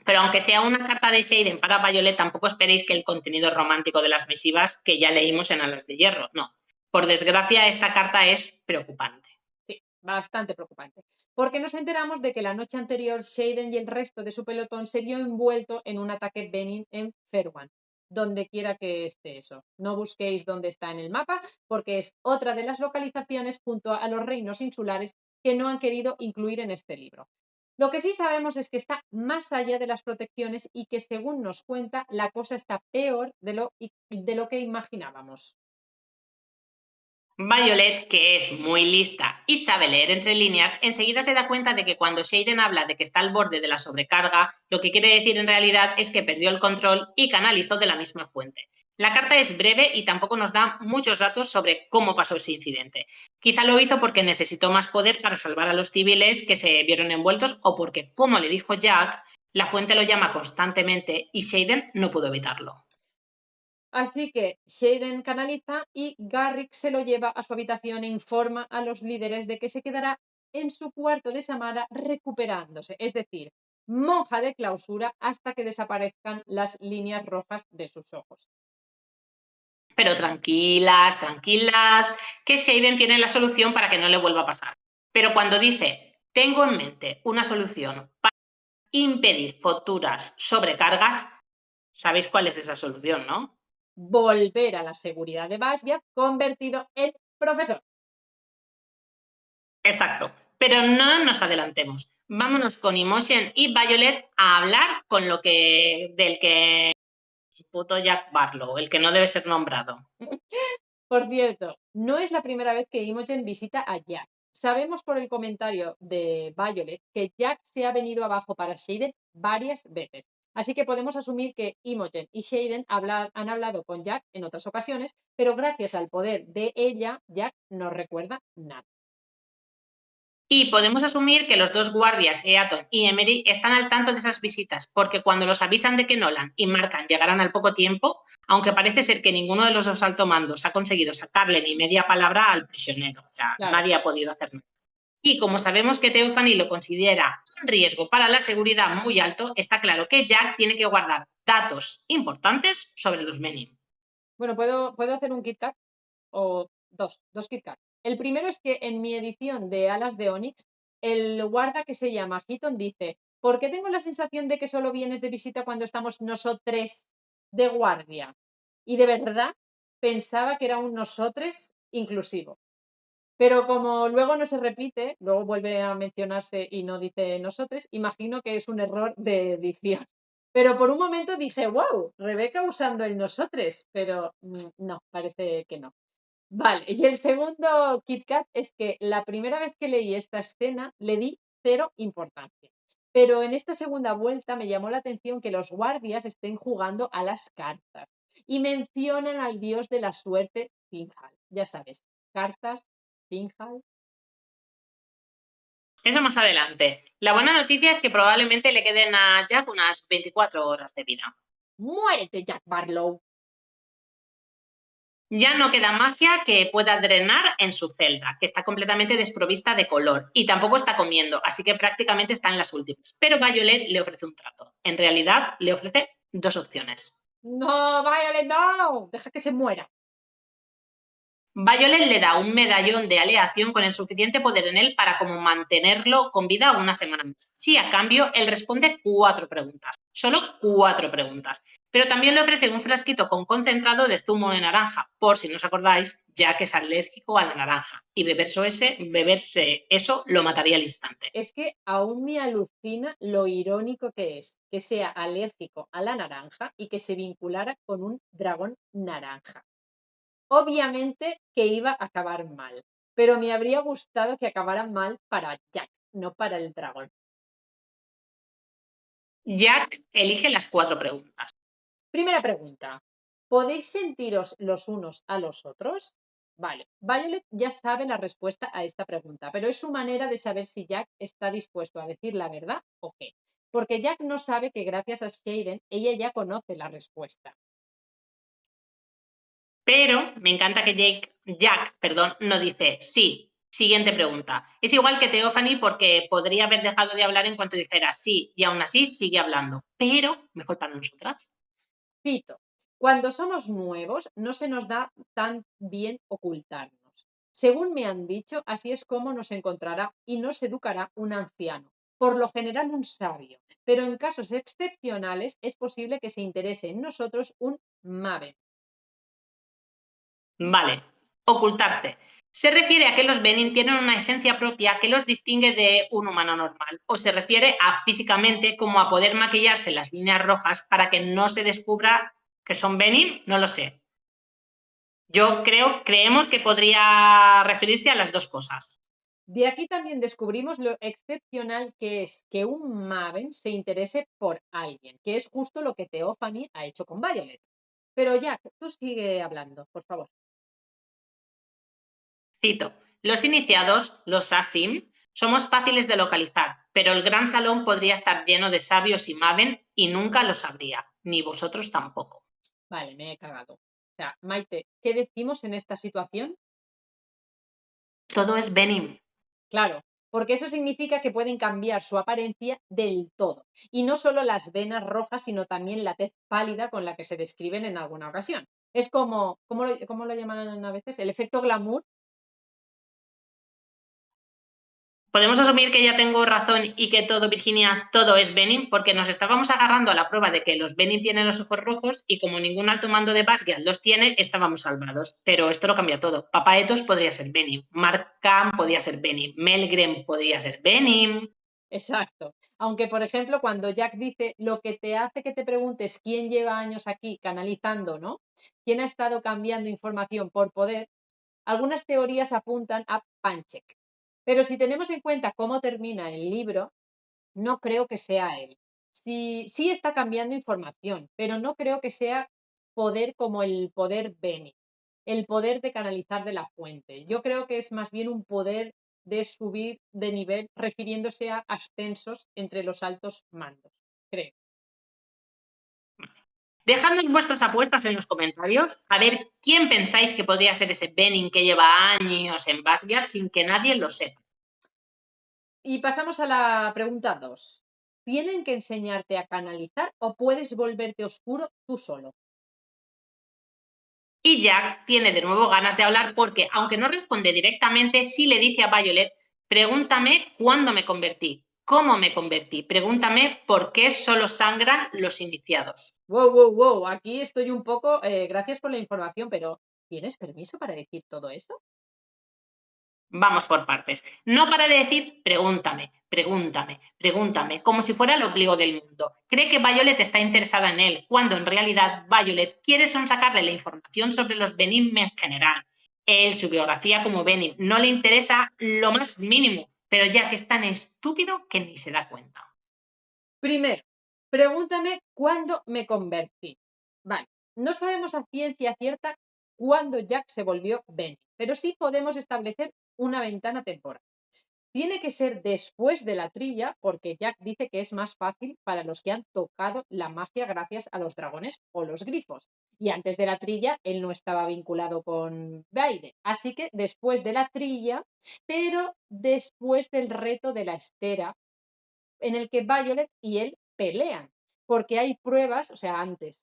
Pero aunque sea una carta de Shaden para Violet, tampoco esperéis que el contenido romántico de las misivas que ya leímos en Alas de Hierro, no. Por desgracia, esta carta es preocupante. Sí, bastante preocupante. Porque nos enteramos de que la noche anterior Shaden y el resto de su pelotón se vio envuelto en un ataque Benin en Ferwan. Donde quiera que esté eso. No busquéis dónde está en el mapa, porque es otra de las localizaciones junto a los reinos insulares que no han querido incluir en este libro. Lo que sí sabemos es que está más allá de las protecciones y que, según nos cuenta, la cosa está peor de lo que imaginábamos. Violet, que es muy lista y sabe leer entre líneas, enseguida se da cuenta de que cuando Shaden habla de que está al borde de la sobrecarga, lo que quiere decir en realidad es que perdió el control y canalizó de la misma fuente. La carta es breve y tampoco nos da muchos datos sobre cómo pasó ese incidente. Quizá lo hizo porque necesitó más poder para salvar a los civiles que se vieron envueltos o porque, como le dijo Jack, la fuente lo llama constantemente y Shaden no pudo evitarlo. Así que Shaden canaliza y Garrick se lo lleva a su habitación e informa a los líderes de que se quedará en su cuarto de Samara recuperándose, es decir, monja de clausura hasta que desaparezcan las líneas rojas de sus ojos. Pero tranquilas, tranquilas, que Shaden tiene la solución para que no le vuelva a pasar. Pero cuando dice, tengo en mente una solución para impedir futuras sobrecargas, ¿sabéis cuál es esa solución, no? Volver a la seguridad de Bastia convertido en profesor. Exacto. Pero no nos adelantemos. Vámonos con Imogen y Violet a hablar con del que puto Jack Barlow, el que no debe ser nombrado. Por cierto, no es la primera vez que Imogen visita a Jack. Sabemos por el comentario de Violet que Jack se ha venido abajo para Shaden varias veces. Así que podemos asumir que Imogen y Shaden han hablado con Jack en otras ocasiones, pero gracias al poder de ella, Jack no recuerda nada. Y podemos asumir que los dos guardias, Eaton y Emery, están al tanto de esas visitas, porque cuando los avisan de que Nolan y Markham llegarán al poco tiempo, aunque parece ser que ninguno de los dos altomandos ha conseguido sacarle ni media palabra al prisionero, o sea, Claro. nadie ha podido hacer nada. Y como sabemos que Theophany lo considera un riesgo para la seguridad muy alto, está claro que Jack tiene que guardar datos importantes sobre los Menin. Bueno, puedo hacer un KitKat o dos KitKat. El primero es que en mi edición de Alas de Onix, el guarda que se llama Hiton dice: ¿por qué tengo la sensación de que solo vienes de visita cuando estamos nosotros de guardia? Y de verdad pensaba que era un nosotros inclusivo. Pero como luego no se repite, luego vuelve a mencionarse y no dice nosotros, imagino que es un error de edición. Pero por un momento dije, wow, Rebeca usando el nosotros, pero no, parece que no. Vale, y el segundo KitKat es que la primera vez que leí esta escena le di cero importancia. Pero en esta segunda vuelta me llamó la atención que los guardias estén jugando a las cartas y mencionan al dios de la suerte, Fingal. Ya sabes, cartas, Fingal. Eso más adelante. La buena noticia es que probablemente le queden a Jack unas 24 horas de vida. ¡Muérete, Jack Barlow! Ya no queda magia que pueda drenar en su celda, que está completamente desprovista de color y tampoco está comiendo, así que prácticamente está en las últimas. Pero Violet le ofrece un trato. En realidad, le ofrece dos opciones. No, Violet, no, deja que se muera. Violet le da un medallón de aleación con el suficiente poder en él para como mantenerlo con vida una semana más. Sí, a cambio, él responde 4 preguntas. Solo 4 preguntas. Pero también le ofrece un frasquito con concentrado de zumo de naranja, por si no os acordáis, ya que es alérgico a la naranja. Y beberse eso lo mataría al instante. Es que aún me alucina lo irónico que es que sea alérgico a la naranja y que se vinculara con un dragón naranja. Obviamente que iba a acabar mal, pero me habría gustado que acabara mal para Jack, no para el dragón. Jack elige las 4 preguntas. Primera pregunta. ¿Podéis sentiros los unos a los otros? Vale, Violet ya sabe la respuesta a esta pregunta, pero es su manera de saber si Jack está dispuesto a decir la verdad o qué. Porque Jack no sabe que gracias a Shaden ella ya conoce la respuesta. Pero me encanta que Jack, no dice sí. Siguiente pregunta. Es igual que Theophany porque podría haber dejado de hablar en cuanto dijera sí y aún así sigue hablando. Pero mejor para nosotras. Cito, cuando somos nuevos no se nos da tan bien ocultarnos. Según me han dicho, así es como nos encontrará y nos educará un anciano, por lo general un sabio, pero en casos excepcionales es posible que se interese en nosotros un maven. Vale. Ocultarse. Se refiere a que los Benin tienen una esencia propia que los distingue de un humano normal. O se refiere a físicamente como a poder maquillarse las líneas rojas para que no se descubra que son Benin. No lo sé. Creemos que podría referirse a las dos cosas. De aquí también descubrimos lo excepcional que es que un maven se interese por alguien, que es justo lo que Theophany ha hecho con Violet. Pero Jack, tú sigue hablando, por favor. Cito, los iniciados, los Asim, somos fáciles de localizar, pero el gran salón podría estar lleno de sabios y maven y nunca lo sabría, ni vosotros tampoco. Vale, me he cagado. O sea, Maite, ¿qué decimos en esta situación? Todo es Benin. Claro, porque eso significa que pueden cambiar su apariencia del todo. Y no solo las venas rojas, sino también la tez pálida con la que se describen en alguna ocasión. Es como, cómo lo llaman a veces? El efecto glamour. Podemos asumir que ya tengo razón y que todo, Virginia, todo es Benin, porque nos estábamos agarrando a la prueba de que los Benin tienen los ojos rojos y como ningún alto mando de Basgiat los tiene, estábamos salvados. Pero esto lo cambia todo. Papaetos podría ser Benin, Markham podría ser Benin, Melgren podría ser Benin. Exacto. Aunque, por ejemplo, cuando Jack dice lo que te hace que te preguntes quién lleva años aquí canalizando, ¿no? ¿Quién ha estado cambiando información por poder? Algunas teorías apuntan a Panchek. Pero si tenemos en cuenta cómo termina el libro, no creo que sea él. Sí, sí está cambiando información, pero no creo que sea poder como el poder Beni, el poder de canalizar de la fuente. Yo creo que es más bien un poder de subir de nivel, refiriéndose a ascensos entre los altos mandos, creo. Dejadnos vuestras apuestas en los comentarios a ver quién pensáis que podría ser ese Benin que lleva años en Basgiat sin que nadie lo sepa. Y pasamos a la pregunta 2. ¿Tienen que enseñarte a canalizar o puedes volverte oscuro tú solo? Y Jack tiene de nuevo ganas de hablar porque, aunque no responde directamente, sí le dice a Violet: pregúntame cuándo me convertí, cómo me convertí, pregúntame por qué solo sangran los iniciados. Wow, wow, wow. Aquí estoy un poco. Gracias por la información, pero ¿tienes permiso para decir todo eso? Vamos por partes. No para de decir pregúntame, pregúntame, pregúntame, como si fuera el ombligo del mundo. Cree que Violet está interesada en él, cuando en realidad Violet quiere sonsacarle la información sobre los Benim en general. Él, su biografía como Benim, no le interesa lo más mínimo, pero Jack es tan estúpido que ni se da cuenta. Primero, pregúntame cuándo me convertí. Vale, no sabemos a ciencia cierta cuándo Jack se volvió Benny, pero sí podemos establecer una ventana temporal. Tiene que ser después de la trilla, porque Jack dice que es más fácil para los que han tocado la magia gracias a los dragones o los grifos. Y antes de la trilla, él no estaba vinculado con Baide. Así que después de la trilla, pero después del reto de la estera, en el que Violet y él pelean, porque hay pruebas, o sea, antes,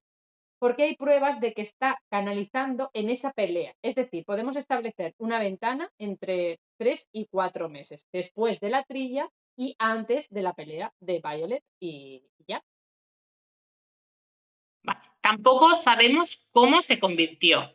porque hay pruebas de que está canalizando en esa pelea. Es decir, podemos establecer una ventana entre 3 y 4 meses, después de la trilla y antes de la pelea de Violet y ya. Vale. Tampoco sabemos cómo se convirtió.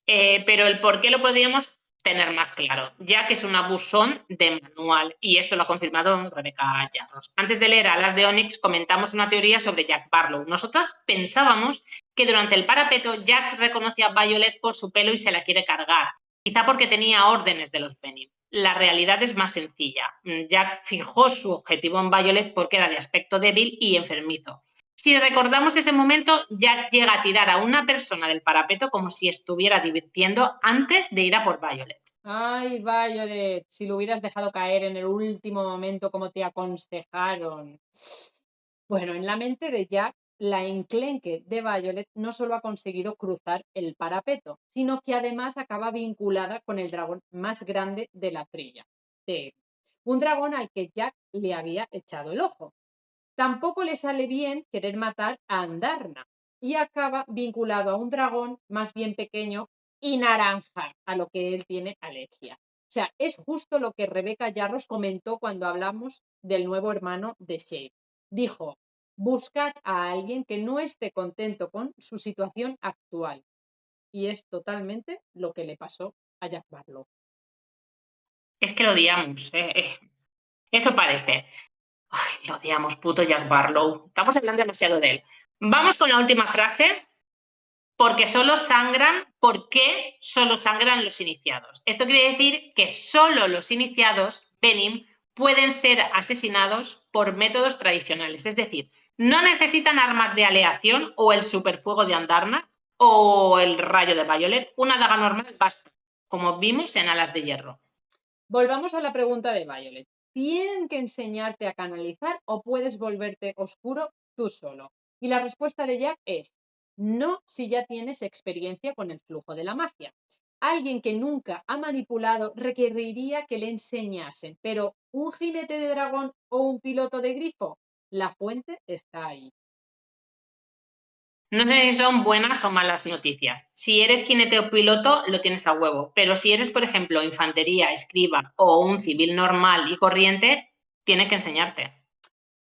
Pero el por qué lo podríamos tener más claro, ya que es un abusón de manual, y esto lo ha confirmado Rebecca Yarros. Antes de leer Alas de Onyx, comentamos una teoría sobre Jack Barlow. Nosotras pensábamos que durante el parapeto Jack reconoce a Violet por su pelo y se la quiere cargar, quizá porque tenía órdenes de los Benny. La realidad es más sencilla. Jack fijó su objetivo en Violet porque era de aspecto débil y enfermizo. Si recordamos ese momento, Jack llega a tirar a una persona del parapeto como si estuviera divirtiendo antes de ir a por Violet. Ay, Violet, si lo hubieras dejado caer en el último momento como te aconsejaron. Bueno, en la mente de Jack, la enclenque de Violet no solo ha conseguido cruzar el parapeto, sino que además acaba vinculada con el dragón más grande de la trilla, Teeg, un dragón al que Jack le había echado el ojo. Tampoco le sale bien querer matar a Andarna y acaba vinculado a un dragón más bien pequeño y naranja, a lo que él tiene alergia. O sea, es justo lo que Rebeca Yarros comentó cuando hablamos del nuevo hermano de Shade. Dijo: buscad a alguien que no esté contento con su situación actual. Y es totalmente lo que le pasó a Jack Barlow. Es que lo odiamos, eso parece. Ay, lo odiamos, puto Jack Barlow. Estamos hablando demasiado de él. Vamos con la última frase. Porque solo sangran, ¿por qué solo sangran los iniciados? Esto quiere decir que solo los iniciados, Benim, pueden ser asesinados por métodos tradicionales. Es decir, no necesitan armas de aleación o el superfuego de Andarna o el rayo de Violet. Una daga normal basta, como vimos en Alas de Hierro. Volvamos a la pregunta de Violet. ¿Tienen que enseñarte a canalizar o puedes volverte oscuro tú solo? Y la respuesta de Jack es no, si ya tienes experiencia con el flujo de la magia. Alguien que nunca ha manipulado requeriría que le enseñasen, pero un jinete de dragón o un piloto de grifo, la fuente está ahí. No sé si son buenas o malas noticias. Si eres jinete o piloto, lo tienes a huevo. Pero si eres, por ejemplo, infantería, escriba o un civil normal y corriente, tiene que enseñarte.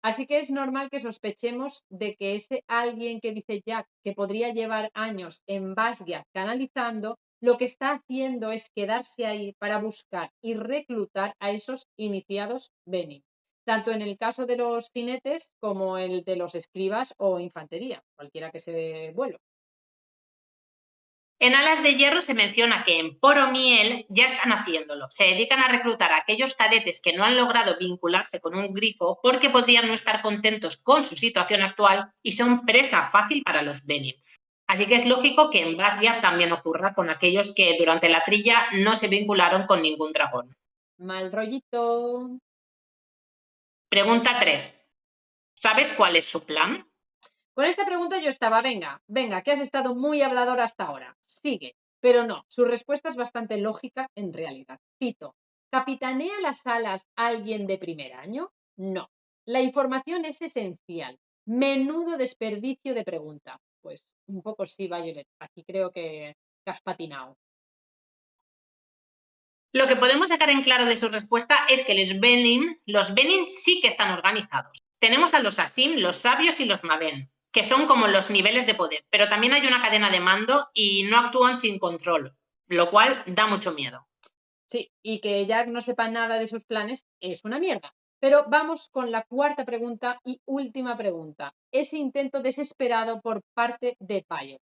Así que es normal que sospechemos de que ese alguien que dice Jack que podría llevar años en Basgia canalizando, lo que está haciendo es quedarse ahí para buscar y reclutar a esos iniciados Beni, tanto en el caso de los jinetes como el de los escribas o infantería, cualquiera que se vuelo. En Alas de Hierro se menciona que en Poromiel ya están haciéndolo. Se dedican a reclutar a aquellos cadetes que no han logrado vincularse con un grifo porque podrían no estar contentos con su situación actual y son presa fácil para los Benin. Así que es lógico que en Basgia también ocurra con aquellos que durante la trilla no se vincularon con ningún dragón. Mal rollito. Pregunta 3. ¿Sabes cuál es su plan? Con esta pregunta yo estaba, venga, venga, que has estado muy hablador hasta ahora. Sigue. Pero no, su respuesta es bastante lógica en realidad. Cito: ¿capitanea las alas alguien de primer año? No. La información es esencial. Menudo desperdicio de pregunta. Pues un poco sí, Violet. Aquí creo que que has patinado. Lo que podemos sacar en claro de su respuesta es que los Benin sí que están organizados. Tenemos a los Asim, los sabios y los Maben, que son como los niveles de poder, pero también hay una cadena de mando y no actúan sin control, lo cual da mucho miedo. Sí, y que Jack no sepa nada de sus planes es una mierda. Pero vamos con la cuarta pregunta y última pregunta. Ese intento desesperado por parte de Violet.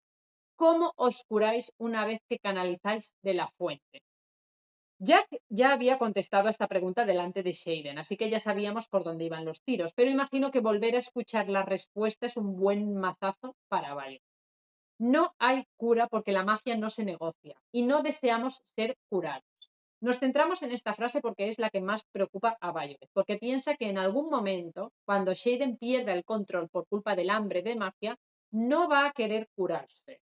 ¿Cómo os curáis una vez que canalizáis de la fuente? Jack ya había contestado a esta pregunta delante de Xaden, así que ya sabíamos por dónde iban los tiros, pero imagino que volver a escuchar la respuesta es un buen mazazo para Violet. No hay cura porque la magia no se negocia y no deseamos ser curados. Nos centramos en esta frase porque es la que más preocupa a Violet, porque piensa que en algún momento, cuando Xaden pierda el control por culpa del hambre de magia, no va a querer curarse.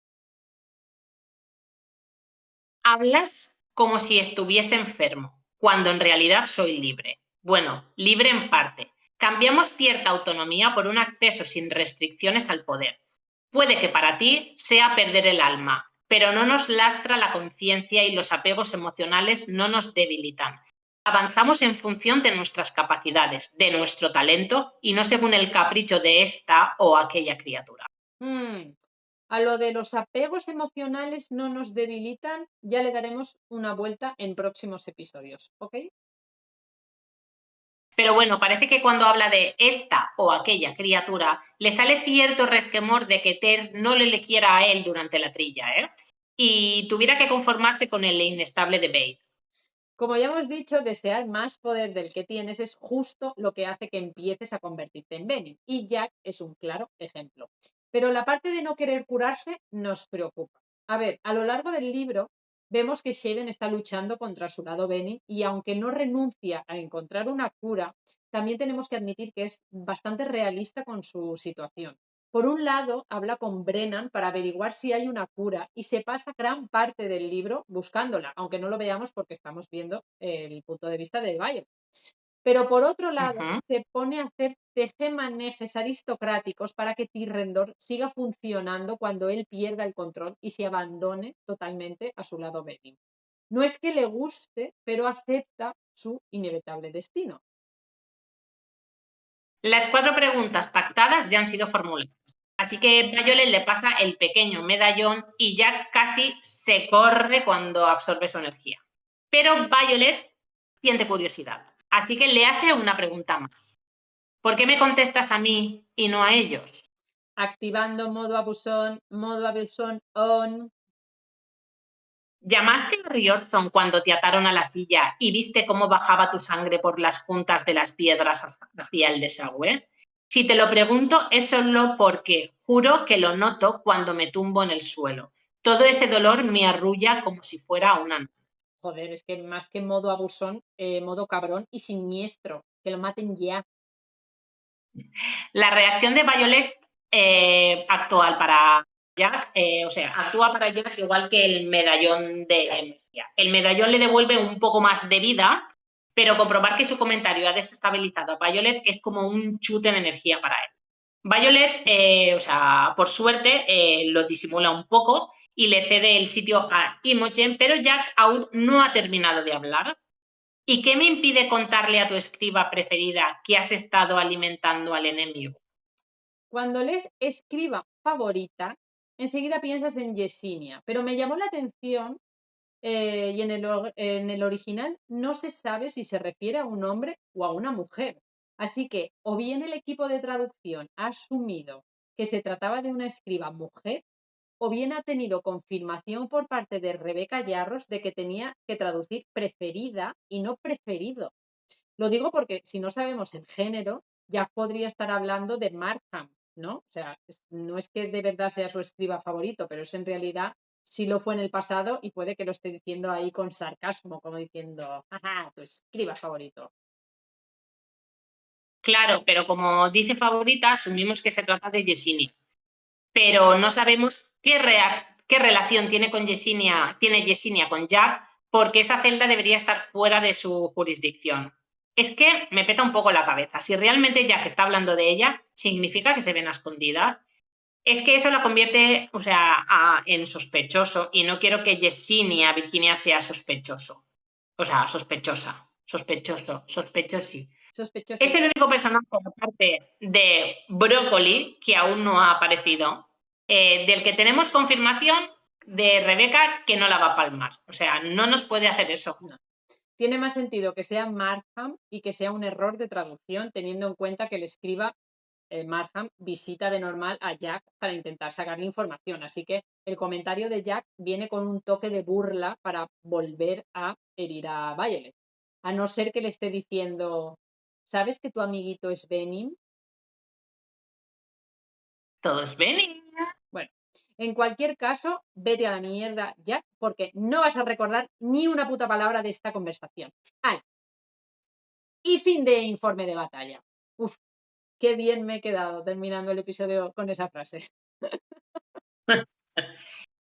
Hablas como si estuviese enfermo, cuando en realidad soy libre. Bueno, libre en parte. Cambiamos cierta autonomía por un acceso sin restricciones al poder. Puede que para ti sea perder el alma, pero no nos lastra la conciencia y los apegos emocionales no nos debilitan. Avanzamos en función de nuestras capacidades, de nuestro talento y no según el capricho de esta o aquella criatura. A lo de los apegos emocionales no nos debilitan, ya le daremos una vuelta en próximos episodios, ¿ok? Pero bueno, parece que cuando habla de esta o aquella criatura, le sale cierto resquemor de que Ter no le quiera a él durante la trilla, ¿eh? Y tuviera que conformarse con el inestable de Bait. Como ya hemos dicho, desear más poder del que tienes es justo lo que hace que empieces a convertirte en Venom. Y Jack es un claro ejemplo. Pero la parte de no querer curarse nos preocupa. A ver, a lo largo del libro vemos que Shaden está luchando contra su lado Venom y aunque no renuncia a encontrar una cura, también tenemos que admitir que es bastante realista con su situación. Por un lado, habla con Brennan para averiguar si hay una cura y se pasa gran parte del libro buscándola, aunque no lo veamos porque estamos viendo el punto de vista de Violet. Pero por otro lado, se pone a hacer tejemanejes aristocráticos para que Tyrrendor siga funcionando cuando él pierda el control y se abandone totalmente a su lado Benny. No es que le guste, pero acepta su inevitable destino. Las 4 preguntas pactadas ya han sido formuladas. Así que Violet le pasa el pequeño medallón y Jack casi se corre cuando absorbe su energía. Pero Violet siente curiosidad, así que le hace una pregunta más. ¿Por qué me contestas a mí y no a ellos? Activando modo abusón on. ¿Llamaste a Riorson cuando te ataron a la silla y viste cómo bajaba tu sangre por las puntas de las piedras hacia el desagüe? Si te lo pregunto es solo porque juro que lo noto cuando me tumbo en el suelo. Todo ese dolor me arrulla como si fuera una... Joder, es que más que modo abusón, modo cabrón y siniestro. Que lo maten ya. La reacción de Violet actual para Jack, actúa para Jack igual que el medallón de energía. El medallón le devuelve un poco más de vida, pero comprobar que su comentario ha desestabilizado a Violet es como un chute de energía para él. Violet, por suerte, lo disimula un poco y le cede el sitio a Imogen, pero Jack aún no ha terminado de hablar. ¿Y qué me impide contarle a tu escriba preferida que has estado alimentando al enemigo? Cuando lees escriba favorita, enseguida piensas en Yesinia, pero me llamó la atención y en el original no se sabe si se refiere a un hombre o a una mujer. Así que o bien el equipo de traducción ha asumido que se trataba de una escriba mujer, o bien ha tenido confirmación por parte de Rebeca Yarros de que tenía que traducir preferida y no preferido. Lo digo porque si no sabemos el género, ya podría estar hablando de Markham, ¿no? O sea, no es que de verdad sea su escriba favorito, pero es en realidad sí lo fue en el pasado y puede que lo esté diciendo ahí con sarcasmo, como diciendo, jaja, tu escriba favorito. Claro, pero como dice favorita, asumimos que se trata de Yesinia. Pero no sabemos qué relación tiene Yesinia con Jack, porque esa celda debería estar fuera de su jurisdicción. Es que me peta un poco la cabeza. Si realmente Jack está hablando de ella, ¿significa que se ven a escondidas? es que eso la convierte, o sea, en sospechoso, y no quiero que Yesenia Virginia sea sospechoso. O sea, sospechosa, sospechoso, sospechosi. Sospechoso. Es el único personaje, aparte de Brócoli, que aún no ha aparecido, del que tenemos confirmación de Rebeca que no la va a palmar. O sea, no nos puede hacer eso. No. Tiene más sentido que sea Markham y que sea un error de traducción, teniendo en cuenta que el escriba Markham visita de normal a Jack para intentar sacarle información. Así que el comentario de Jack viene con un toque de burla para volver a herir a Violet. A no ser que le esté diciendo, ¿sabes que tu amiguito es Benin? Todo es Benny. Bueno, en cualquier caso, vete a la mierda, Jack, porque no vas a recordar ni una puta palabra de esta conversación. ¡Ay! Y fin de informe de batalla. Uf, qué bien me he quedado terminando el episodio con esa frase.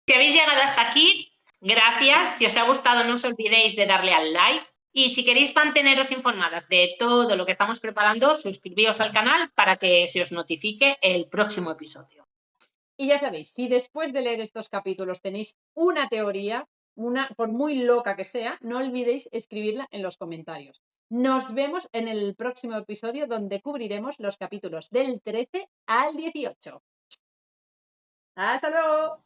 Si habéis llegado hasta aquí, gracias. Si os ha gustado, no os olvidéis de darle al like. Y si queréis manteneros informadas de todo lo que estamos preparando, suscribíos al canal para que se os notifique el próximo episodio. Y ya sabéis, si después de leer estos capítulos tenéis una teoría, por muy loca que sea, no olvidéis escribirla en los comentarios. Nos vemos en el próximo episodio donde cubriremos los capítulos del 13 al 18. ¡Hasta luego!